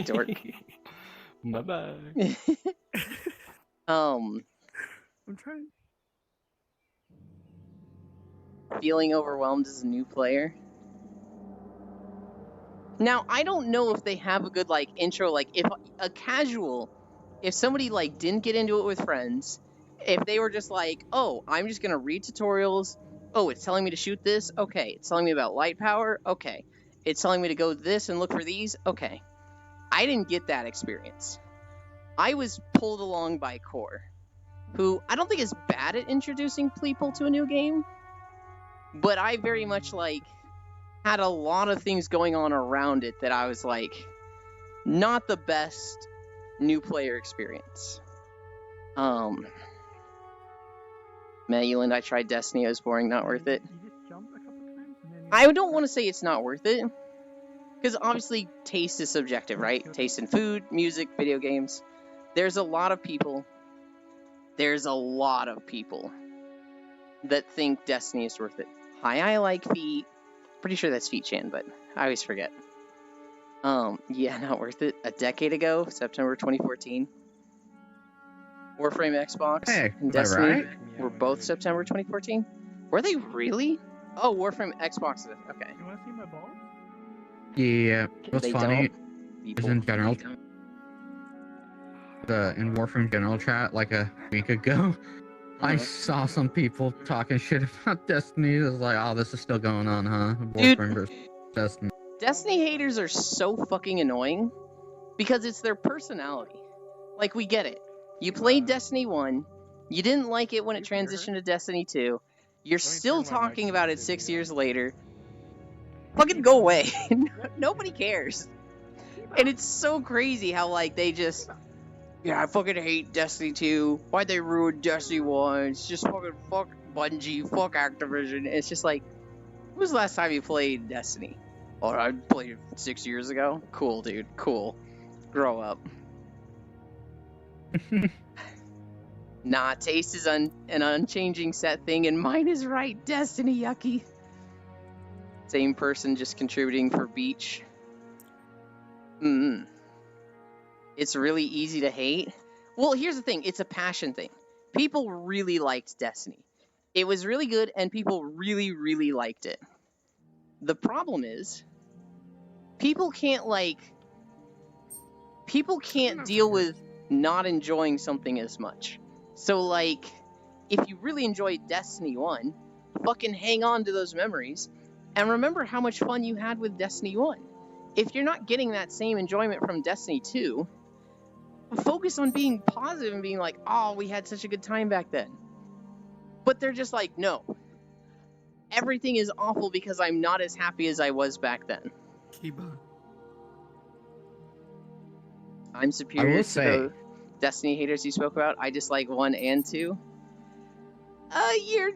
Dork. Bye-bye. I'm trying. Feeling overwhelmed as a new player. Now, I don't know if they have a good, like, intro, like, if somebody, like, didn't get into it with friends, if they were just like, oh, I'm just gonna read tutorials, oh, it's telling me to shoot this, okay, it's telling me about light power, okay, it's telling me to go this and look for these, okay. I didn't get that experience. I was pulled along by Core, who I don't think is bad at introducing people to a new game, but I very much, like, had a lot of things going on around it that I was like, not the best new player experience. Mayuland, I tried Destiny, it was boring, not worth it. You just jump a couple times and then I don't want to say it's not worth it, because obviously taste is subjective, right? Taste in food, music, video games. There's a lot of people that think Destiny is worth it. Hi, I like feet. Pretty sure that's Feet Chan, but I always forget. Yeah, not worth it. A decade ago, September 2014. Warframe Xbox and Destiny were both September 2014. Were they really? Oh, Warframe Xbox. Okay. You wanna see my balls? Yeah, what's They funny don't. is in general, in Warframe general chat like a week ago, I saw some people talking shit about Destiny. It was like, oh, this is still going on, huh? Warframe versus Destiny. Destiny haters are so fucking annoying because it's their personality. Like, we get it. You played Destiny 1, you didn't like it when it transitioned to Destiny 2, you're still talking about it 6 years later. Fucking go away. Nobody cares. And it's so crazy how, like, they just... Yeah, I fucking hate Destiny 2. Why'd they ruin Destiny 1? It's just fucking fuck Bungie, fuck Activision. It's just like, when was the last time you played Destiny? Oh, I played it 6 years ago? Cool, dude. Cool. Grow up. Nah, taste is an unchanging set thing, and mine is right. Destiny, yucky. Same person just contributing for Beach. It's really easy to hate. Well, here's the thing. It's a passion thing. People really liked Destiny. It was really good, and people really, really liked it. The problem is, people can't deal with not enjoying something as much. So, like, if you really enjoyed Destiny 1, fucking hang on to those memories, and remember how much fun you had with Destiny 1. If you're not getting that same enjoyment from Destiny 2, focus on being positive and being like, oh, we had such a good time back then. But they're just like, no. Everything is awful because I'm not as happy as I was back then. Kiba. I'm superior to say- the Destiny haters you spoke about. I dislike 1 and 2.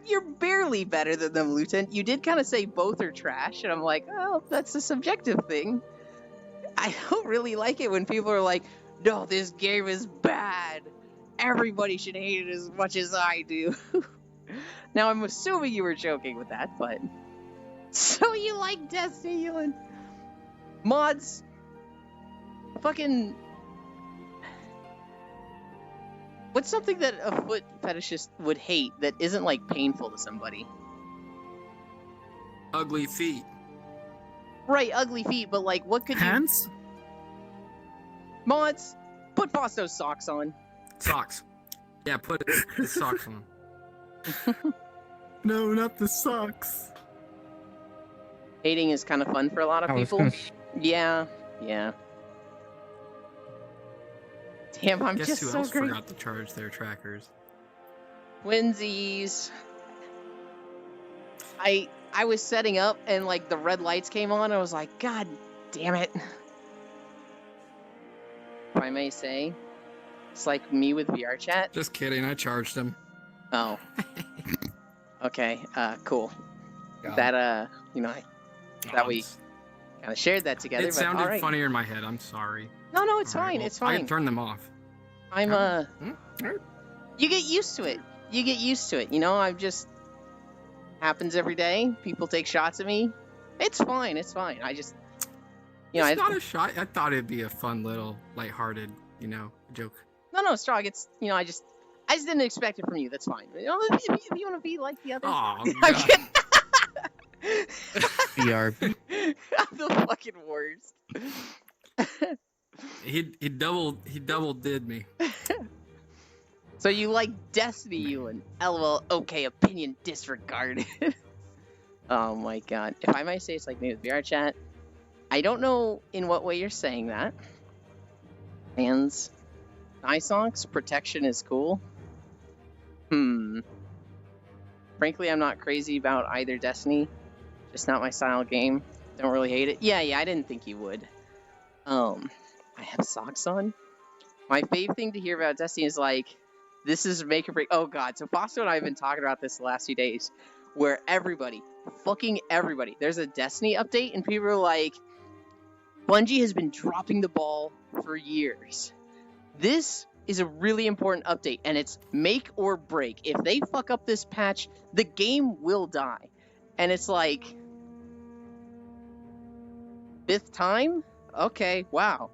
You're barely better than them, Luton. You did kind of say both are trash, and I'm like, oh, that's a subjective thing. I don't really like it when people are like, no, this game is bad. Everybody should hate it as much as I do. Now, I'm assuming you were joking with that, but... So you like Destiny, Ewan? Mods... Fucking... What's something that a foot fetishist would hate that isn't, like, painful to somebody? Ugly feet. Right, ugly feet, but, like, what could you... Pants? Mods, put Fausto's socks on. Socks. Yeah, put the socks on. No, not the socks. Hating is kind of fun for a lot of I was people. gonna Yeah. Damn, I'm Guess just who so else great. forgot to charge their trackers? Twinsies. I was setting up and like the red lights came on. I was like, God damn it. If I may say, it's like me with VR chat. Just kidding, I charged them. Oh. Okay. Cool. God. That that we kind of shared that together. It but sounded all right. funnier in my head. I'm sorry. No, it's All right, fine. well, It's I fine. can turn them off. I'm Alright. You get used to it. You know, I'm just happens every day. People take shots at me. It's fine. I just It's not a shot. I thought it'd be a fun little, lighthearted, joke. No, Strog, it's I just didn't expect it from you. That's fine. You know, if you want to be like the others. Oh, I'm God. kidding. BRB. I'm the fucking worst. He double did me. So you like Destiny, Ewan? LOL. Okay, opinion disregarded. Oh my god. If I might say, it's like me with VR chat. I don't know in what way you're saying that. Hands. Nisonks, protection is cool. Frankly, I'm not crazy about either Destiny. Just not my style of game. Don't really hate it. Yeah, I didn't think you would. I have socks on. My fave thing to hear about Destiny is like, this is make or break. Oh god, so Fausto and I have been talking about this the last few days, where fucking everybody, there's a Destiny update and people are like, Bungie has been dropping the ball for years. This is a really important update, and it's make or break. If they fuck up this patch, the game will die. And it's like, 5th time? Okay, wow.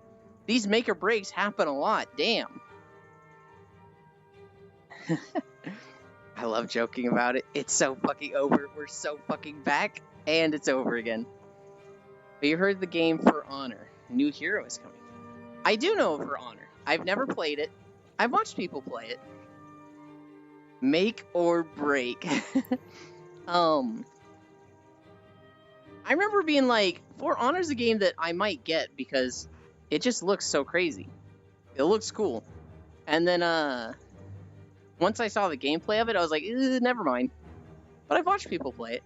These make or breaks happen a lot, damn. I love joking about it. It's so fucking over. We're so fucking back, and it's over again. But you heard the game For Honor. New hero is coming. I do know For Honor. I've never played it. I've watched people play it. Make or break. I remember being like, For Honor's a game that I might get because it just looks so crazy. It looks cool. And then, once I saw the gameplay of it, I was like, never mind. But I've watched people play it.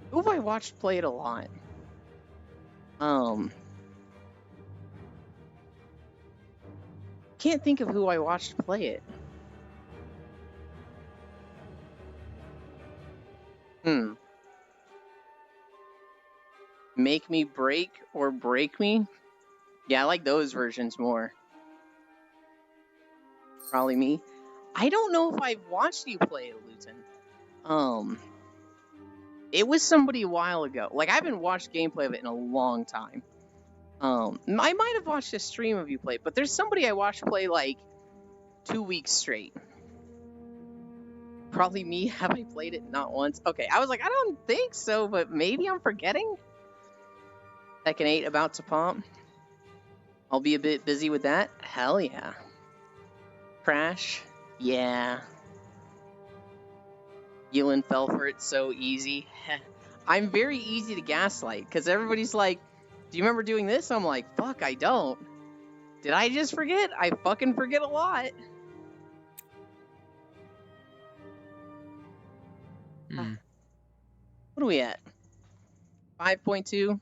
Who have I watched play it a lot? Can't think of who I watched play it. Make Me Break or Break Me? Yeah, I like those versions more. Probably me. I don't know if I've watched you play it, Luton. It was somebody a while ago. Like, I haven't watched gameplay of it in a long time. I might have watched a stream of you play, but there's somebody I watched play like 2 weeks straight. Probably me. Have I played it? Not once. Okay, I was like, I don't think so, but maybe I'm forgetting. Tekken 8 about to pop. I'll be a bit busy with that. Hell yeah. Crash. Yeah. Yulin fell for it so easy. I'm very easy to gaslight, because everybody's like, do you remember doing this? I'm like, fuck, I don't. Did I just forget? I fucking forget a lot. What are we at? 5.2.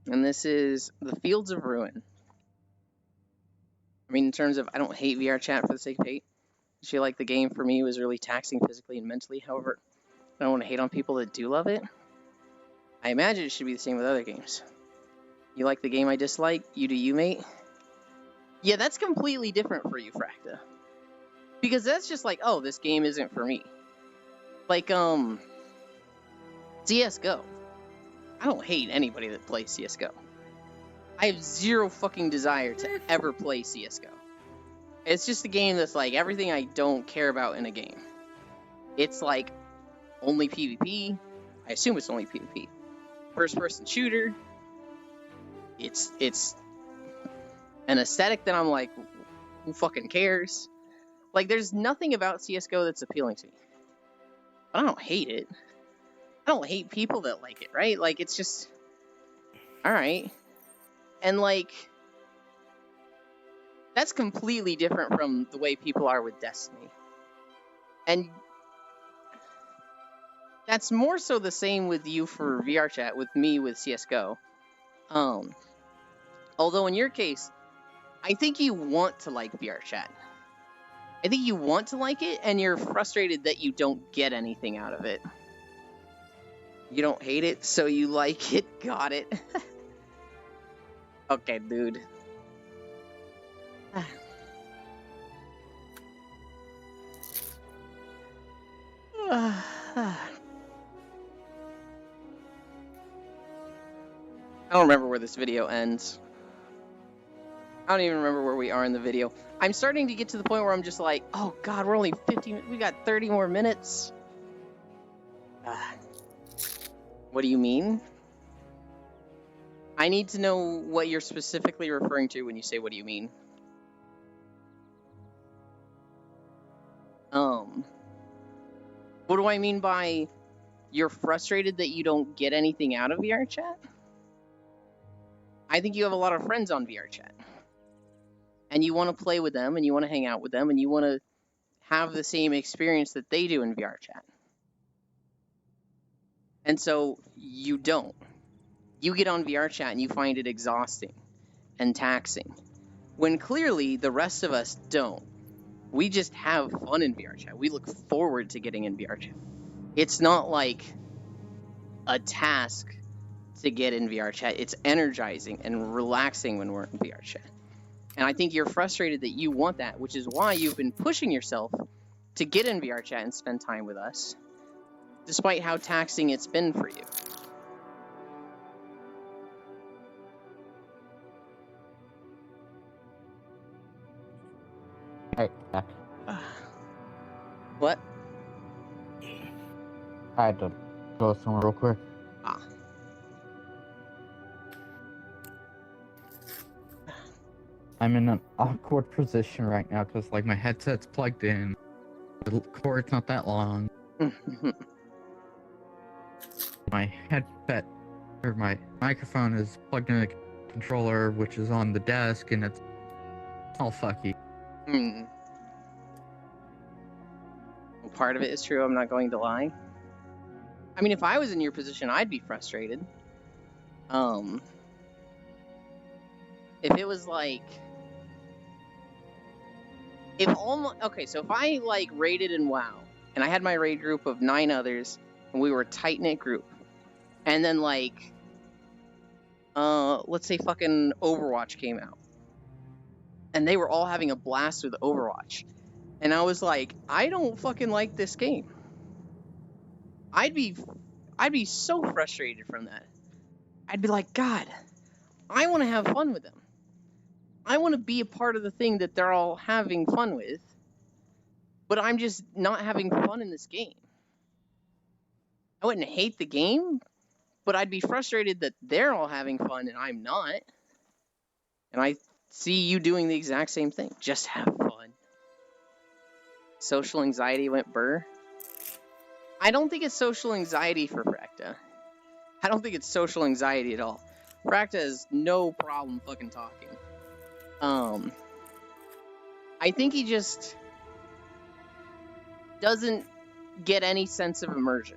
And this is the Fields of Ruin. I mean, in terms of, I don't hate VR chat for the sake of hate. I feel like the game for me was really taxing physically and mentally. However, I don't want to hate on people that do love it. I imagine it should be the same with other games. You like the game I dislike? You do you, mate? Yeah, that's completely different for you, Fracta. Because that's just like, oh, this game isn't for me. Like, CSGO. I don't hate anybody that plays CSGO. I have zero fucking desire to ever play CSGO. It's just a game that's like everything I don't care about in a game. It's like only PvP. I assume it's only PvP. First-person shooter. It's an aesthetic that I'm like, who fucking cares? Like, there's nothing about CSGO that's appealing to me. But I don't hate it. I don't hate people that like it, right? Like, it's just... Alright. And, like... That's completely different from the way people are with Destiny. And... That's more so the same with you for VR chat, with me with CSGO. Although in your case, I think you want to like VR chat. I think you want to like it, and you're frustrated that you don't get anything out of it. You don't hate it, so you like it. Got it. Okay, dude. I don't remember where this video ends. I don't even remember where we are in the video. I'm starting to get to the point where I'm just like, oh god, we're only 15, we got 30 more minutes. What do you mean? I need to know what you're specifically referring to when you say, what do you mean? What do I mean by you're frustrated that you don't get anything out of VR chat? I think you have a lot of friends on VR chat. And you want to play with them, and you want to hang out with them, and you want to have the same experience that they do in VR chat. And so, you don't. You get on VR chat and you find it exhausting and taxing. When clearly, the rest of us don't. We just have fun in VR chat. We look forward to getting in VR chat. It's not like a task to get in VR chat. It's energizing and relaxing when we're in VR chat. And I think you're frustrated that you want that, which is why you've been pushing yourself to get in VR chat and spend time with us, despite how taxing it's been for you. Hey, back. What? I had to go somewhere real quick. Ah. I'm in an awkward position right now because, like, my headset's plugged in. The cord's not that long. My headset, or my microphone is plugged in a controller, which is on the desk, and it's all fucky. Well, part of it is true, I'm not going to lie. I mean, if I was in your position, I'd be frustrated. If it was like... Okay, so if I, like, raided in WoW, and I had my raid group of 9 others, and we were a tight-knit group, and then, like, let's say fucking Overwatch came out, and they were all having a blast with Overwatch, and I was like, I don't fucking like this game. I'd be so frustrated from that. I'd be like, God, I want to have fun with them. I want to be a part of the thing that they're all having fun with, but I'm just not having fun in this game. I wouldn't hate the game, but I'd be frustrated that they're all having fun and I'm not. And I see you doing the exact same thing. Just have fun. Social anxiety went burr. I don't think it's social anxiety for Fracta. I don't think it's social anxiety at all. Fracta has no problem fucking talking. I think he just doesn't get any sense of immersion.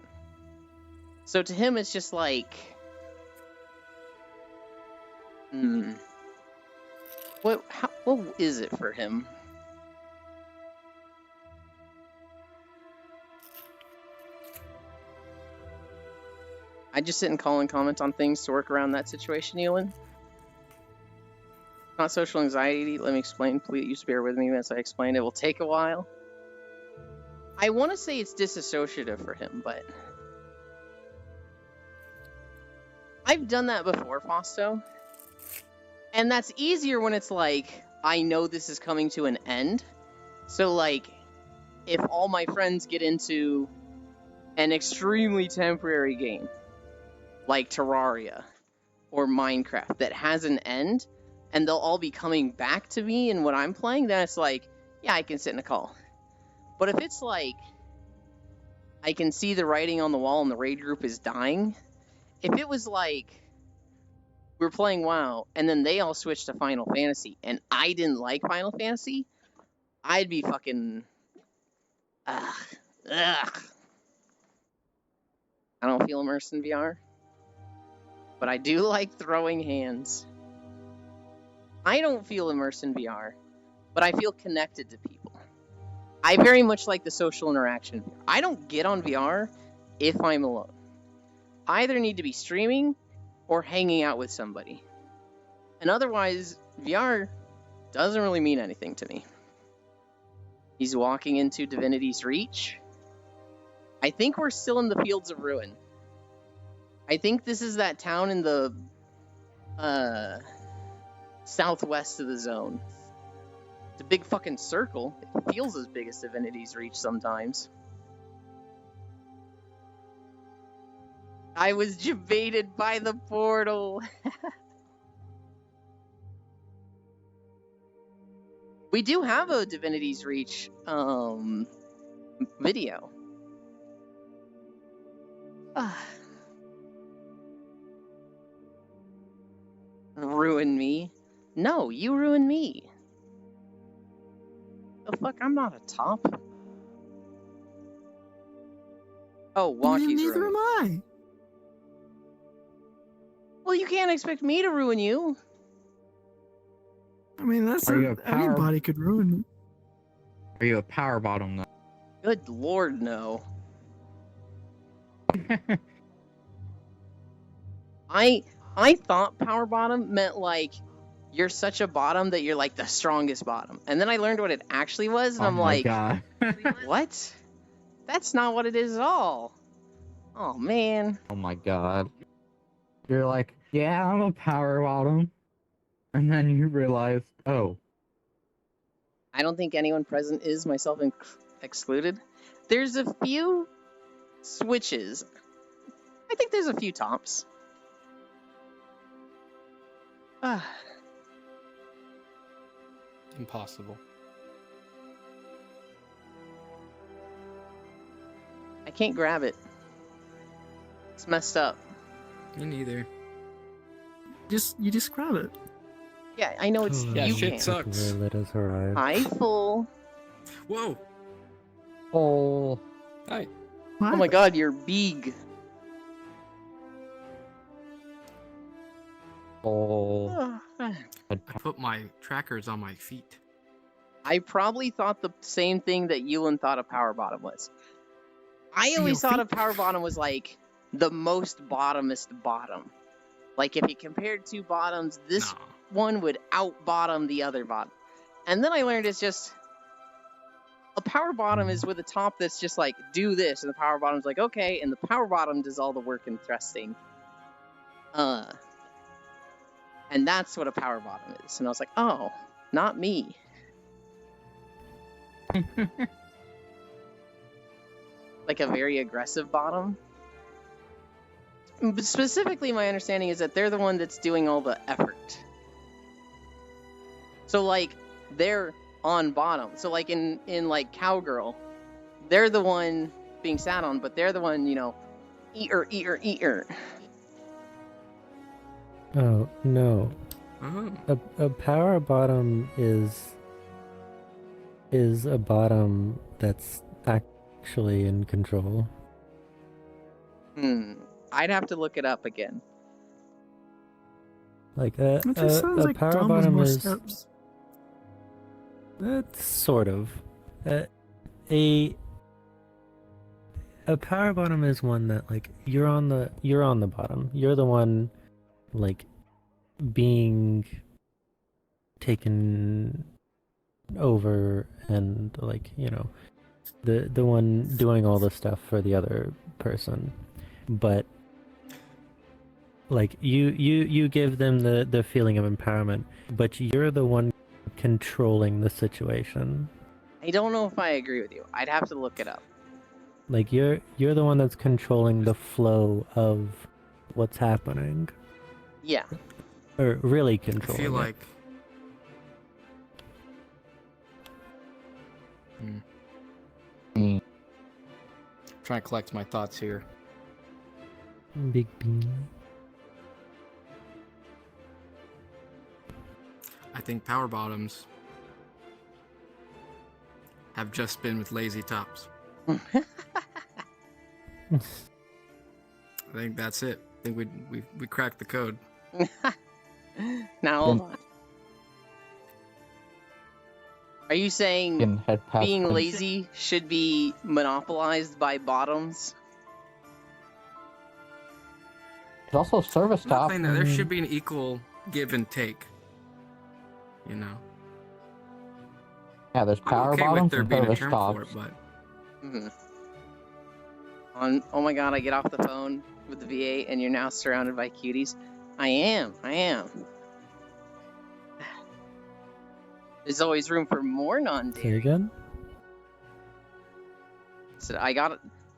So to him, it's just like, what is it for him? I just sit and call and comment on things to work around that situation, Ewan. Not social anxiety. Let me explain. Please bear with me as I explain. It will take a while. I want to say it's disassociative for him, but I've done that before, Fausto. And that's easier when it's like, I know this is coming to an end. So, like, if all my friends get into an extremely temporary game, like Terraria or Minecraft, that has an end, and they'll all be coming back to me and what I'm playing, then it's like, yeah, I can sit in a call. But if it's like, I can see the writing on the wall and the raid group is dying, if it was like, we're playing WoW, and then they all switched to Final Fantasy, and I didn't like Final Fantasy, I'd be fucking... Ugh. I don't feel immersed in VR. But I do like throwing hands. I don't feel immersed in VR, but I feel connected to people. I very much like the social interaction. I don't get on VR if I'm alone. I either need to be streaming or hanging out with somebody. And otherwise, VR doesn't really mean anything to me. He's walking into Divinity's Reach. I think we're still in the Fields of Ruin. I think this is that town in the southwest of the zone. It's a big fucking circle. It feels as big as Divinity's Reach sometimes. I was jebaited by the portal. We do have a Divinity's Reach video. Ruin me? No, you ruin me. The fuck, I'm not a top. Oh, Walkie's Neither ruined. am I. Well, you can't expect me to ruin you. I mean, that's Are you a power- anybody could ruin me. Are you a power bottom though? Good lord, no. I thought power bottom meant like you're such a bottom that you're like the strongest bottom. And then I learned what it actually was, and I'm like, God. what? That's not what it is at all. Oh, man. Oh my god. You're like, yeah, I'm a power bottom. And then you realize, oh. I don't think anyone present is, myself excluded. There's a few switches. I think there's a few tops. Impossible. I can't grab it. It's messed up. Me neither. You just grab it. Yeah, I know it's Yeah, you shit can't. sucks. Let us arrive. Hi, full. Whoa! Oh. Hi. Oh my god, you're big. Oh. I put my trackers on my feet. I probably thought the same thing that Ewan thought a power bottom was. I always Your thought a feet? power bottom was like the most bottomest bottom. Like if you compared two bottoms, this No. one would out bottom the other bottom. And then I learned it's just a power bottom is with a top that's just like, do this, and the power bottom's like, okay, and the power bottom does all the work and thrusting. And that's what a power bottom is. And I was like, oh, not me. Like a very aggressive bottom. But specifically, my understanding is that they're the one that's doing all the effort. So, like, they're on bottom. So, like, in like, Cowgirl, they're the one being sat on, but they're the one, you know, eat her. Oh, no. Oh. A power bottom is a bottom that's actually in control. I'd have to look it up again. Like It just sounds a like power Dom has bottom more is steps. sort of a power bottom is one that, like, you're on the bottom. You're the one, like, being taken over, and, like, you know, the one doing all the stuff for the other person. But, like, you give them the feeling of empowerment, but you're the one controlling the situation. I don't know if I agree with you. I'd have to look it up. Like, you're the one that's controlling the flow of what's happening, Yeah. or really I controlling feel it. like. Trying to collect my thoughts here. Big bean. I think power bottoms have just been with lazy tops. I think that's it. I think we cracked the code. Now, hold on. Are you saying Head past being them. lazy should be monopolized by bottoms? There's also service I'm not top. saying that there should be an equal give and take. You know, Yeah, there's I'm power okay with bottoms there and being a service term tops. for it, but Oh my god, I get off the phone with the VA and you're now surrounded by cuties. I am. There's always room for more Say non-dairy. again? So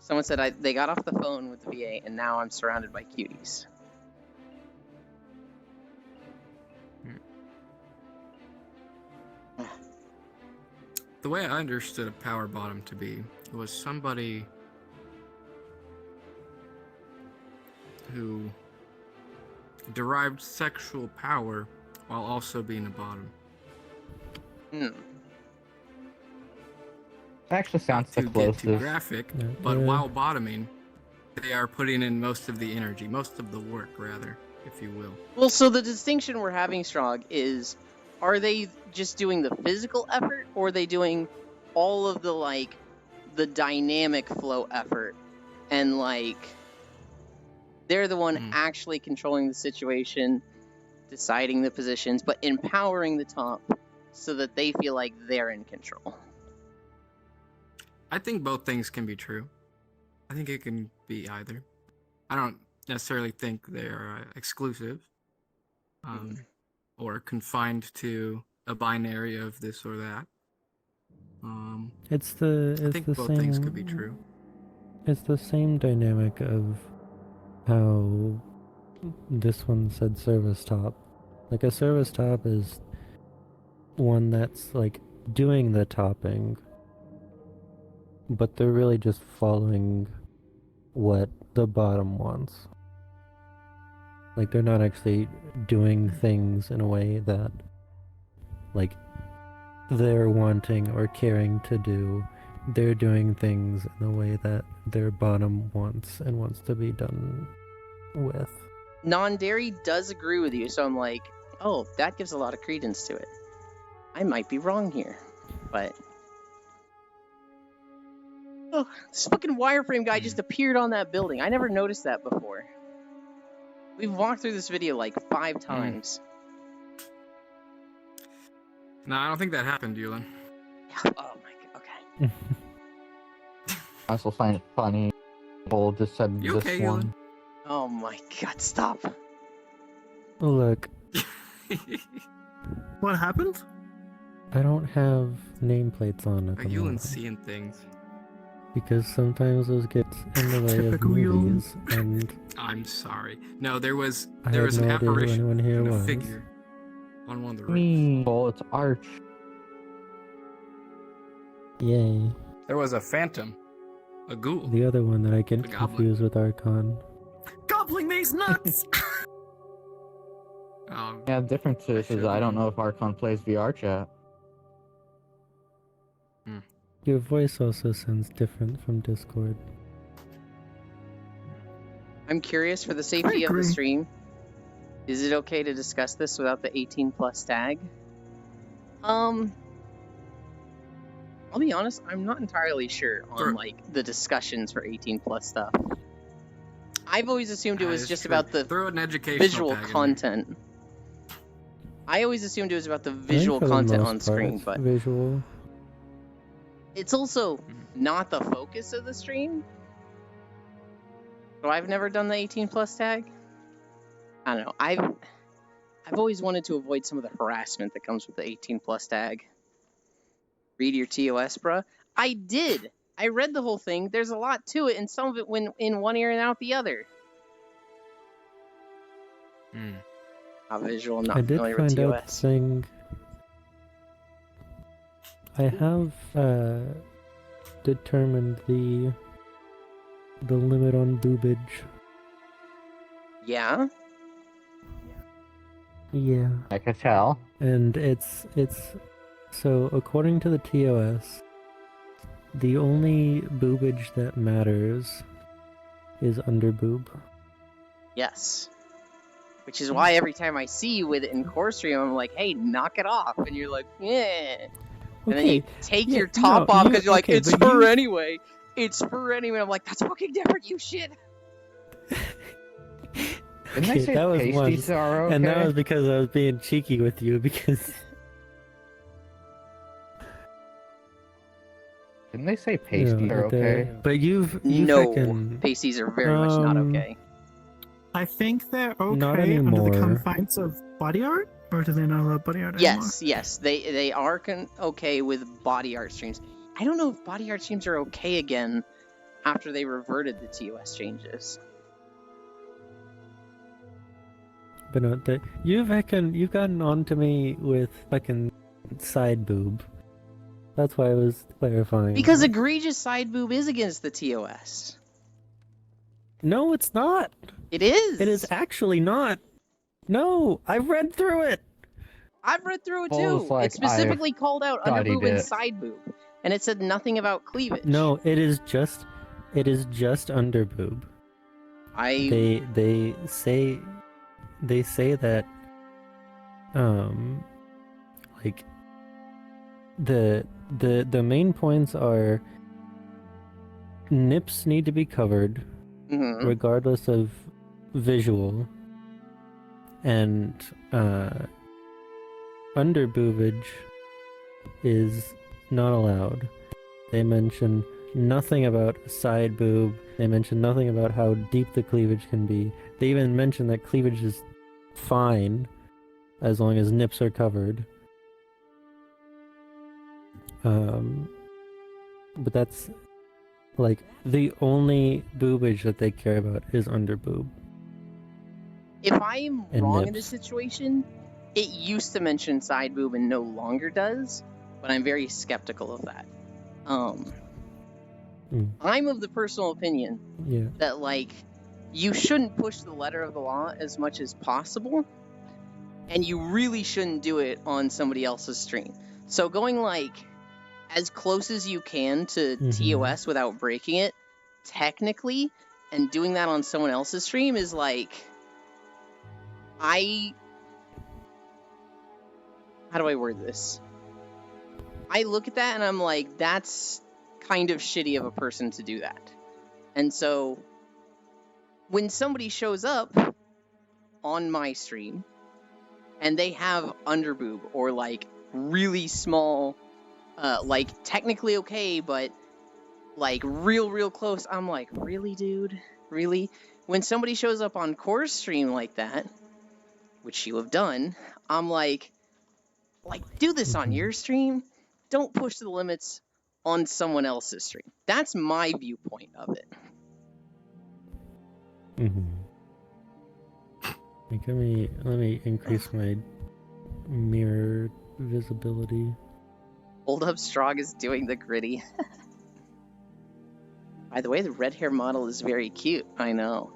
someone said they got off the phone with the VA and now I'm surrounded by cuties. the way I understood a power bottom to be was somebody who derived sexual power while also being a bottom. Actually sounds the To get too closest. graphic, Yeah, but yeah. while bottoming, they are putting in most of the energy, most of the work, rather, if you will. Well, so the distinction we're having, Strog, is are they just doing the physical effort, or are they doing all of the, like, the dynamic flow effort? And, like, they're the one actually controlling the situation, deciding the positions, but empowering the top so that they feel like they're in control. I think both things can be true. I think it can be either. I don't necessarily think they're exclusive or confined to a binary of this or that. I think both things could be true. It's the same dynamic of how this one said service top. Like, a service top is one that's, like, doing the topping, but they're really just following what the bottom wants. Like, they're not actually doing things in a way that, like, they're wanting or caring to do. They're doing things in the way that their bottom wants and wants to be done with. Non-dairy does agree with you, so I'm like, oh, that gives a lot of credence to it. I might be wrong here, but... Oh, this fucking wireframe guy just appeared on that building. I never noticed that before. We've walked through this video like 5 times. No, I don't think that happened, Yulin. Oh my god, okay. I also find it funny. People just said You this okay, one. Ewan? Oh my god, stop. Look, What happened? I don't have nameplates on at Are the you moment seeing things? because sometimes those get in the way of Typical you. movies, and I'm sorry. No, there was I there had was no an idea who apparition anyone here and a was. figure on one of the roofs. Well, it's Arch. Yay. There was a phantom, a ghoul. The other one that I get The goblin. confused with Archon. Gobbling these nuts! Yeah, the difference is I don't know if Archon plays VR chat. Your voice also sounds different from Discord. I'm curious for the safety of the agree. stream. Is it okay to discuss this without the 18 plus tag? I'll be honest, I'm not entirely sure on Sure. like the discussions for 18 plus stuff. I've always assumed it was It's just true. about the Throw an educational visual tag in there. content. I always assumed it was about the I think visual for the content most on part screen, it's but visual. it's also not the focus of the stream. So I've never done the 18 plus tag. I don't know. I've always wanted to avoid some of the harassment that comes with the 18 plus tag. Read your TOS, bruh. I did. I read the whole thing. There's a lot to it, and some of it went in one ear and out the other. Hmm. Not visual, not I did familiar with find out the TOS. thing. I have determined the limit on boobage. Yeah? Yeah. I can tell. And it's so according to the TOS, the only boobage that matters is under boob. Yes. Which is why every time I see you with it in core stream, I'm like, hey, knock it off. And you're like, yeah. And then you take yeah, your top no, off you- because you're like, okay, it's but fur you- anyway. It's fur anyway. I'm like, that's fucking different, you shit. Didn't Okay, they say that was pasties once, are okay? and that was because I was being cheeky with you because Didn't they say you pasties know, are okay? But you No. fucking Pasties are very much not Um, okay. I think they're okay Not under the anymore. confines of body art, or do they not allow body art Yes, they are okay with body art streams. I don't know if body art streams are okay again after they reverted the TOS changes. But no, you've gotten on to me with fucking side boob. That's why I was clarifying. Because egregious side boob is against the TOS. No, it's not. It is. It is actually not. No, I've read through it. I've read through it Paul too. was like, It specifically called out under studied boob and it. side boob, and it said nothing about cleavage. No, it is just under boob. They say that like the main points are nips need to be covered Mhm. regardless of visual, and under boobage is not allowed. They mention nothing about side boob. They mention nothing about how deep the cleavage can be. They even mention that cleavage is fine as long as nips are covered. But that's like the only boobage that they care about is under boob. If I'm And wrong in nips. this situation, it used to mention side boob and no longer does, but I'm very skeptical of that. I'm of the personal opinion Yeah. that like you shouldn't push the letter of the law as much as possible, and you really shouldn't do it on somebody else's stream. So going like as close as you can to Mhm. TOS without breaking it, technically, and doing that on someone else's stream is like how do I word this? I look at that and I'm like, that's kind of shitty of a person to do that. And so when somebody shows up on my stream and they have underboob or like really small like technically okay, but like real close. I'm like, really, dude? Really? When somebody shows up on Core's stream like that, which you have done, I'm like, do this on your stream. Don't push the limits on someone else's stream. That's my viewpoint of it. Like, let me increase my mirror visibility. Hold Up Strong is doing the gritty. By the way, the red hair model is very cute. I know.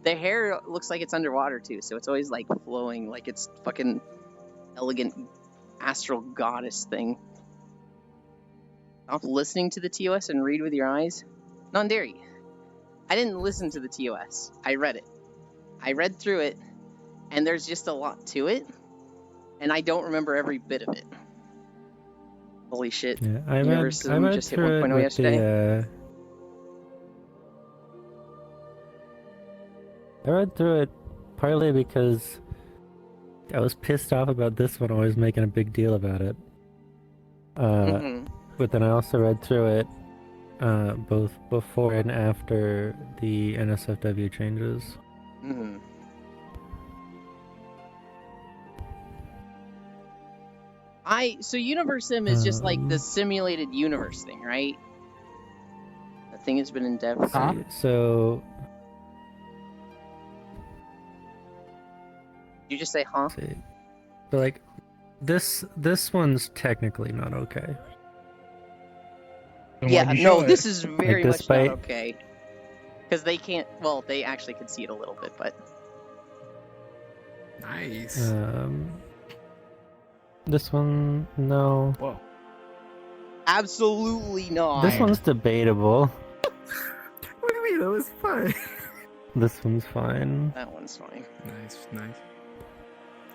The hair looks like it's underwater too, so it's always like flowing like it's fucking elegant astral goddess thing. Stop listening to the TOS and read with your eyes. Non-dairy. I didn't listen to the TOS. I read it. I read through it, and there's just a lot to it, and I don't remember every bit of it. Holy shit. Yeah, I Universum read just hit through it 1.0 with yesterday. I read through it partly because I was pissed off about this one always making a big deal about it. But then I also read through it both before and after the NSFW changes. So Universum is just like the simulated universe thing, right? That thing has been in dev. Huh? So You just say, huh? see. So like this one's technically not okay. Then Yeah, why'd you no, show this it? is very much despite- not okay. Because they can't, well, they actually could see it a little bit, but... Nice. This one, no. Whoa. Absolutely not. This one's debatable. What do you mean? That was fun. This one's fine. That one's fine. Nice. Not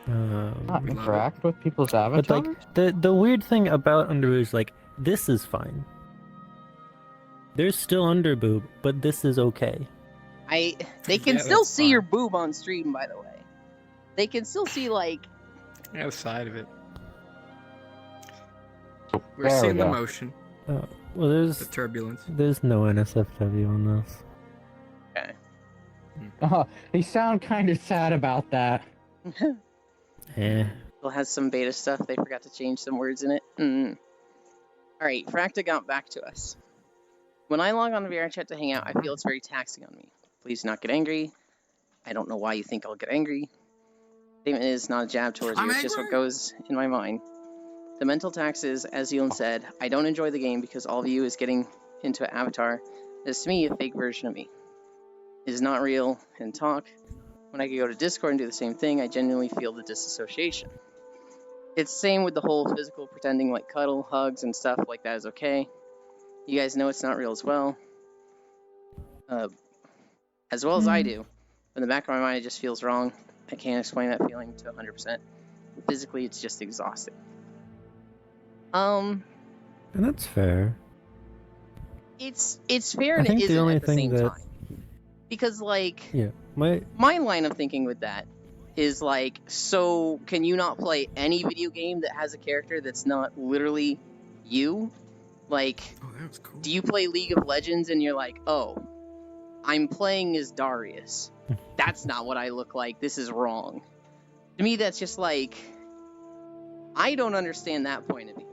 We love interact with people's But avatars? like the weird thing about Underboob is like this is fine. There's still Underboob, but this is okay. They can Yeah, still that's see fine. your boob on stream, by the way. They can still see, like... The other side of it. We're There we seeing the go. motion, Well, the turbulence. there's no NSFW on this. Okay. Oh, they sound kind of sad about that. Still has some beta stuff. They forgot to change some words in it. Alright, Fracta got back to us. When I log on to VRChat to hang out, I feel it's very taxing on me. Please do not get angry. I don't know why you think I'll get angry. Statement is not a jab towards you, I'm it's just what angry. goes in my mind. The mental tax is, as Elon said, I don't enjoy the game because all of you is getting into an avatar that's to me a fake version of me. It is not real and talk. When I could go to Discord and do the same thing, I genuinely feel the disassociation. It's the same with the whole physical pretending like cuddle, hugs, and stuff like that is okay. You guys know it's not real as well. As well as I do. In the back of my mind, it just feels wrong. I can't explain that feeling to 100%. Physically, it's just exhausting. And that's fair. It's fair and I think it the isn't only at the thing same that- time. Because, like, Yeah, my line of thinking with that is, like, so can you not play any video game that has a character that's not literally you? Like, Oh, that was cool. do you play League of Legends and you're like, oh, I'm playing as Darius. That's not what I look like. This is wrong. To me, that's just like, I don't understand that point of view.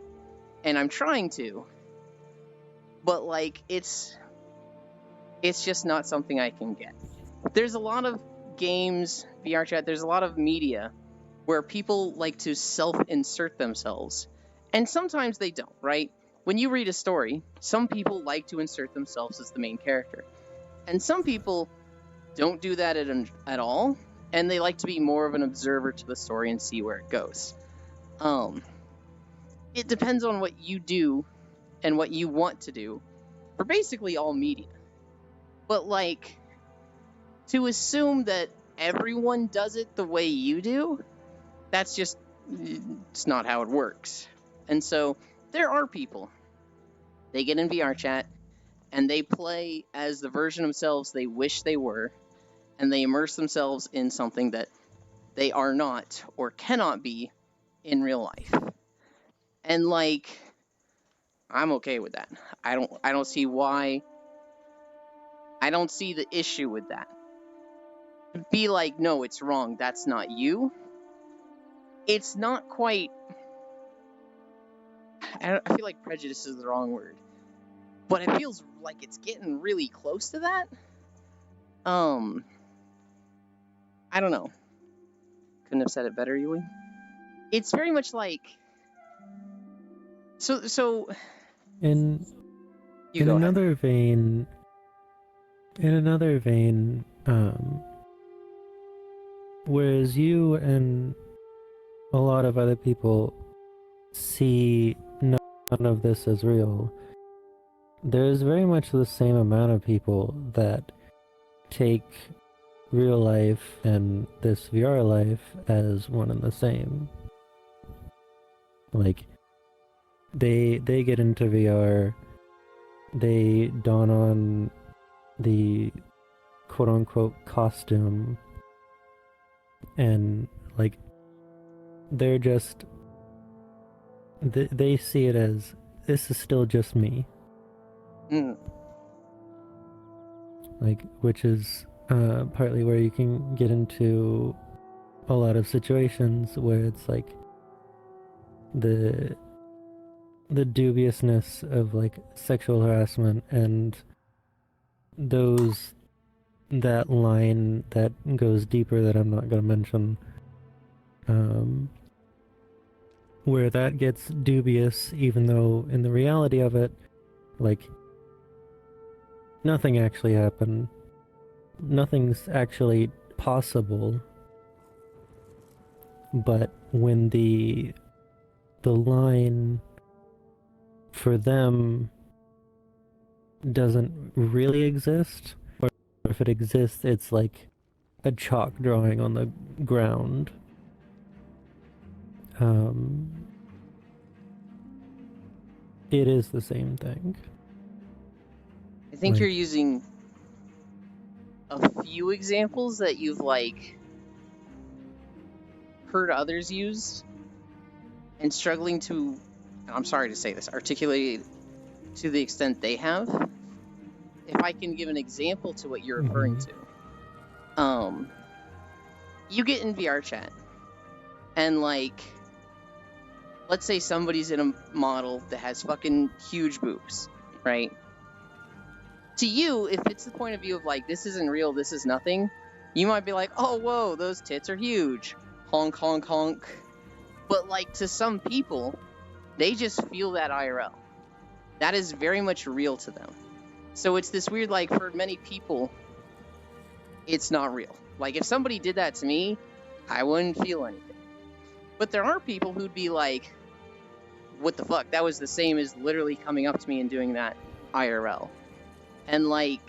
And I'm trying to. But, like, it's just not something I can get. There's a lot of games, VRChat, there's a lot of media where people like to self-insert themselves. And sometimes they don't, right? When you read a story, some people like to insert themselves as the main character. And some people don't do that at all, and they like to be more of an observer to the story and see where it goes. It depends on what you do and what you want to do for basically all media. But, like, to assume that everyone does it the way you do, that's just, it's not how it works. And so, there are people, they get in VRChat, and they play as the version of themselves they wish they were, and they immerse themselves in something that they are not or cannot be in real life. And, like, I'm okay with that. I don't see why. I don't see the issue with that. Be like, no, it's wrong. That's not you. It's not quite. I feel like prejudice is the wrong word, but it feels like it's getting really close to that. I don't know. Couldn't have said it better, Yui. It's very much like. So. In You in go ahead. another vein, whereas you and a lot of other people see none of this as real, there's very much the same amount of people that take real life and this VR life as one and the same. Like, they get into VR, they don on the quote-unquote costume, and like they're just they see it as, this is still just me. Mm. Like, which is partly where you can get into a lot of situations where it's like the dubiousness of like sexual harassment and that line that goes deeper that I'm not going to mention, where that gets dubious, even though in the reality of it, like, nothing actually happened. Nothing's actually possible. But when the line for them doesn't really exist, or if it exists, it's like a chalk drawing on the ground. It is the same thing. I think Like- you're using a few examples that you've like heard others use and struggling to, I'm sorry to say this, articulate to the extent they have. If I can give an example to what you're referring to. You get in VR chat and like, let's say somebody's in a model that has fucking huge boobs, right? To you, if it's the point of view of like, this isn't real, this is nothing, you might be like, oh, whoa, those tits are huge. Honk, honk, honk. But like, to some people, they just feel that IRL. That is very much real to them. So it's this weird, like, for many people, it's not real. Like, if somebody did that to me, I wouldn't feel anything. But there are people who'd be like, what the fuck? That was the same as literally coming up to me and doing that IRL. And like,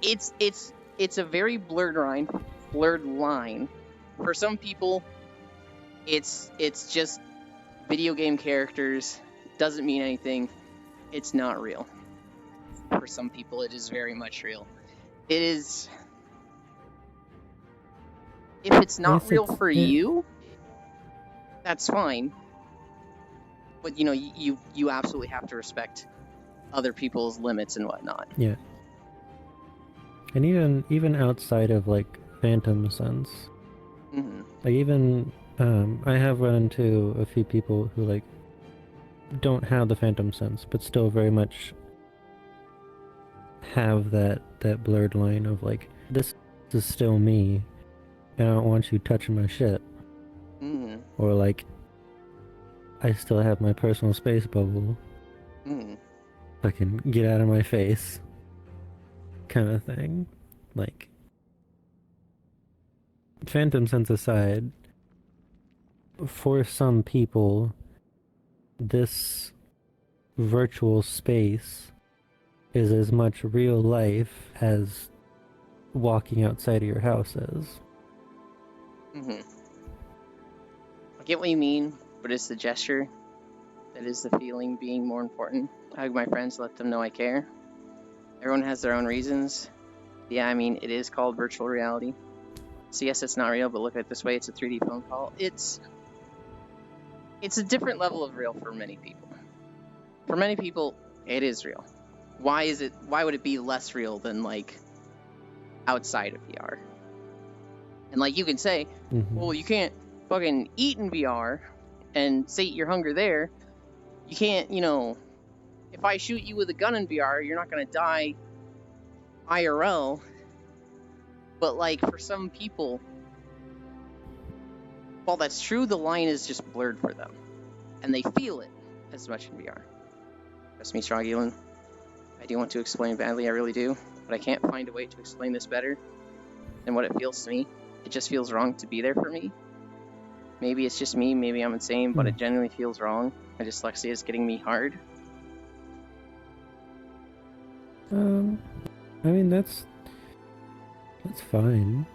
it's a very blurred line. For some people, it's just video game characters, doesn't mean anything. It's not real. For some people, it is very much real. It is. If it's not Yes, real it's- for you, that's fine. But you know, you absolutely have to respect other people's limits and whatnot. Yeah. And even outside of like Phantom Sense, Hmm. like even I have run into a few people who like don't have the Phantom Sense, but still very much have that blurred line of like, this is still me, and I don't want you touching my shit, Hmm. or like, I still have my personal space bubble. Hmm. Fucking get out of my face, kind of thing. Like, Phantom Sense aside, for some people, this virtual space is as much real life as walking outside of your house is. Hmm. I get what you mean, but it's the gesture that is the feeling being more important. I hug my friends, let them know I care. Everyone has their own reasons. Yeah, I mean, it is called virtual reality. So yes, it's not real, but look at it this way, it's a 3D phone call. it's a different level of real for many people. For many people, it is real. Why would it be less real than like outside of VR? And like you can say, well, you can't fucking eat in VR and sate your hunger there. You can't, you know, if I shoot you with a gun in VR, you're not gonna die IRL. But like for some people, while that's true, the line is just blurred for them. And they feel it as much in VR. Trust me, Strogulin. I do want to explain badly, I really do. But I can't find a way to explain this better than what it feels to me. It just feels wrong to be there for me. Maybe it's just me, maybe I'm insane, but it genuinely feels wrong. My dyslexia is getting me hard. I mean that's fine.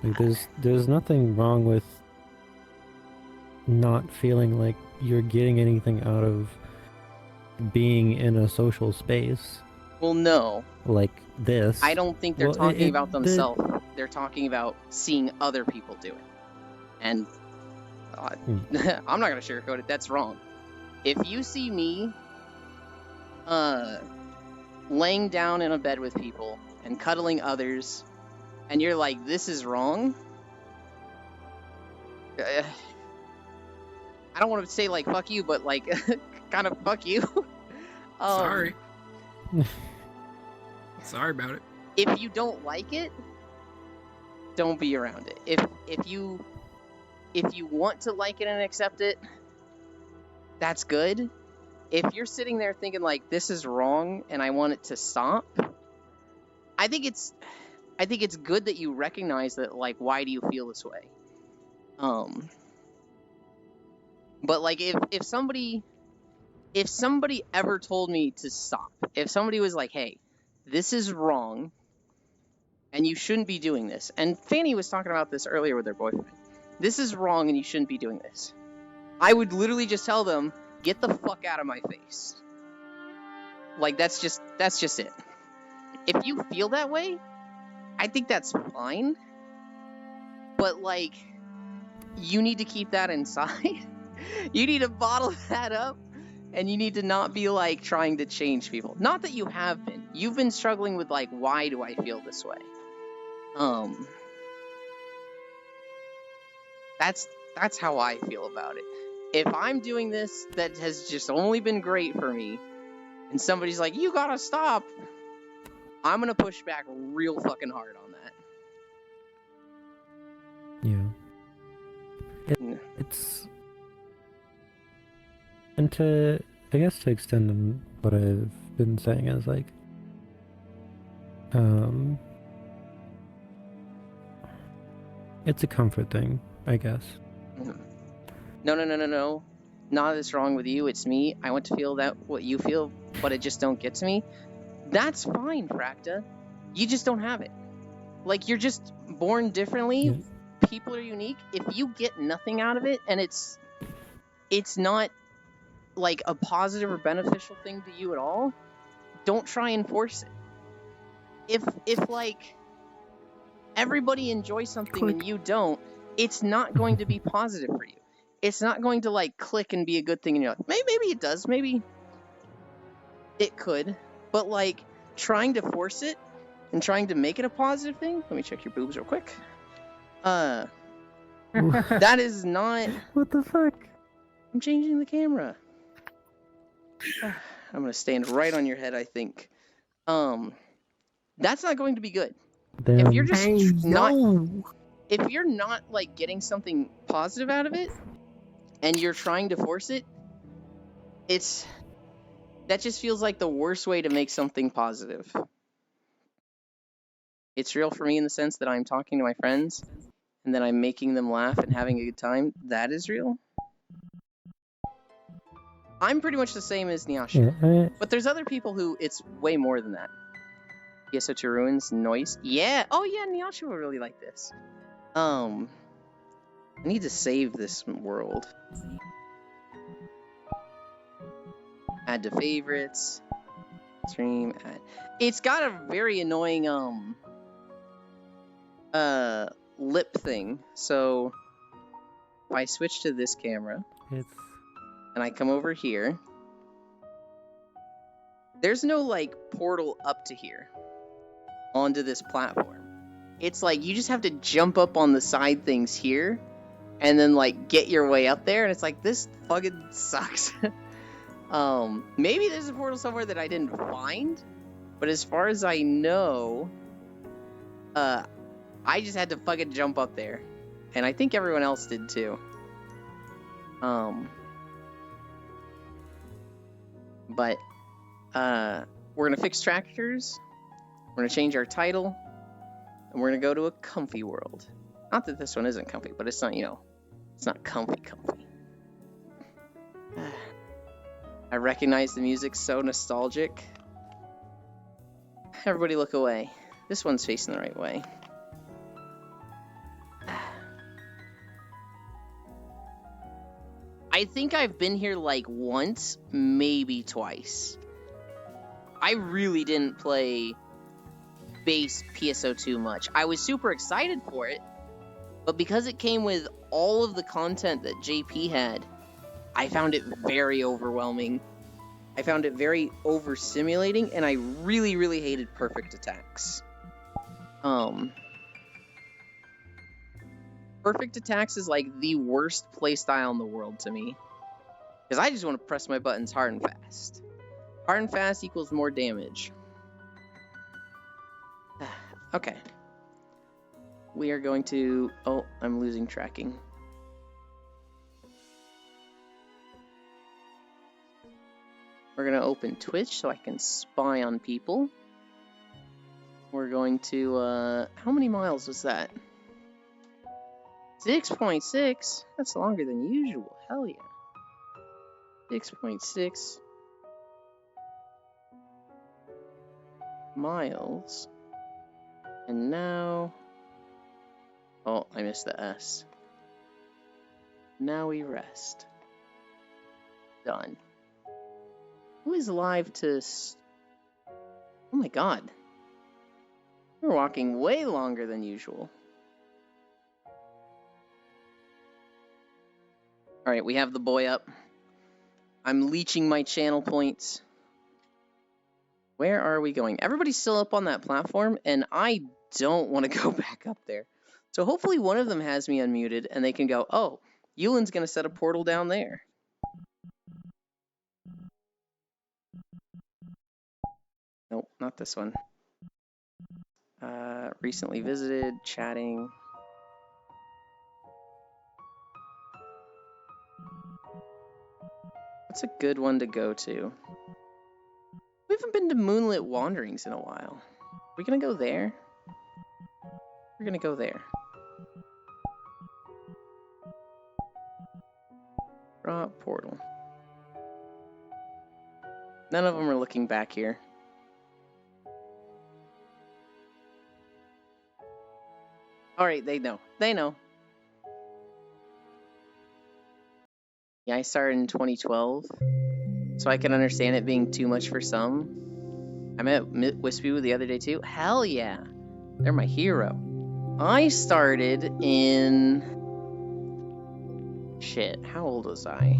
Like there's nothing wrong with not feeling like you're getting anything out of being in a social space. Well, no. Like this. I don't think they're talking about themselves. They're talking about seeing other people do it. And I'm not going to sugarcoat it. That's wrong. If you see me laying down in a bed with people and cuddling others, and you're like, this is wrong, I don't want to say like fuck you, but like kind of fuck you. Sorry. Sorry about it. If you don't like it, don't be around it. If you want to like it and accept it, that's good. If you're sitting there thinking like this is wrong and I want it to stop, I think it's good that you recognize that, like, why do you feel this way? But like if somebody ever told me to stop, if somebody was like, hey, this is wrong and you shouldn't be doing this, and Fanny was talking about this earlier with her boyfriend, this is wrong and you shouldn't be doing this, I would literally just tell them, get the fuck out of my face. Like that's just it. If you feel that way, I think that's fine, but like you need to keep that inside. You need to bottle that up, and you need to not be like trying to change people. Not that you have been. You've been struggling with like, why do I feel this way? That's how I feel about it. If I'm doing this that has just only been great for me, and somebody's like, you gotta stop, I'm gonna push back real fucking hard on that. Yeah. It's... And I guess to extend on what I've been saying is like, it's a comfort thing, I guess. No. Not that's wrong with you, it's me. I want to feel what you feel, but it just don't get to me. That's fine, Fracta. You just don't have it. Like, you're just born differently. Yeah. People are unique. If you get nothing out of it, and it's not like a positive or beneficial thing to you at all, don't try and force it. If like everybody enjoys something and you don't, it's not going to be positive for you. It's not going to like click and be a good thing in your life. Maybe it does, maybe it could, but like trying to force it and trying to make it a positive thing. Let me check your boobs real quick. That is not. What the fuck? I'm changing the camera. I'm gonna stand right on your head, I think. That's not going to be good. Damn. If you're just if you're not like getting something positive out of it, and you're trying to force it, that just feels like the worst way to make something positive. It's real for me in the sense that I'm talking to my friends, and then I'm making them laugh and having a good time. That is real. I'm pretty much the same as Nyasha. Yeah, But there's other people who it's way more than that. Yeso to Ruins, Noise. Yeah! Oh yeah, Nyasha will really like this. I need to save this world. Add to favorites. Stream, add. It's got a very annoying, lip thing. So, if I switch to this camera... and I come over here, there's no like portal up to here onto this platform. It's like you just have to jump up on the side things here and then like get your way up there, and it's like, this fucking sucks. Maybe there's a portal somewhere that I didn't find, but as far as I know, I just had to fucking jump up there, and I think everyone else did too. But we're gonna fix tractors, we're gonna change our title, and we're gonna go to a comfy world. Not that this one isn't comfy, but it's not, you know, it's not comfy. I recognize the music, so nostalgic. Everybody look away. This one's facing the right way. I think I've been here like once, maybe twice. I really didn't play base PSO2 much. I was super excited for it, but because it came with all of the content that JP had, I found it very overwhelming. I found it very overstimulating, and I really, really hated perfect attacks. Perfect attacks is like the worst playstyle in the world to me, because I just want to press my buttons hard and fast. Hard and fast equals more damage. Okay. We are going to... Oh, I'm losing tracking. We're going to open Twitch so I can spy on people. We're going to... how many miles was that? 6.6? That's longer than usual. Hell yeah. 6.6 miles. And now... Oh, I missed the S. Now we rest. Done. Who is live to... Oh my god. We're walking way longer than usual. Alright, we have the boy up. I'm leeching my channel points. Where are we going? Everybody's still up on that platform, and I don't want to go back up there. So hopefully one of them has me unmuted, and they can go, oh, Yulin's going to set a portal down there. Nope, not this one. Recently visited, chatting. What's a good one to go to? We haven't been to Moonlit Wanderings in a while. Are we gonna go there? We're gonna go there. Raw portal. None of them are looking back here. Alright, they know. They know. Yeah, I started in 2012, so I can understand it being too much for some. I met Wispy the other day too. Hell yeah. They're my hero. I started in... Shit, how old was I?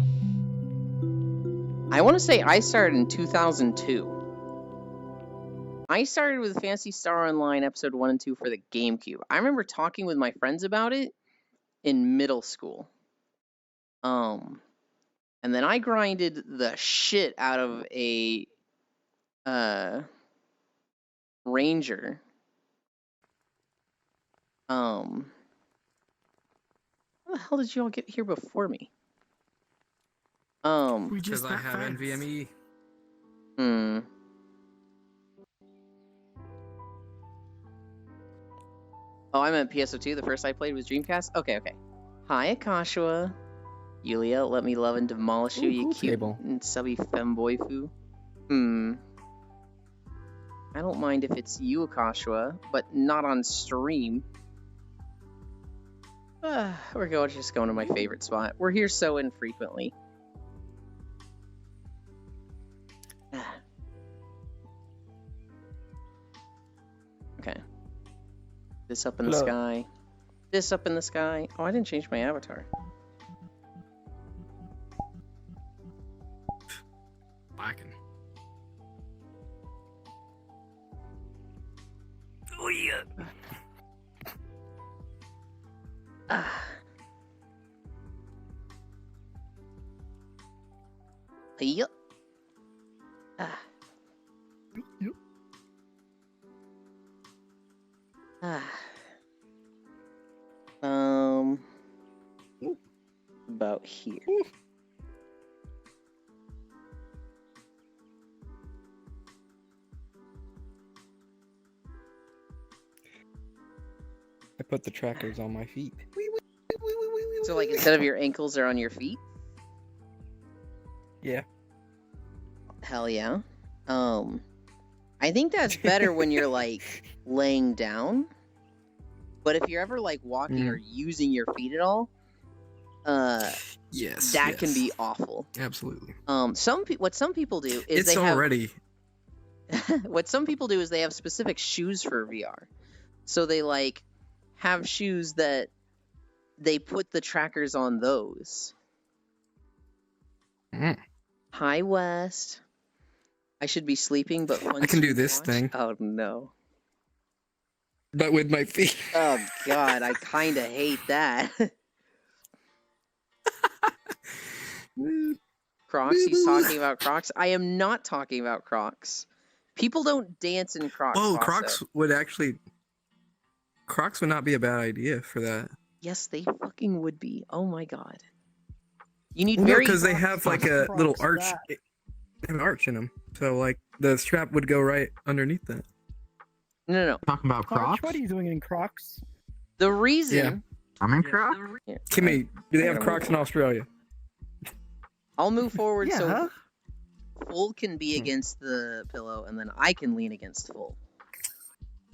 I want to say I started in 2002. I started with Phantasy Star Online Episode 1 and 2 for the GameCube. I remember talking with my friends about it in middle school. And then I grinded the shit out of a Ranger. How the hell did you all get here before me? We just Because I have NVMe. Oh, I meant PSO2. The first I played was Dreamcast? Okay. Hi, Akashua. Yulia, let me love and demolish you, you cute and subby femboy-foo. I don't mind if it's you, Akashua, but not on stream. We're just going to my favorite spot. We're here so infrequently. Okay. This up in the sky. This up in the sky. Oh, I didn't change my avatar. slacking. Oh yeah. Ah. Yup. Ah. Yep. Ah. About here. I put the trackers on my feet. So like instead of your ankles are on your feet? Yeah. Hell yeah. I think that's better when you're like laying down. But if you're ever like walking or using your feet at all, Yes. that can yes. be awful. Absolutely. What some people do is It's they already. have what some people do is they have specific shoes for VR. So they like have shoes that they put the trackers on those. Mm. Hi West. I should be sleeping, but fun I can do stream this watch? thing. Oh no. But with my feet. Oh god, I kind of hate that. Crocs? He's talking about Crocs? I am not talking about Crocs. People don't dance in Crocs. Oh, Vaso. Crocs would actually. Crocs would not be a bad idea for that. Yes, they fucking would be. Oh my god. You need Well, no, very because they have like a Crocs little that. arch, an arch in them. So like the strap would go right underneath that. no. Talking about Arch, Crocs? what are you doing in Crocs? The reason Yeah. I'm in Crocs? Here, Kimmy, do they I have gotta Crocs move in on. Australia? I'll move forward Yeah. so Full can be against the pillow, and then I can lean against Full.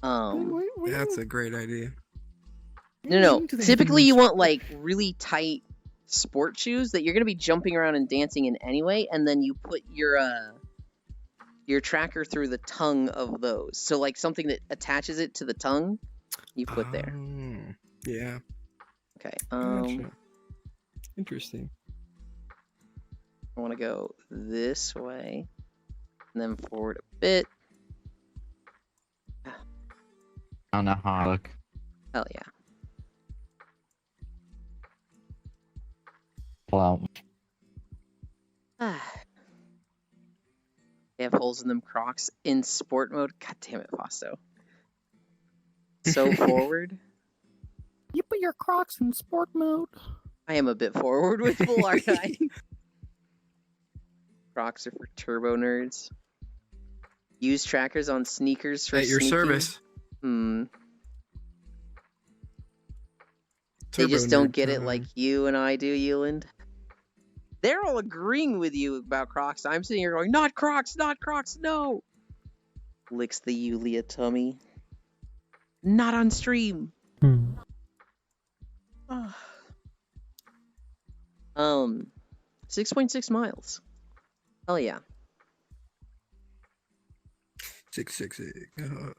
That's a great idea. No. Typically, you want like really tight sport shoes that you're gonna be jumping around and dancing in anyway, and then you put your tracker through the tongue of those. So like something that attaches it to the tongue, you put there. Yeah. Okay. Gotcha. Interesting. I want to go this way, and then forward a bit. I don't know how I look. Hell yeah. Pull out. They have holes in them Crocs in sport mode. God damn it, Fosto. So forward. You put your Crocs in sport mode. I am a bit forward with Full, aren't I? Crocs are for turbo nerds. Use trackers on sneakers for At your sneaking. service. They Turbo just don't nerd. get it like you and I do, Euland. They're all agreeing with you about Crocs. I'm sitting here going, not Crocs, no! Licks the Yulia tummy. Not on stream. 6.6 miles. Hell yeah. 666.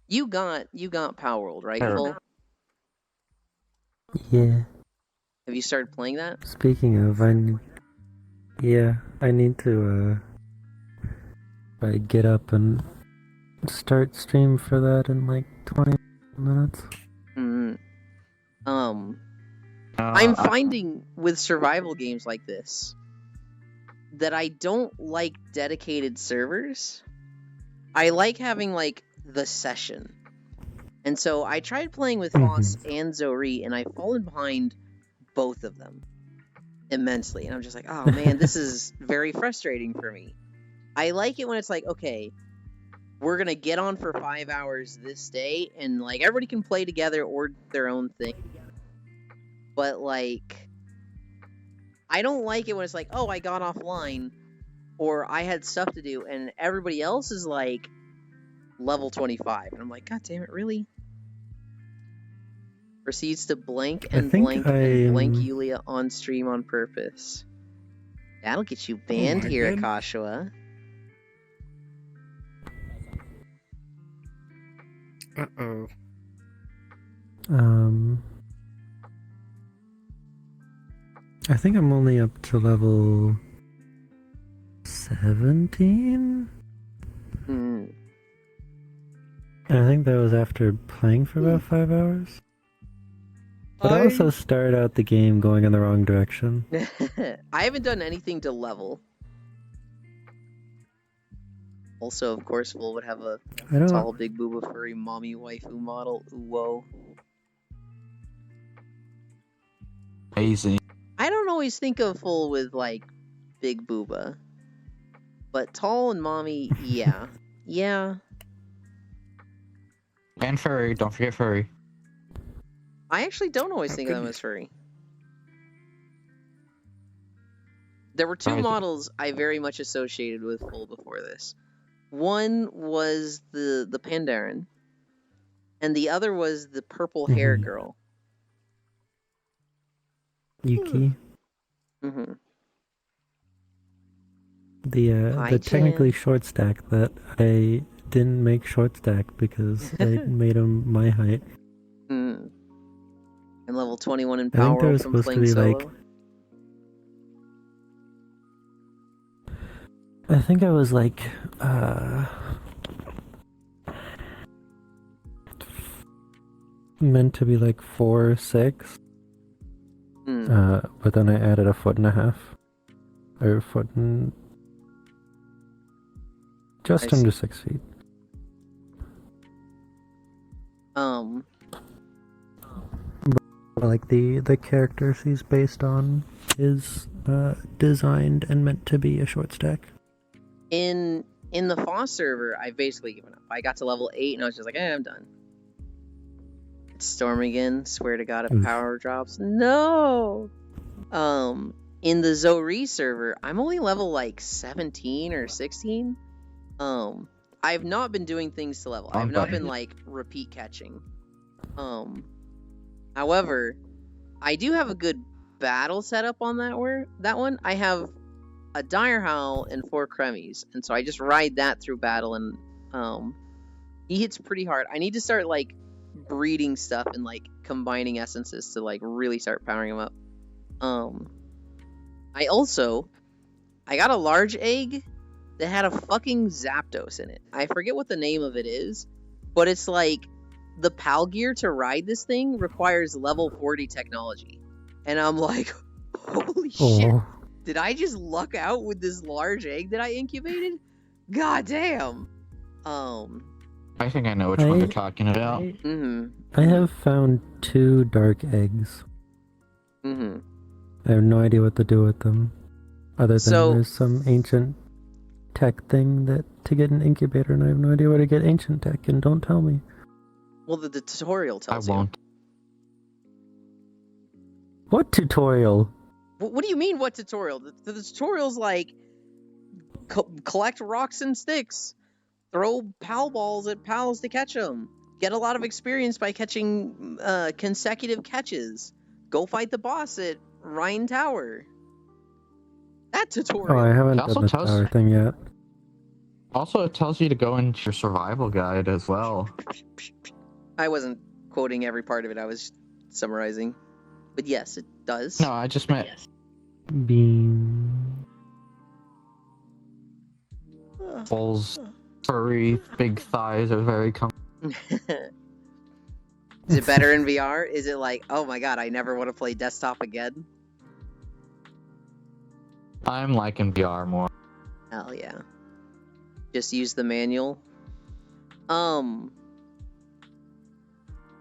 You got Power World, right, Sure. Full? Yeah. Have you started playing that? Speaking of, I need to probably get up and start stream for that in like 20 minutes. I'm finding with survival games like this that I don't like dedicated servers. I like having like the session. And so I tried playing with Foss and Zori, and I've fallen behind both of them immensely. And I'm just like, oh man, this is very frustrating for me. I like it when it's like, okay, we're gonna get on for 5 hours this day, and like everybody can play together or their own thing. But like, I don't like it when it's like, oh, I got offline, or I had stuff to do, and everybody else is like level 25, and I'm like, god damn it, really? Proceeds to blank and blank and blank Yulia on stream on purpose. That'll get you banned my here, goodness. Akashua. Uh-oh. I think I'm only up to level 17? Hmm. And I think that was after playing for about 5 hours. But I also started out the game going in the wrong direction. I haven't done anything to level. Also, of course, Will would have a I don't. tall, big booba furry mommy waifu model. Ooh, whoa. Amazing. I don't always think of Full with, like, big booba. But tall and mommy, yeah. Yeah. And furry, don't forget furry. I actually don't always How think of could them you? as furry. There were two Right. models I very much associated with Full before this. One was the Pandaren, and the other was the purple hair Mhm. girl. Yuki. Mm-hmm. Hi, The technically Jen. short stack that I didn't make short stack because I made him my height. Mm. And level 21 in I think power there was from supposed to playing be solo. like. I think I was like meant to be like 4'6", Mm. but then I added a 1.5 feet, or foot and just I under see. 6 feet. Like the character she's based on is designed and meant to be a short stack. In the Foss server, I've basically given up. I got to level 8 and I was just like, I'm done. It's Storm again. Swear to God, if Oof. power drops. No! In the Zori server, I'm only level like 17 or 16. I've not been doing things to level. I've not been like repeat catching. However, I do have a good battle setup on that one. I have a Dire Howl and 4 Kremis, and so I just ride that through battle, and he hits pretty hard. I need to start like breeding stuff and like combining essences to like really start powering him up. I got a large egg that had a fucking Zapdos in it. I forget what the name of it is, but it's like the PAL gear to ride this thing requires level 40 technology. And I'm like, holy shit. Oh, Did I just luck out with this large egg that I incubated? God damn. I think I know which one you're talking about. I have found 2 dark eggs. Mm-hmm. I have no idea what to do with them, other than So- there's some ancient tech thing that to get an incubator, and I have no idea where to get ancient tech. And don't tell me. Well, the tutorial I tells won't. What tutorial? you. What do you mean, what tutorial? The tutorial's like, collect rocks and sticks, throw PAL balls at pals to catch them, get a lot of experience by catching consecutive catches, go fight the boss at Rhine Tower. That tutorial. Oh, I haven't It also done the tells- tower thing yet. Also, it tells you to go into your survival guide as well. I wasn't quoting every part of it, I was summarizing. But yes, it does. No, I just meant Beam. Bull's furry, big thighs are very Is it better in VR? Is it like, oh my god, I never want to play desktop again? I'm liking VR more. Hell yeah. Just use the manual.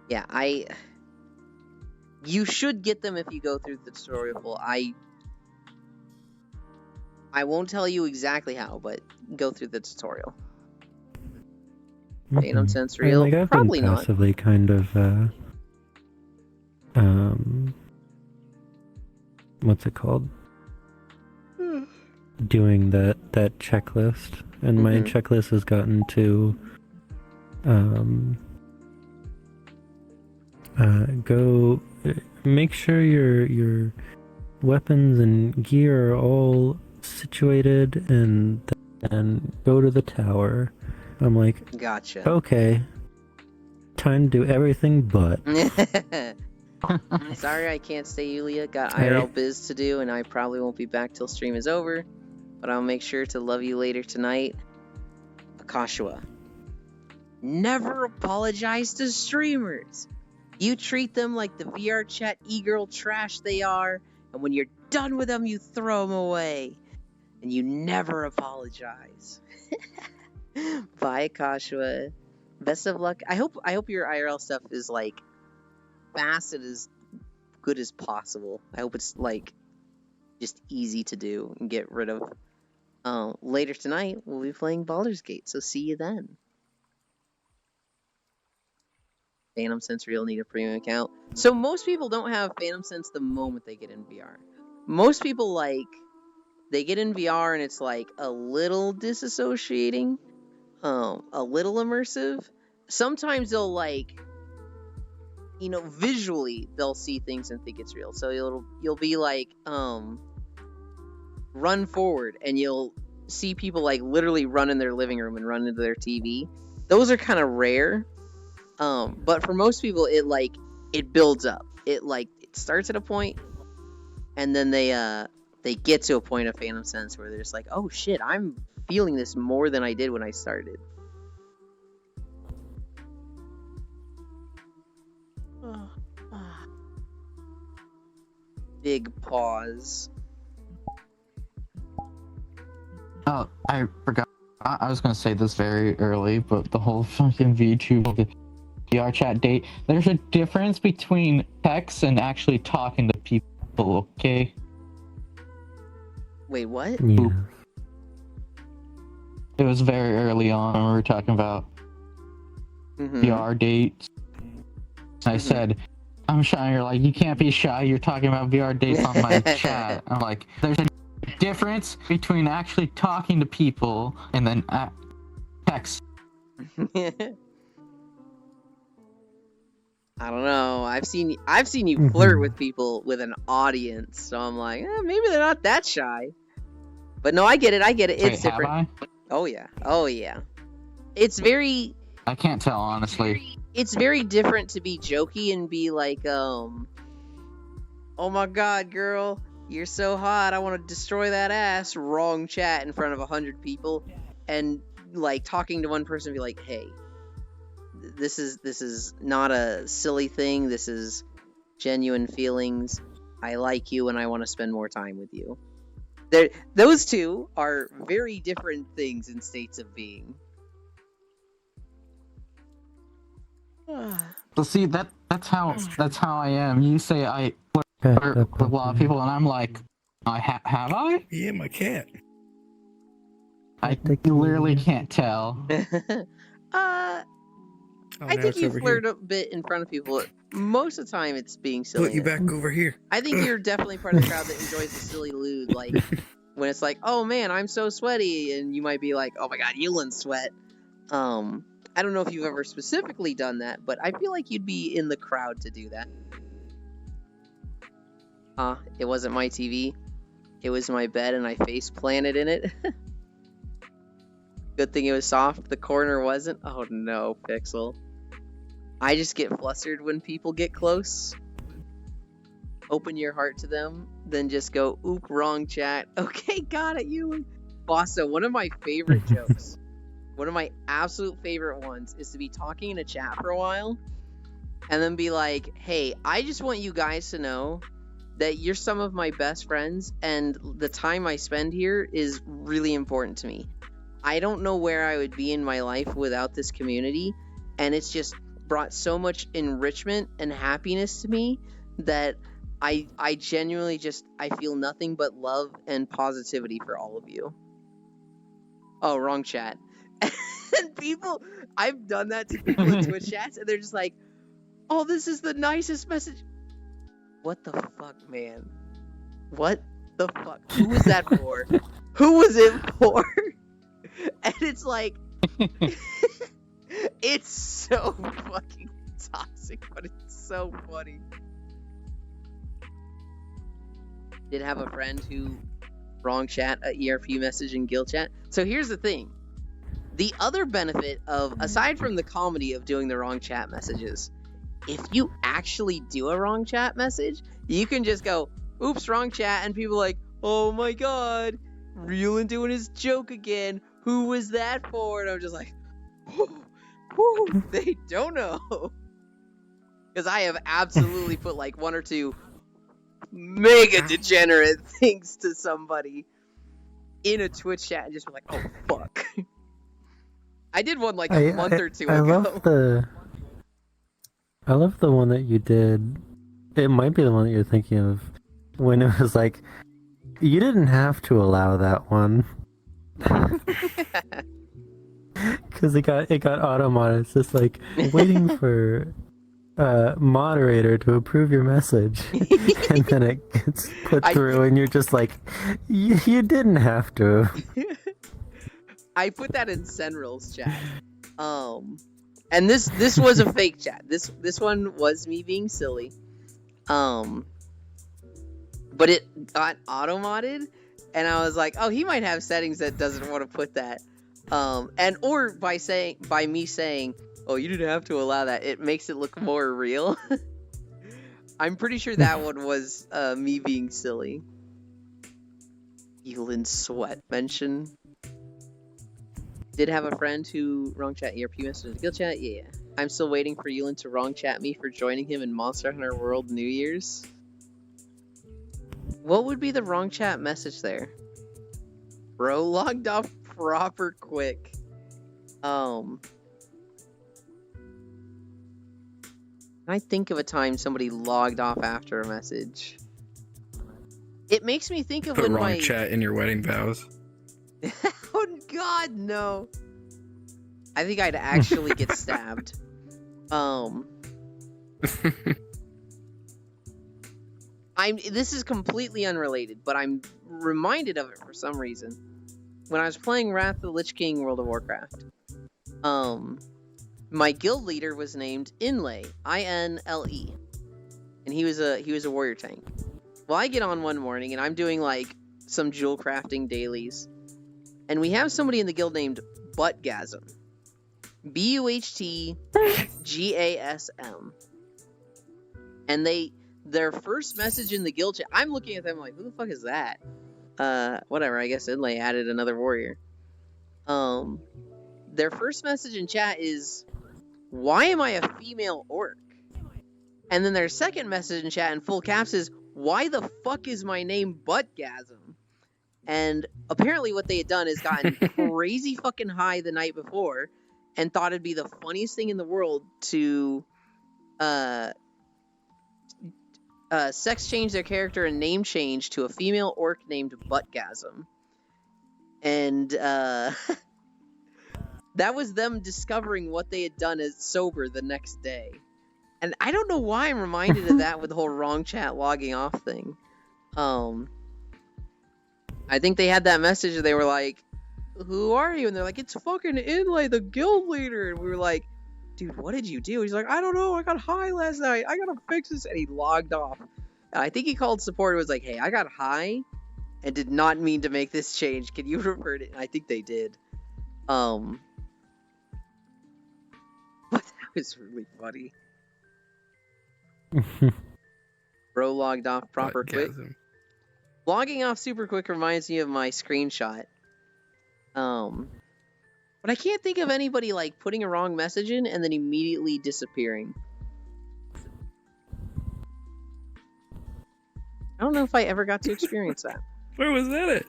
Yeah, you should get them if you go through the tutorial full. I won't tell you exactly how, but go through the tutorial. Phantom Sense Real? Like, I've Probably been not. passively kind of what's it called? Doing that checklist, and my Mhm. checklist has gotten to go make sure your weapons and gear are all situated, and then go to the tower. I'm like, Gotcha. okay, time to do everything but. Sorry I can't stay, Yulia. Got Hey. IRL biz to do, and I probably won't be back till stream is over. but I'll make sure to love you later tonight. Akashua. Never apologize to streamers. You treat them like the VR chat e-girl trash they are, and when you're done with them, you throw them away. And you never apologize. Bye, Akashua. Best of luck. I hope your IRL stuff is like fast and as good as possible. I hope it's like just easy to do and get rid of. Later tonight, we'll be playing Baldur's Gate, so see you then. Phantom Sense Real need a premium account. So most people don't have Phantom Sense the moment they get in VR. Most people they get in VR and it's like a little disassociating, a little immersive. Sometimes they'll visually they'll see things and think it's real. So you'll be like, run forward and you'll see people like literally run in their living room and run into their TV. Those are kind of rare. But for most people it builds up. It starts at a point and then they get to a point of Phantom Sense where they're just like, oh shit, I'm feeling this more than I did when I started. Big pause. Oh, I forgot. I was gonna say this very early, but the whole fucking VTuber VR chat date. There's a difference between text and actually talking to people. Okay. Wait, what? Yeah. It was very early on when we were talking about VR dates. I said, I'm shy. You're like, you can't be shy. You're talking about VR dates on my chat. I'm like, there's a difference between actually talking to people and then text. I don't know. I've seen you flirt with people with an audience, so I'm like, maybe they're not that shy. But no, I get it. It's Wait, different. have I? Oh yeah. It's very. I can't tell, honestly. It's very different to be jokey and be like, oh my god, girl, you're so hot. I want to destroy that ass. Wrong chat in front of 100 people, and like talking to one person, be like, hey. This is not a silly thing. This is genuine feelings. I like you and I want to spend more time with you. Those two are very different things in states of being. So see, that's how I am. You say I flirt with a lot of people, and I'm like, have I? Yeah, my cat. I literally can't tell. I think you flirt a bit in front of people. Most of the time, it's being silly. Put you back over here. I think you're definitely part of the crowd that enjoys the silly lewd. Like, when it's like, oh man, I'm so sweaty. And you might be like, oh my god, Yulin sweat. I don't know if you've ever specifically done that, but I feel like you'd be in the crowd to do that. It wasn't my TV. It was my bed and I face planted in it. Good thing it was soft. The corner wasn't. Oh no, Pixel. I just get flustered when people get close. Open your heart to them, then just go, oop, wrong chat. Okay, got it, you. Bossa, one of my favorite jokes, one of my absolute favorite ones, is to be talking in a chat for a while, and then be like, hey, I just want you guys to know that you're some of my best friends, and the time I spend here is really important to me. I don't know where I would be in my life without this community, and it's just brought so much enrichment and happiness to me that I genuinely I feel nothing but love and positivity for all of you. Oh, wrong chat. And people, I've done that to people in Twitch chats, and they're just like, oh, this is the nicest message. What the fuck, man? What the fuck? Who was that for? Who was it for? And it's like, it's so fucking toxic, but it's so funny. Did have a friend who wrong chat a ERP message in guild chat. So here's the thing. The other benefit of, aside from the comedy of doing the wrong chat messages, if you actually do a wrong chat message, you can just go, oops, wrong chat, and people are like, oh my god, Reeling doing his joke again. Who was that for? And I'm just like, whew, they don't know. Because I have absolutely put like one or two mega degenerate things to somebody in a Twitch chat and just be like, oh fuck. I did one like a month or two ago. I love the one that you did. It might be the one that you're thinking of, when it was like, you didn't have to allow that one. Because it got auto-modded. It's just like waiting for moderator to approve your message, and then it gets put through, and you're just like, you didn't have to. I put that in Senril's chat. And this was a fake chat. This one was me being silly. But it got auto-modded, and I was like, oh, he might have settings that doesn't want to put that. Or by me saying, oh, you didn't have to allow that, it makes it look more real. I'm pretty sure that one was me being silly. Elin Sweat mention. Did have a friend who wrong chat ERP message in guild chat? Yeah. I'm still waiting for Elin to wrong chat me for joining him in Monster Hunter World New Year's. What would be the wrong chat message there? Bro logged off proper quick. Can I think of a time somebody logged off after a message? It makes me think of Put when wrong my chat in your wedding vows. Oh God, no! I think I'd actually get stabbed. This is completely unrelated, but I'm reminded of it for some reason. When I was playing Wrath of the Lich King World of Warcraft, my guild leader was named Inlay, I-N-L-E, and he was a warrior tank. Well, I get on one morning and I'm doing like some jewel crafting dailies, and we have somebody in the guild named Buttgasm, B-U-H-T-G-A-S-M, and their first message in the guild chat, I'm looking at them like, who the fuck is that? Whatever, I guess Inlay added another warrior. Their first message in chat is, why am I a female orc? And then their second message in chat in full caps is, why the fuck is my name Buttgasm? And apparently what they had done is gotten crazy fucking high the night before and thought it'd be the funniest thing in the world to sex change their character and name change to a female orc named Buttgasm. And that was them discovering what they had done as sober the next day. And I don't know why I'm reminded of that with the whole wrong chat logging off thing. I think they had that message and they were like, who are you? And they're like, it's fucking Inlay, the guild leader. And we were like, dude, what did you do? He's like, I don't know, I got high last night, I gotta fix this. And he logged off. And I think he called support and was like, hey, I got high and did not mean to make this change, can you revert it? And I think they did. But that was really funny. Bro logged off proper quick. Logging off super quick reminds me of my screenshot. But I can't think of anybody like putting a wrong message in and then immediately disappearing. I don't know if I ever got to experience that. Where was that at?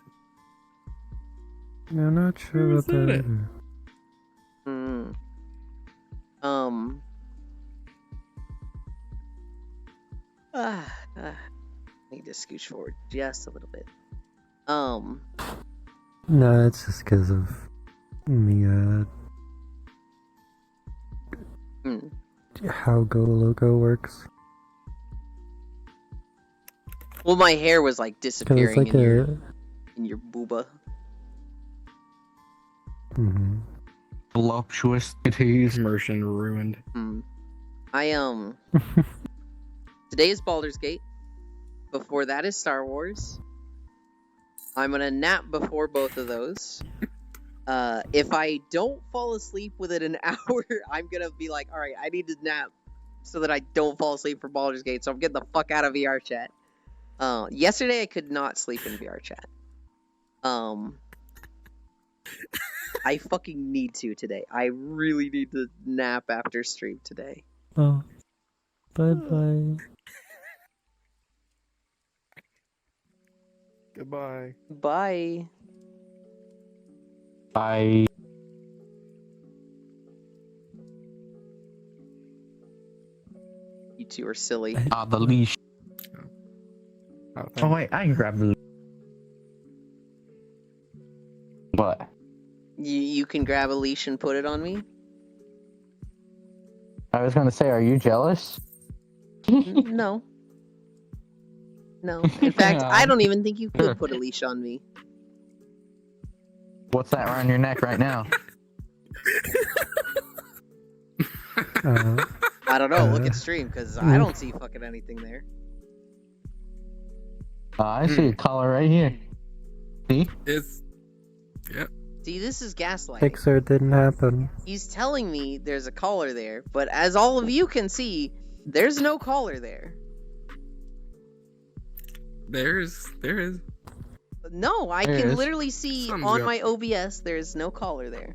I'm not sure about that either. I need to scooch forward just a little bit. No, it's just because of me, how Go Loco works. Well, my hair was like 'Cause it's disappearing like in your booba. Mm-hmm. Voluptuous titties. Immersion ruined. Today is Baldur's Gate. Before that is Star Wars. I'm gonna nap before both of those. If I don't fall asleep within an hour, I'm gonna be like, alright, I need to nap so that I don't fall asleep for Baldur's Gate, so I'm getting the fuck out of VR chat. Yesterday I could not sleep in VR chat. I fucking need to today. I really need to nap after stream today. Oh, bye. Goodbye. Bye. I You two are silly. the leash. Oh wait, I can grab the. What? You can grab a leash and put it on me? I was gonna say, are you jealous? No. No. In fact, Yeah. I don't even think you Sure. could put a leash on me. What's that around your neck right now? I don't know. Look Uh, at stream, because I don't see fucking anything there. I see a collar right here. See? It's See, this is gaslighting. Pixar didn't happen. He's telling me there's a collar there, but as all of you can see, there's no collar there. there is. No, I There can is. literally see Something's on up. my OBS there's no collar there.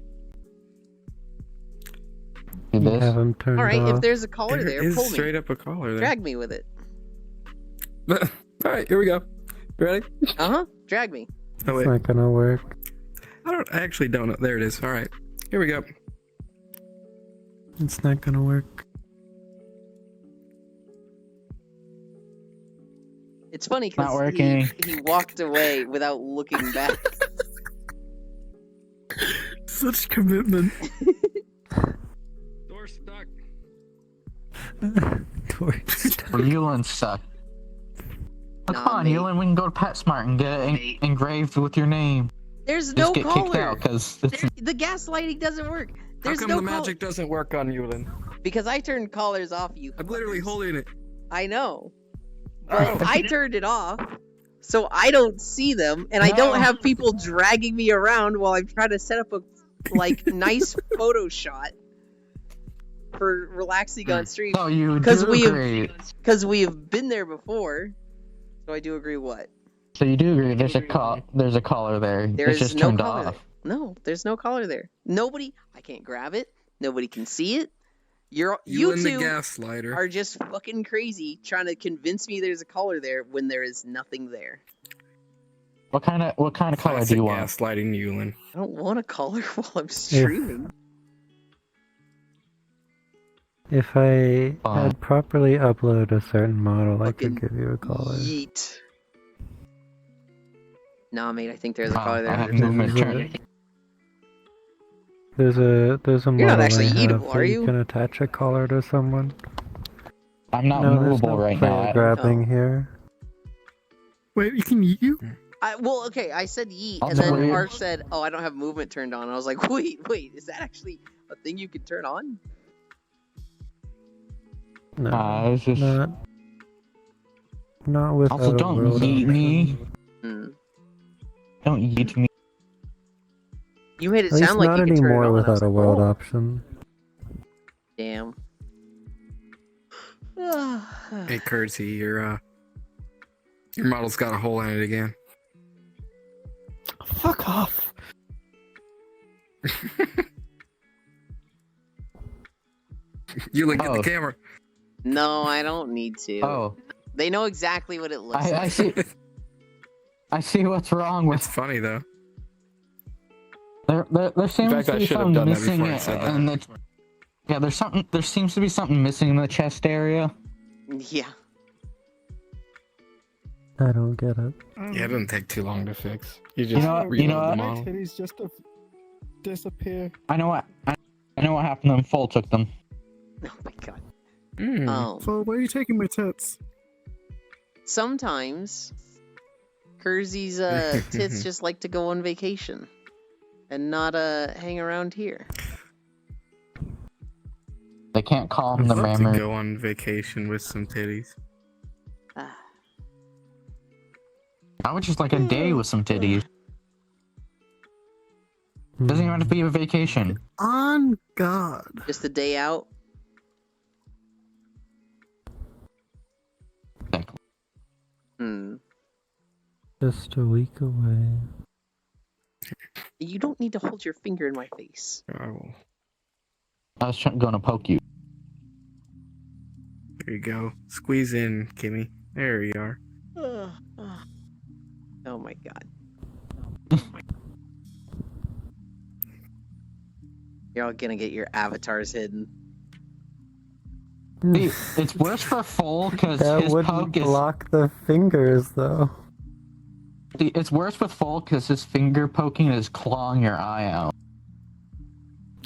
See You this? have him turned Alright, if off. there's a collar There there, is pull me. straight up a collar there. Drag me with it. Alright, here we go. You ready? Uh-huh. Drag me. Oh, It's wait. not gonna work. I actually don't know. There it is. Alright. Here we go. It's not gonna work. It's funny Not because working. he walked away without looking back. Such commitment. Door stuck. Doors. Yulin suck. Oh, Nah, come on, mate. Yulin, we can go to PetSmart and get it engraved with your name. There's Just no get kicked collar. out because it's The gaslighting doesn't work. How There's come no the collar. magic doesn't work on Yulin? Because I turned collars off, you. I'm literally fuckers. holding it. I know. But Oh. I turned it off, so I don't see them, and I don't No. have people dragging me around while I'm trying to set up a nice photo shot for relaxing on stream. so you 'Cause do we have- agree. Because we have been there before. So I do agree. What? So you do agree. There's a collar there. There it's is just no turned collar off. there. No, there's no collar there. Nobody. I can't grab it. Nobody can see it. You in the two gaslighter. are just fucking crazy trying to convince me there's a collar there when there is nothing there. What kind of collar Classic do you want? gaslighting Yulin. I don't want a collar while I'm streaming. If I Fine. had properly uploaded a certain model, I Fucking could give you a collar. Yeet. Nah, mate, I think there's a Wow, collar I there. have movement There's turn. There's a You're not model actually I have eatable, where are you you? can attach a collar to someone. I'm not No, there's movable no right player now. grabbing Oh. here. Wait, you can eat you? Well, okay, I said yeet, I'll and then tell you. Arch said, "Oh, I don't have movement turned on." I was like, "Wait, is that actually a thing you can turn on?" No, It's just not without also a don't world yeet me. option. Hmm. Don't yeet me. You made it At least sound like not you could turn it anymore on. I was without a like, world "Oh, option. damn." Hey, Curtsy, your model's got a hole in it again. Fuck off. Yulin, get Oh. the camera. No, I don't need to. Oh, They know exactly what it looks I like. see. I see what's wrong It's with. funny though. There seems fact, to I be should have something done that missing before I said that. in the. Yeah, there's something. There seems to be something missing in the chest area. Yeah. I don't get it. Yeah, it doesn't take too long to fix. You just know what- reload you know the what? model. Titties just disappear. I know what. I know what happened to them. Full took them. Oh my god. Mm. So where are you taking my tits? Sometimes Kersey's tits just like to go on vacation and not hang around here. They can't call I'd them the love to memory. go on vacation with some titties. Ah, I would just like a day with some titties. Doesn't even have to be a vacation. On God. just a day out. Exactly. Hmm. Just a week away. You don't need to hold your finger in my face. I will. I was going to poke you. There you go. Squeeze in, Kimmy. There you are. Oh my god. You're all gonna get your avatars hidden. See, it's worse for Full because That his wouldn't poke is. block the fingers, though. See, it's worse with Full because his finger poking is clawing your eye out.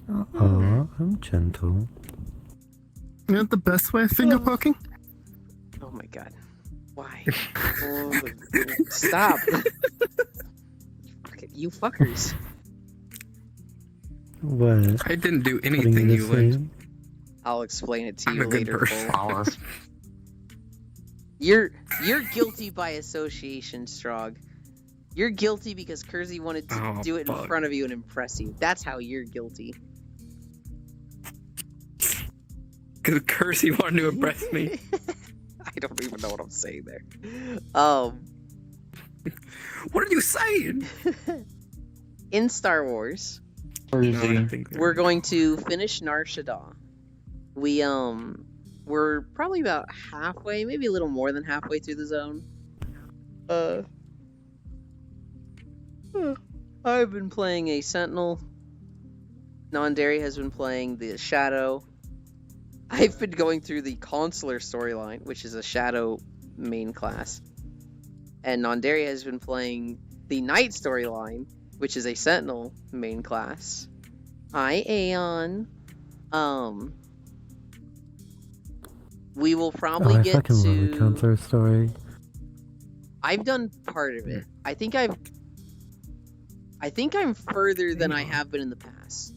Oh, I'm gentle. You know the best way of finger poking? Oh my god. Why? Oh, stop. You fuckers. What? I didn't do Putting anything, it you licked. aside? I'll explain it to I'm you a good later. person. Full. Power. You're guilty by association, Strog. You're guilty because Kersey wanted to Oh, do it in fuck. front of you and impress you. That's how you're guilty. Because Kersey wanted to impress me. I don't even know what I'm saying there. What are you saying? In Star Wars, No, I Crazy. think we're going to finish Nar Shaddaa. We're probably about halfway, maybe a little more than halfway through the zone. I've been playing a Sentinel. Nondary has been playing the Shadow. I've been going through the Consular storyline, which is a Shadow main class. And Nondary has been playing the Knight storyline, which is a Sentinel main class. Hi, Aeon. We will probably I get fucking love to... the counselor story. I've done part of it. I think I'm further than I have been in the past.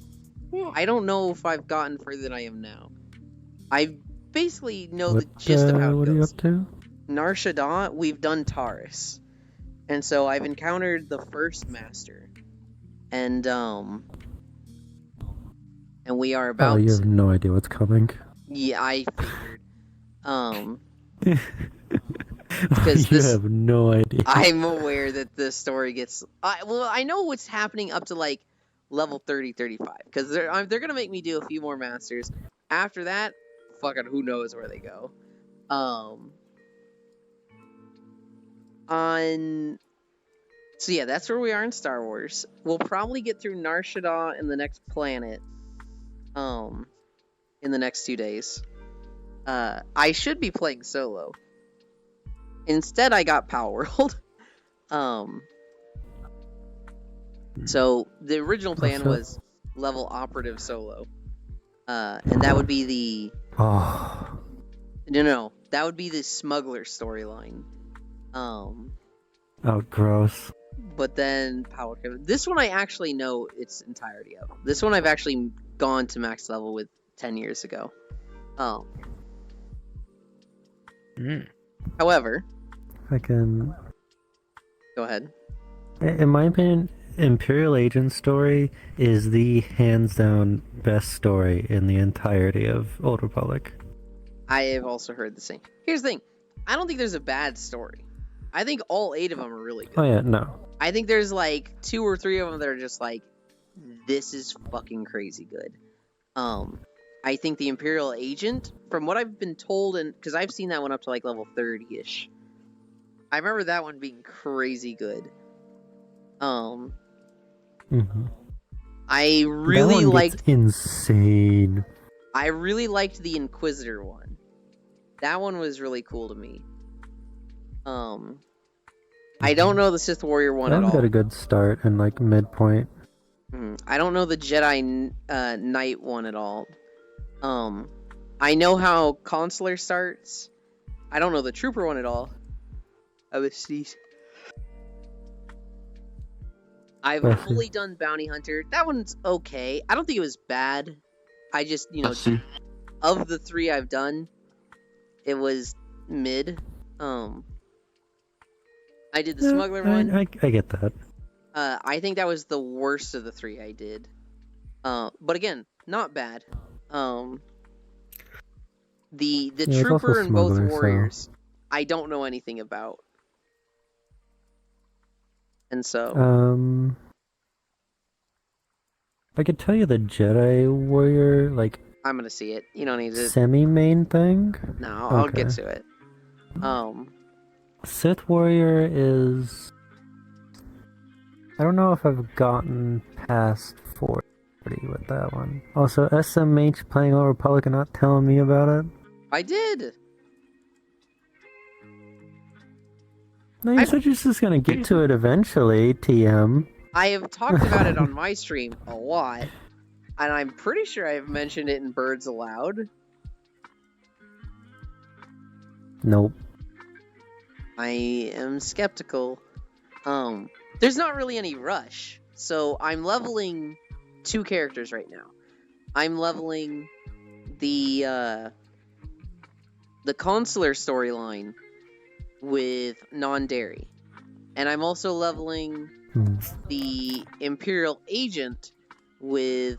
I don't know if I've gotten further than I am now. I basically know the gist of how it What are you goes. up to? Nar Shaddaa, we've done Taurus. And so I've encountered the first master. And we are Oh, about you have no idea what's coming. Yeah, I figured. You this- have no idea. I'm aware that the story gets. I know what's happening up to like level 30, 35, because they're gonna make me do a few more masters. After that, fucking who knows where they go. So yeah, that's where we are in Star Wars. We'll probably get through Nar Shaddaa and the next planet, in the next 2 days. I should be playing solo. Instead, I got Power World. So the original plan was level operative solo, and that would be the Oh, no, that would be the smuggler storyline. oh, gross. But then Power. This one I actually know its entirety of. This one I've actually gone to max level with 10 years ago. However, I can. go ahead. In my opinion, Imperial Agent story is the hands down best story in the entirety of Old Republic. I have also heard the same. Here's the thing. I don't think there's a bad story. I think all 8 of them are really good. Oh yeah, no. I think there's like 2 or 3 of them that are just like, this is fucking crazy good. I think the Imperial Agent, from what I've been told, and because I've seen that one up to like level 30-ish, I remember that one being crazy good. Mm-hmm. I really liked. Insane. I really liked the Inquisitor one. That one was really cool to me. I don't know the Sith Warrior one That at one all. got a good start and like midpoint. I don't know the Jedi Knight one at all. I know how Consular starts. I don't know the Trooper one at all. I was sneeze. I've Bless you. fully done Bounty Hunter. That one's okay. I don't think it was bad. I just, Let's see. of the 3 I've done, it was mid. I did the Smuggler one. I get that. I think that was the worst of the 3 I did. But again, not bad. The it's also Trooper and both Smuggler, so- Warriors, I don't know anything about. And so, I could tell you the Jedi warrior, like, I'm gonna see it. You don't need to. semi-main thing. No, I'll get Okay. to it. Sith warrior is... I don't know if I've gotten past 40 with that one. Also, SMH playing Old Republic and not telling me about it. I did. No, you said you're just gonna get to it eventually, TM. I have talked about it on my stream a lot, and I'm pretty sure I've mentioned it in Birds Aloud. Nope. I am skeptical. There's not really any rush, so I'm leveling 2 characters right now. I'm leveling the consular storyline with non-dairy, and I'm also leveling the Imperial Agent with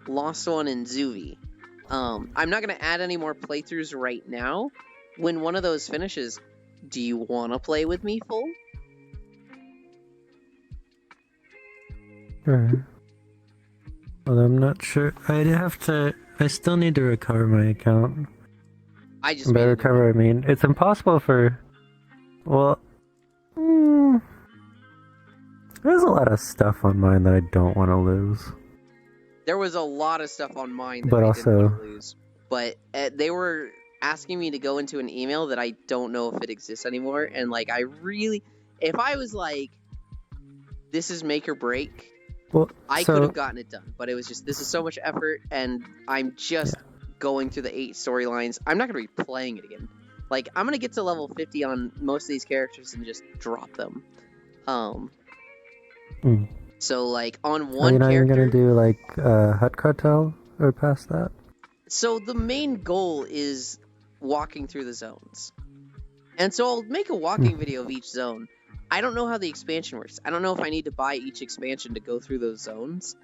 Lost One and Zuvi. I'm not going to add any more playthroughs right now. When one of those finishes, do you want to play with me full? Alright. Well, I'm not sure. I still need to recover my account. I just By made a new recover, one. I mean, it's impossible for... Well... there's a lot of stuff on mine that I don't want to lose. There was a lot of stuff on mine that But I also- didn't want to lose. But they were asking me to go into an email that I don't know if it exists anymore. And, like, I really... If I was like, this is make or break, Well, I so, could have gotten it done. But it was just, this is so much effort, and I'm just going through the 8 storylines. I'm not going to be playing it again. Like, I'm going to get to level 50 on most of these characters and just drop them. So, like, on Are one you not even character... gonna do, like, Hut Cartel? Or past that? So the main goal is walking through the zones. And so I'll make a walking video of each zone. I don't know how the expansion works. I don't know if I need to buy each expansion to go through those zones.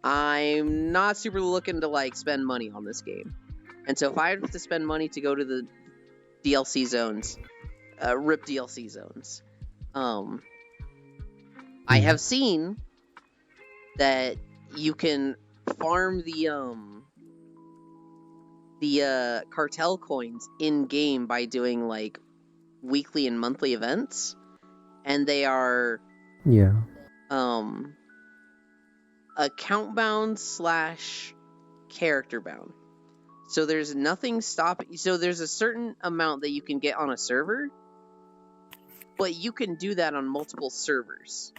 I'm not super looking to, like, spend money on this game. And so if I have to spend money to go to the DLC zones, RIP DLC zones, I have seen that you can farm the cartel coins in game by doing, like, weekly and monthly events, and they are Yeah. account bound / character bound. So there's nothing stopping. So there's a certain amount that you can get on a server, but you can do that on multiple servers,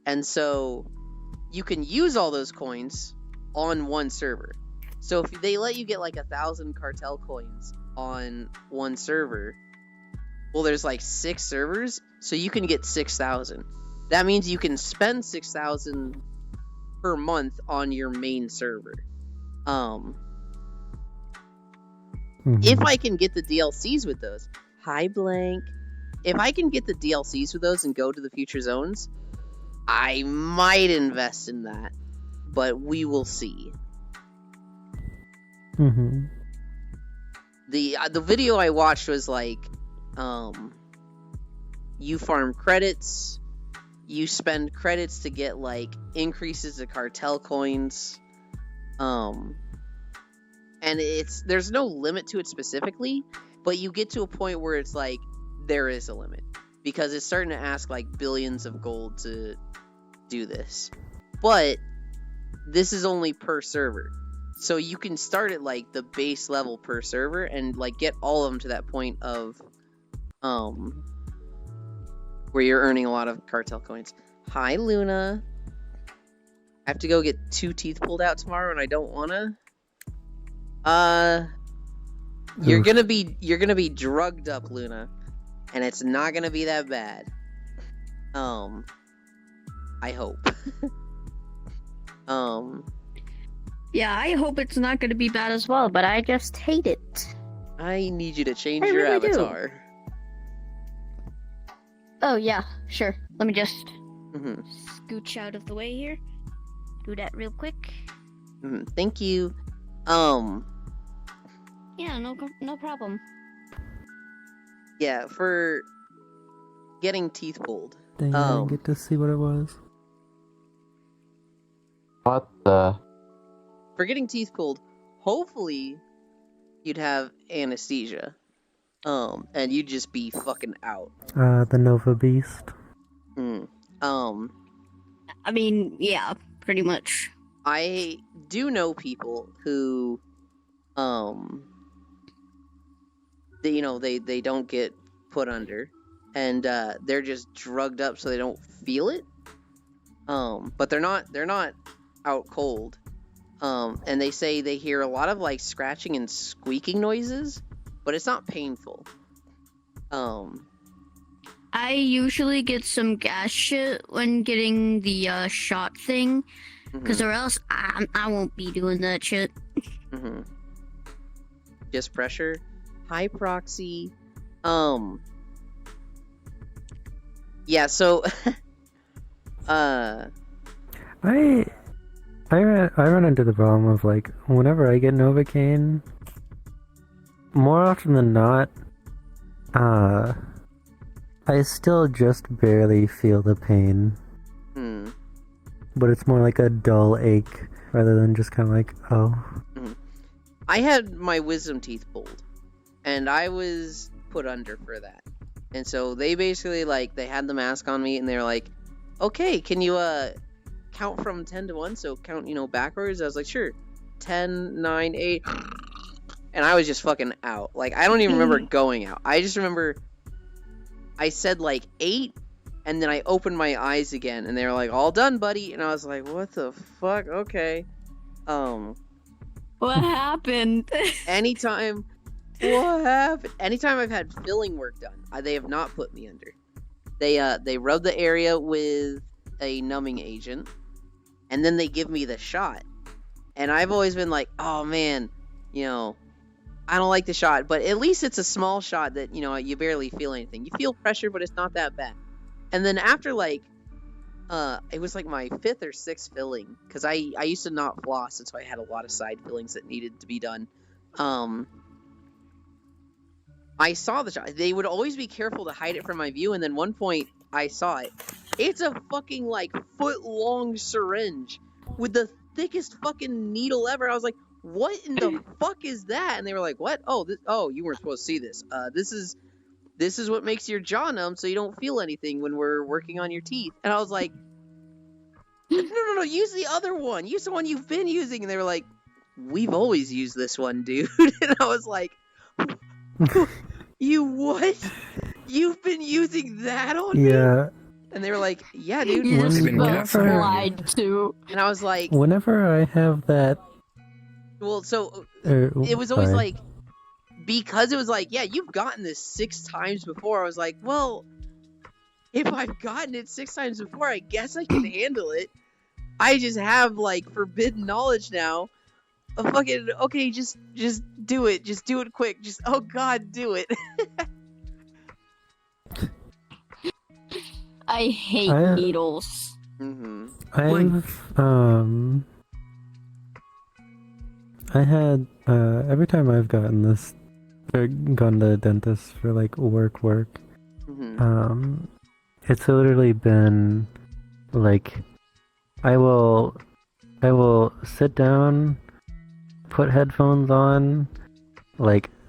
and so you can use all those coins on one server. So if they let you get like 1,000 cartel coins on one server, well, there's like 6 servers, so you can get 6,000. That means you can spend 6,000 per month on your main server. If I can get the DLCs with those, hi Blank. If I can get the DLCs with those and go to the future zones, I might invest in that, but we will see. The video I watched was like, you farm credits, you spend credits to get like increases to cartel coins, and there's no limit to it specifically, but you get to a point where it's like there is a limit because it's starting to ask like billions of gold to do this, but this is only per server. So you can start at like the base level per server and like get all of them to that point of where you're earning a lot of cartel coins. Hi Luna. I have to go get 2 teeth pulled out tomorrow and I don't wanna. You're gonna be drugged up, Luna. And it's not gonna be that bad. I hope. Yeah, I hope it's not going to be bad as well, but I just hate it. I need you to change I your really do. avatar. Oh, yeah, sure. Let me just Mhm. scooch out of the way here. Do that real quick. Thank you. Yeah, no problem. Yeah, for getting teeth pulled. Dang, I didn't get to see what it was. What the? For getting teeth pulled, hopefully you'd have anesthesia. And you'd just be fucking out. The Nova Beast. Mm. I mean, yeah, pretty much. I do know people who, they don't get put under, and they're just drugged up so they don't feel it. But they're not out cold. And they say they hear a lot of like scratching and squeaking noises, but it's not painful. I usually get some gas shit when getting the shot thing, because or else I won't be doing that shit. Just pressure, high proxy. Yeah. So, I run into the problem of like whenever I get Novocaine, more often than not, I still just barely feel the pain. But it's more like a dull ache rather than just kind of like, oh. I had my wisdom teeth pulled, and I was put under for that. And so they basically they had the mask on me, and they were like, okay, can you count from 10 to 1? So count, backwards. I was like, sure. 10, 9, 8. And I was just fucking out. Like, I don't even remember going out. I just remember I said 8, and then I opened my eyes again, and they were like, all done, buddy. And I was like, what the fuck? Okay. What happened? Anytime I've had filling work done, they have not put me under. They rub the area with a numbing agent, and then they give me the shot. And I've always been like, oh man, I don't like the shot, but at least it's a small shot that, you barely feel anything. You feel pressure, but it's not that bad. And then after it was my 5th or 6th filling, because I used to not floss, and so I had a lot of side fillings that needed to be done. I saw the shot. They would always be careful to hide it from my view, and then one point I saw it. It's a fucking foot-long syringe with the thickest fucking needle ever. I was like, what in the fuck is that? And they were like, what? Oh, you weren't supposed to see this. This is what makes your jaw numb, so you don't feel anything when we're working on your teeth. And I was like, no, use the other one. Use the one you've been using. And they were like, we've always used this one, dude. And I was like, you what? You've been using that on me? Yeah. And they were like, yeah, dude. You just been lied to. And I was like, Whenever I have that, well, so it was always sorry. because it was yeah, you've gotten this 6 times before. I was like, well, if I've gotten it 6 times before, I guess I can handle it. I just have forbidden knowledge now. Okay, just do it. Just do it quick. Just, oh god, do it. I hate needles. I had every time I've gotten this or gone to the dentist for work, it's literally been I will sit down, put headphones on,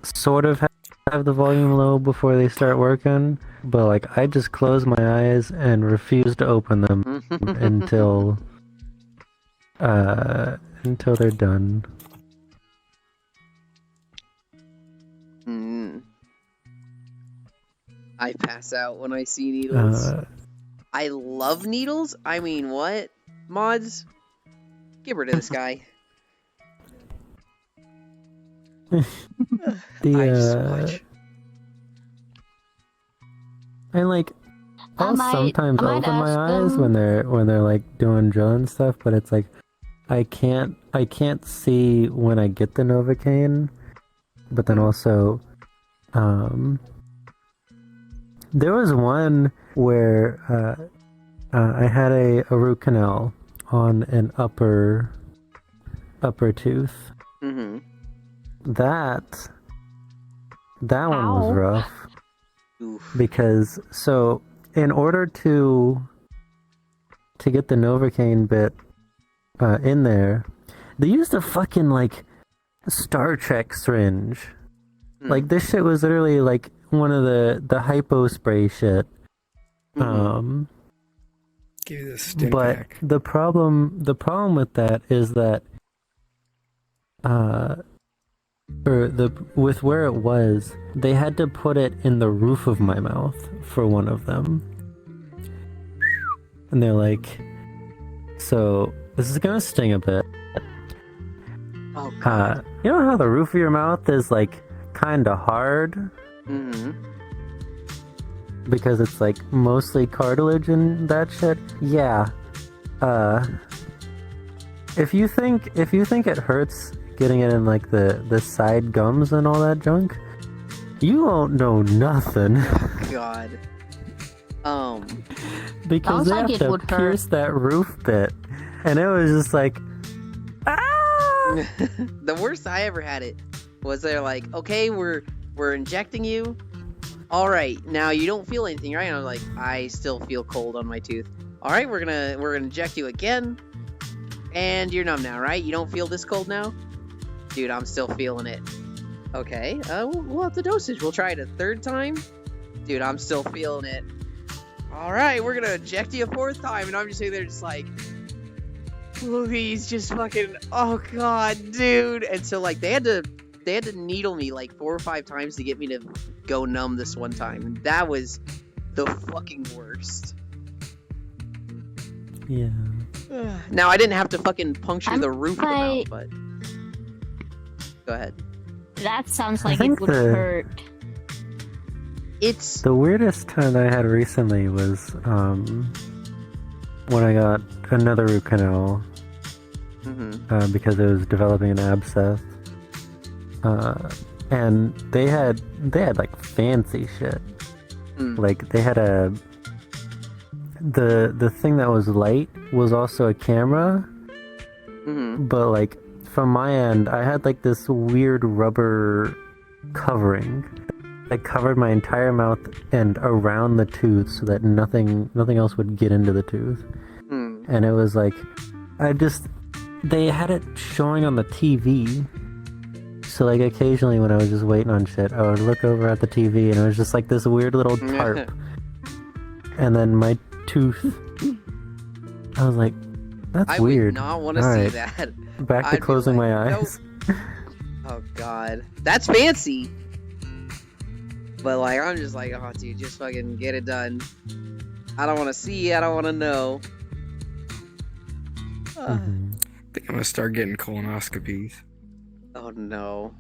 sort of have the volume low before they start working, but I just close my eyes and refuse to open them until they're done. I pass out when I see needles. I love needles. I mean, what? Mods, give her to this guy. I just watch. And I'll sometimes open my eyes when they're doing drill and stuff, but it's I can't see when I get the Novocaine, but then also there was one where I had a root canal on an upper tooth. That one was rough. Oof. Because in order to get the Novocaine bit in there, they used a fucking like Star Trek syringe. Like this shit was literally like one of the hypo spray shit. Give you the stim But pack. the problem with that is that with where it was, they had to put it in the roof of my mouth for one of them. And they're like, so this is gonna sting a bit. Oh god. You know how the roof of your mouth is like kinda hard? Mm-hmm. Because it's like mostly cartilage and that shit? Yeah. If you think it hurts getting it in like the side gums and all that junk, you won't know nothing. God. Because Sounds they like have it to would pierce that roof bit. And it was just like, ah! The worst I ever had it was they're like, okay, we're injecting you. All right, now you don't feel anything, right? And I'm like, I still feel cold on my tooth. All right, we're gonna inject you again, and you're numb now, right? You don't feel this cold now, dude. I'm still feeling it. Okay, we'll have the dosage. We'll try it a third time, dude. I'm still feeling it. All right, we're gonna inject you a fourth time, and I'm just sitting there, just like, please, just fucking, oh god, dude. And so like they had to needle me like 4 or 5 times to get me to go numb this one time. And that was the fucking worst. Yeah. Now I didn't have to fucking puncture the roof of the mouth, like- but go ahead. That sounds I like think it would hurt. It's The weirdest time I had recently was when I got another root canal because it was developing an abscess. And they had like fancy shit. Like they had the thing that was light was also a camera. But like from my end, I had like this weird rubber covering that covered my entire mouth and around the tooth so that nothing else would get into the tooth. And it was like they had it showing on the TV. So like occasionally when I was just waiting on shit, I would look over at the TV and it was just like this weird little tarp. And then my tooth, I was like, that's I weird. would not want to see Alright, that. back to I'd be closing like, my nope. eyes. Oh god, that's fancy. But like I'm just like, oh dude, just fucking get it done. I don't want to see. I don't want to know. Mhm. I think I'm gonna start getting colonoscopies. Oh no.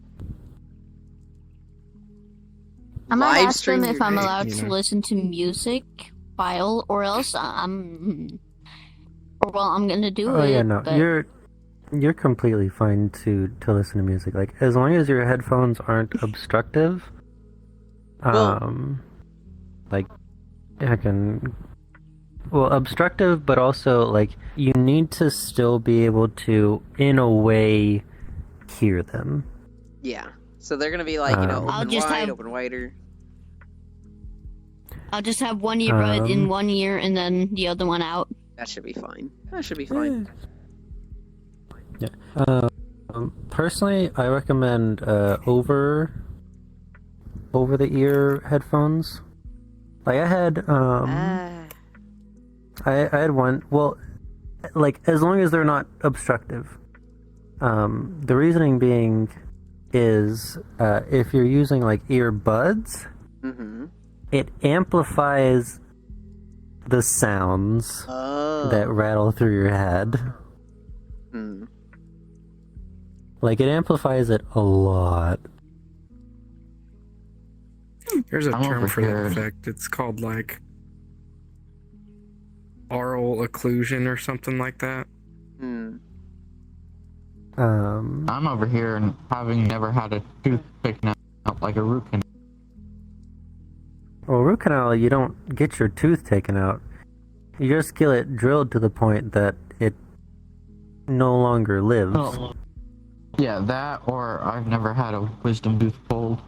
I might Live ask them stream if your I'm day, allowed you to know. listen to music while, or else I'm gonna do Oh it. yeah, no, but you're completely fine to listen to music. Like as long as your headphones aren't obstructive. Well- Like I can. Well, obstructive, but also like you need to still be able to, in a way, hear them. Yeah. So they're gonna be like, you know, I'll open just wide, have- open wider. I'll just have one earbud in Um, one ear and then the other one out. That should be fine. That should be fine. Personally, I recommend over the ear headphones. Like I had I had one. Well, like as long as they're not obstructive. The reasoning being is if you're using like earbuds, it amplifies the sounds Oh. that rattle through your head. Like it amplifies it a lot. There's a I'm term for that overheard. effect. It's called like aural occlusion or something like that. I'm over here and having never had a tooth taken out like a root canal. Well, root canal, you don't get your tooth taken out. You just get it drilled to the point that it no longer lives. Oh. Yeah, that or I've never had a wisdom tooth pulled.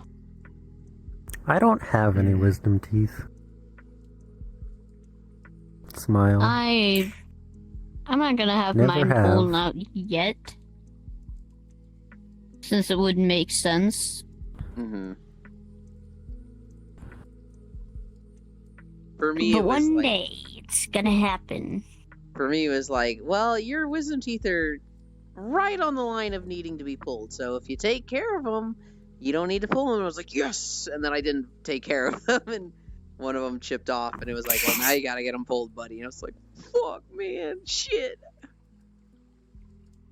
I don't have any wisdom teeth. Smile. I I'm not gonna have Never mine have. pulled out yet. Since it wouldn't make sense. Mm-hmm. For me, But it was one like, day, it's gonna happen. for me, it was like, well, your wisdom teeth are right on the line of needing to be pulled. So if you take care of them, you don't need to pull them. I was like, yes. And then I didn't take care of them, and one of them chipped off, and it was like, well, now you gotta get them pulled, buddy. And I was like, fuck, man, shit.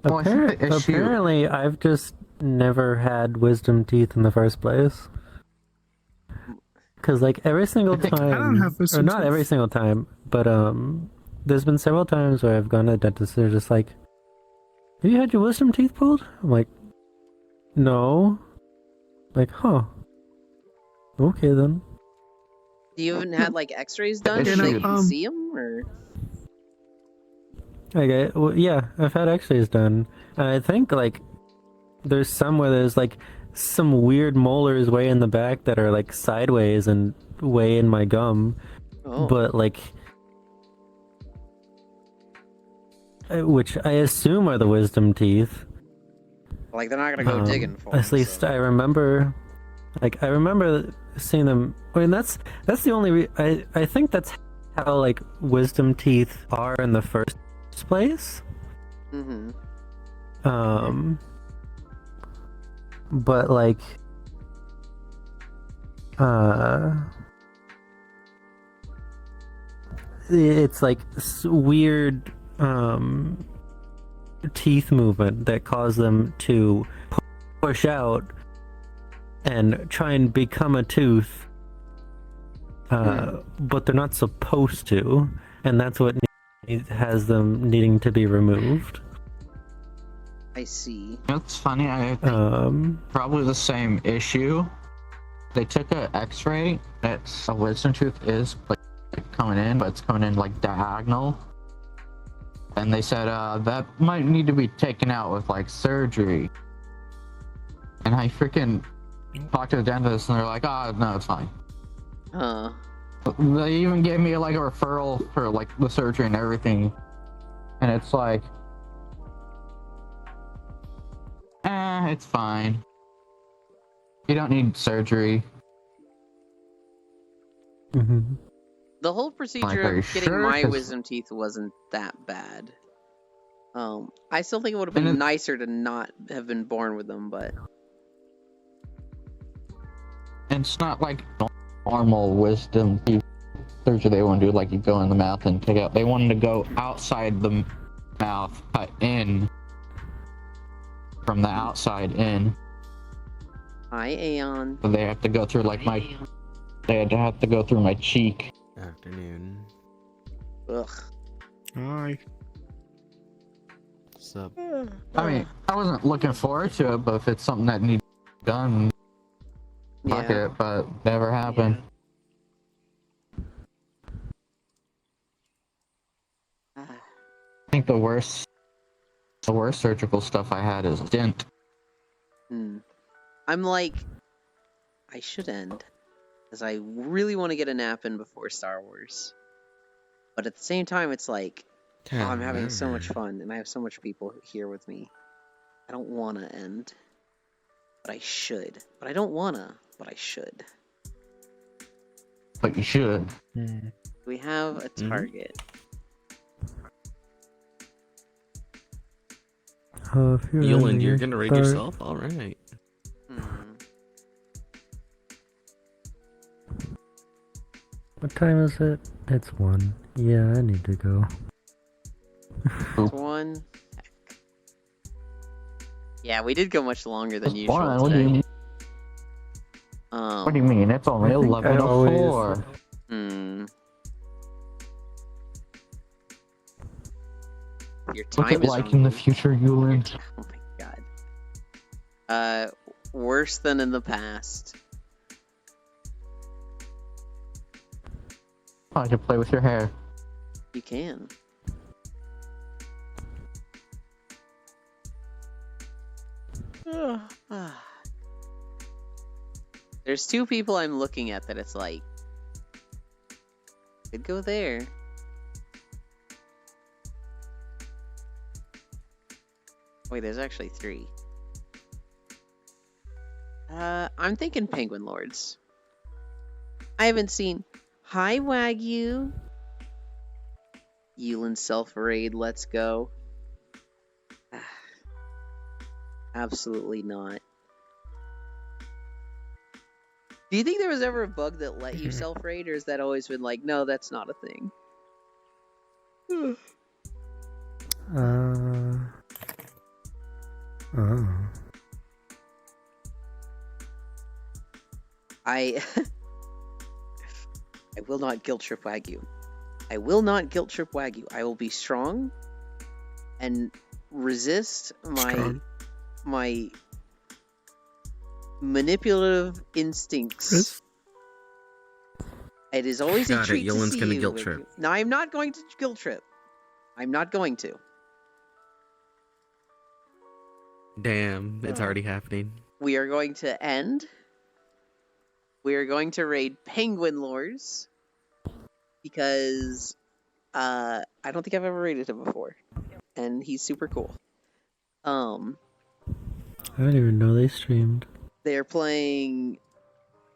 Well, I think the issue- Apparently, I've just never had wisdom teeth in the first place. Because, like, every single I time, don't have or wisdom not every teeth. single time, but there's been several times where I've gone to the dentist and they're just like, have you had your wisdom teeth pulled? I'm like, no. Like, huh. Okay, then. You haven't had like X-rays done You so know, you can see them, or? Okay, well, yeah, I've had x-rays done. And I think, like, there's some where there's, like, some weird molars way in the back that are, like, sideways and way in my gum. Oh. But, like, which I assume are the wisdom teeth. Like they're not gonna go digging for At them. least so. I remember, like, I remember seeing them. I mean, that's the only. I think that's how, like, wisdom teeth are in the first place. Mm-hmm. But, like, it's like weird teeth movement that cause them to push out and try and become a tooth, but they're not supposed to, and that's what has them needing to be removed. I see. It's funny. I think probably the same issue. They took an X-ray. That's a wisdom tooth is like coming in, but it's coming in like diagonal. And they said that might need to be taken out with like surgery. And I freaking talked to the dentist, and they're like, "Oh, no, it's fine." They even gave me like a referral for like the surgery and everything. And it's like, it's fine. You don't need surgery. Mm-hmm. The whole procedure are you of getting sure? my 'Cause- wisdom teeth wasn't that bad. I still think it would have been And nicer to not have been born with them, but It's not like normal wisdom teeth surgery they want to do, like you go in the mouth and take out. They wanted to go outside the mouth, cut in from the outside in. hi, Aeon. So they have to go through like my. They had to have to go through my cheek. Afternoon. Ugh. Hi. What's up? I mean, I wasn't looking forward to it, but if it's something that needs done, fuck Yeah. it. But never happened. Ah, I think the worst surgical stuff I had is dent. I'm like, I should end, because I really want to get a nap in before Star Wars. But at the same time, it's like, oh, I'm having so much fun, and I have so much people here with me. I don't want to end, but I should. But I don't want to, but I should. But you should. We have a target. If you're Yoland, you're ready, gonna raid start. yourself? Alright. What time is it? It's 1. Yeah, I need to go. One. Heck. Yeah, we did go much longer than It's usual fine. What do today. you mean? What do you mean? It's only I think I 11:04. Your What's time it is like in the future, Yuland? Oh my god. Worse than in the past. I can play with your hair. You can. There's two people I'm looking at that it's like, could go there. Wait, there's actually 3. I'm thinking Penguin Lords. I haven't seen... Hi, Wagyu. Yulin Self-Raid, let's go. Absolutely not. Do you think there was ever a bug that let you self-raid, or has that always been like, no, that's not a thing? I will not guilt trip Wagyu. I will not guilt trip Wagyu. I will be strong and resist my manipulative instincts. Chris? It is always a Got it, treat to Yolen's see gonna you. guilt Wagyu. trip. No, I'm not going to guilt trip. I'm not going to. Damn, it's already happening. We are going to end. We are going to raid Penguin Lords because I don't think I've ever raided him before, and he's super cool. I didn't even know they streamed. They're playing.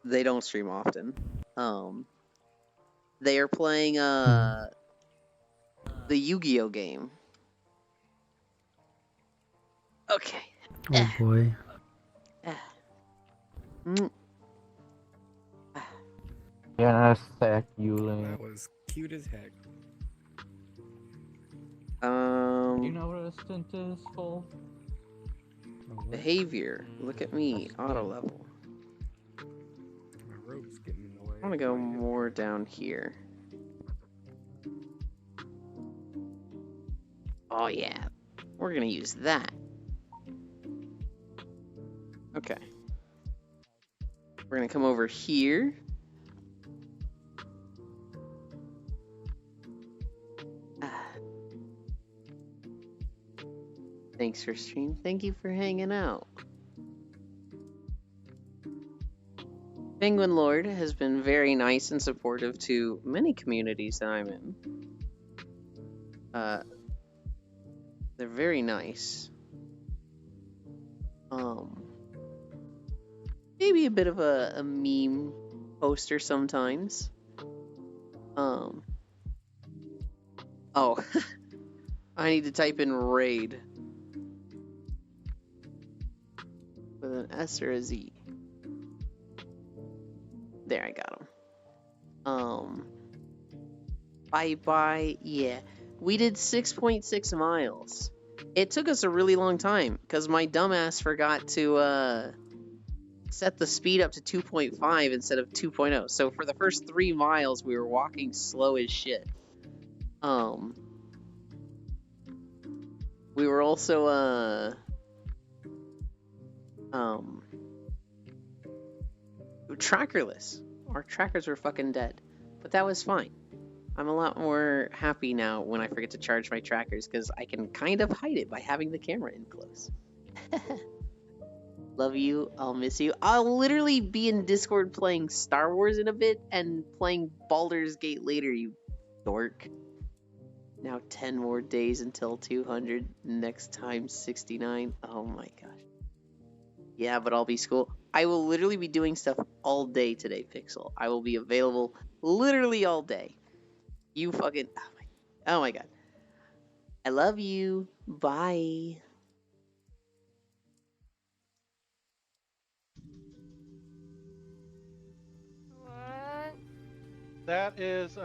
They don't stream often. They are playing the Yu-Gi-Oh game. Okay. Oh boy. Yes, thank you, Link. That was cute as heck. You know what a stint is for? Behavior. Look at me. Auto level. My rope's getting in the way. I want to go more down here. Oh yeah. We're gonna use that. Okay. We're gonna come over here. Thanks for stream. Thank you for hanging out. Penguin Lord has been very nice and supportive to many communities that I'm in. They're very nice. Maybe a bit of a meme poster sometimes. Oh, I need to type in raid with an S or a Z. There, I got him. Bye. Yeah, we did 6.6 miles. It took us a really long time because my dumbass forgot to set the speed up to 2.5 instead of 2.0. So for the first 3 miles, we were walking slow as shit. We were also trackerless. Our trackers were fucking dead, but that was fine. I'm a lot more happy now when I forget to charge my trackers because I can kind of hide it by having the camera in close. Love you. I'll miss you. I'll literally be in Discord playing Star Wars in a bit and playing Baldur's Gate later, you dork. Now 10 more days until 200. Next time 69. Oh my gosh. Yeah, but I'll be school. I will literally be doing stuff all day today, Pixel. I will be available literally all day. You fucking... Oh my god. I love you. Bye. That is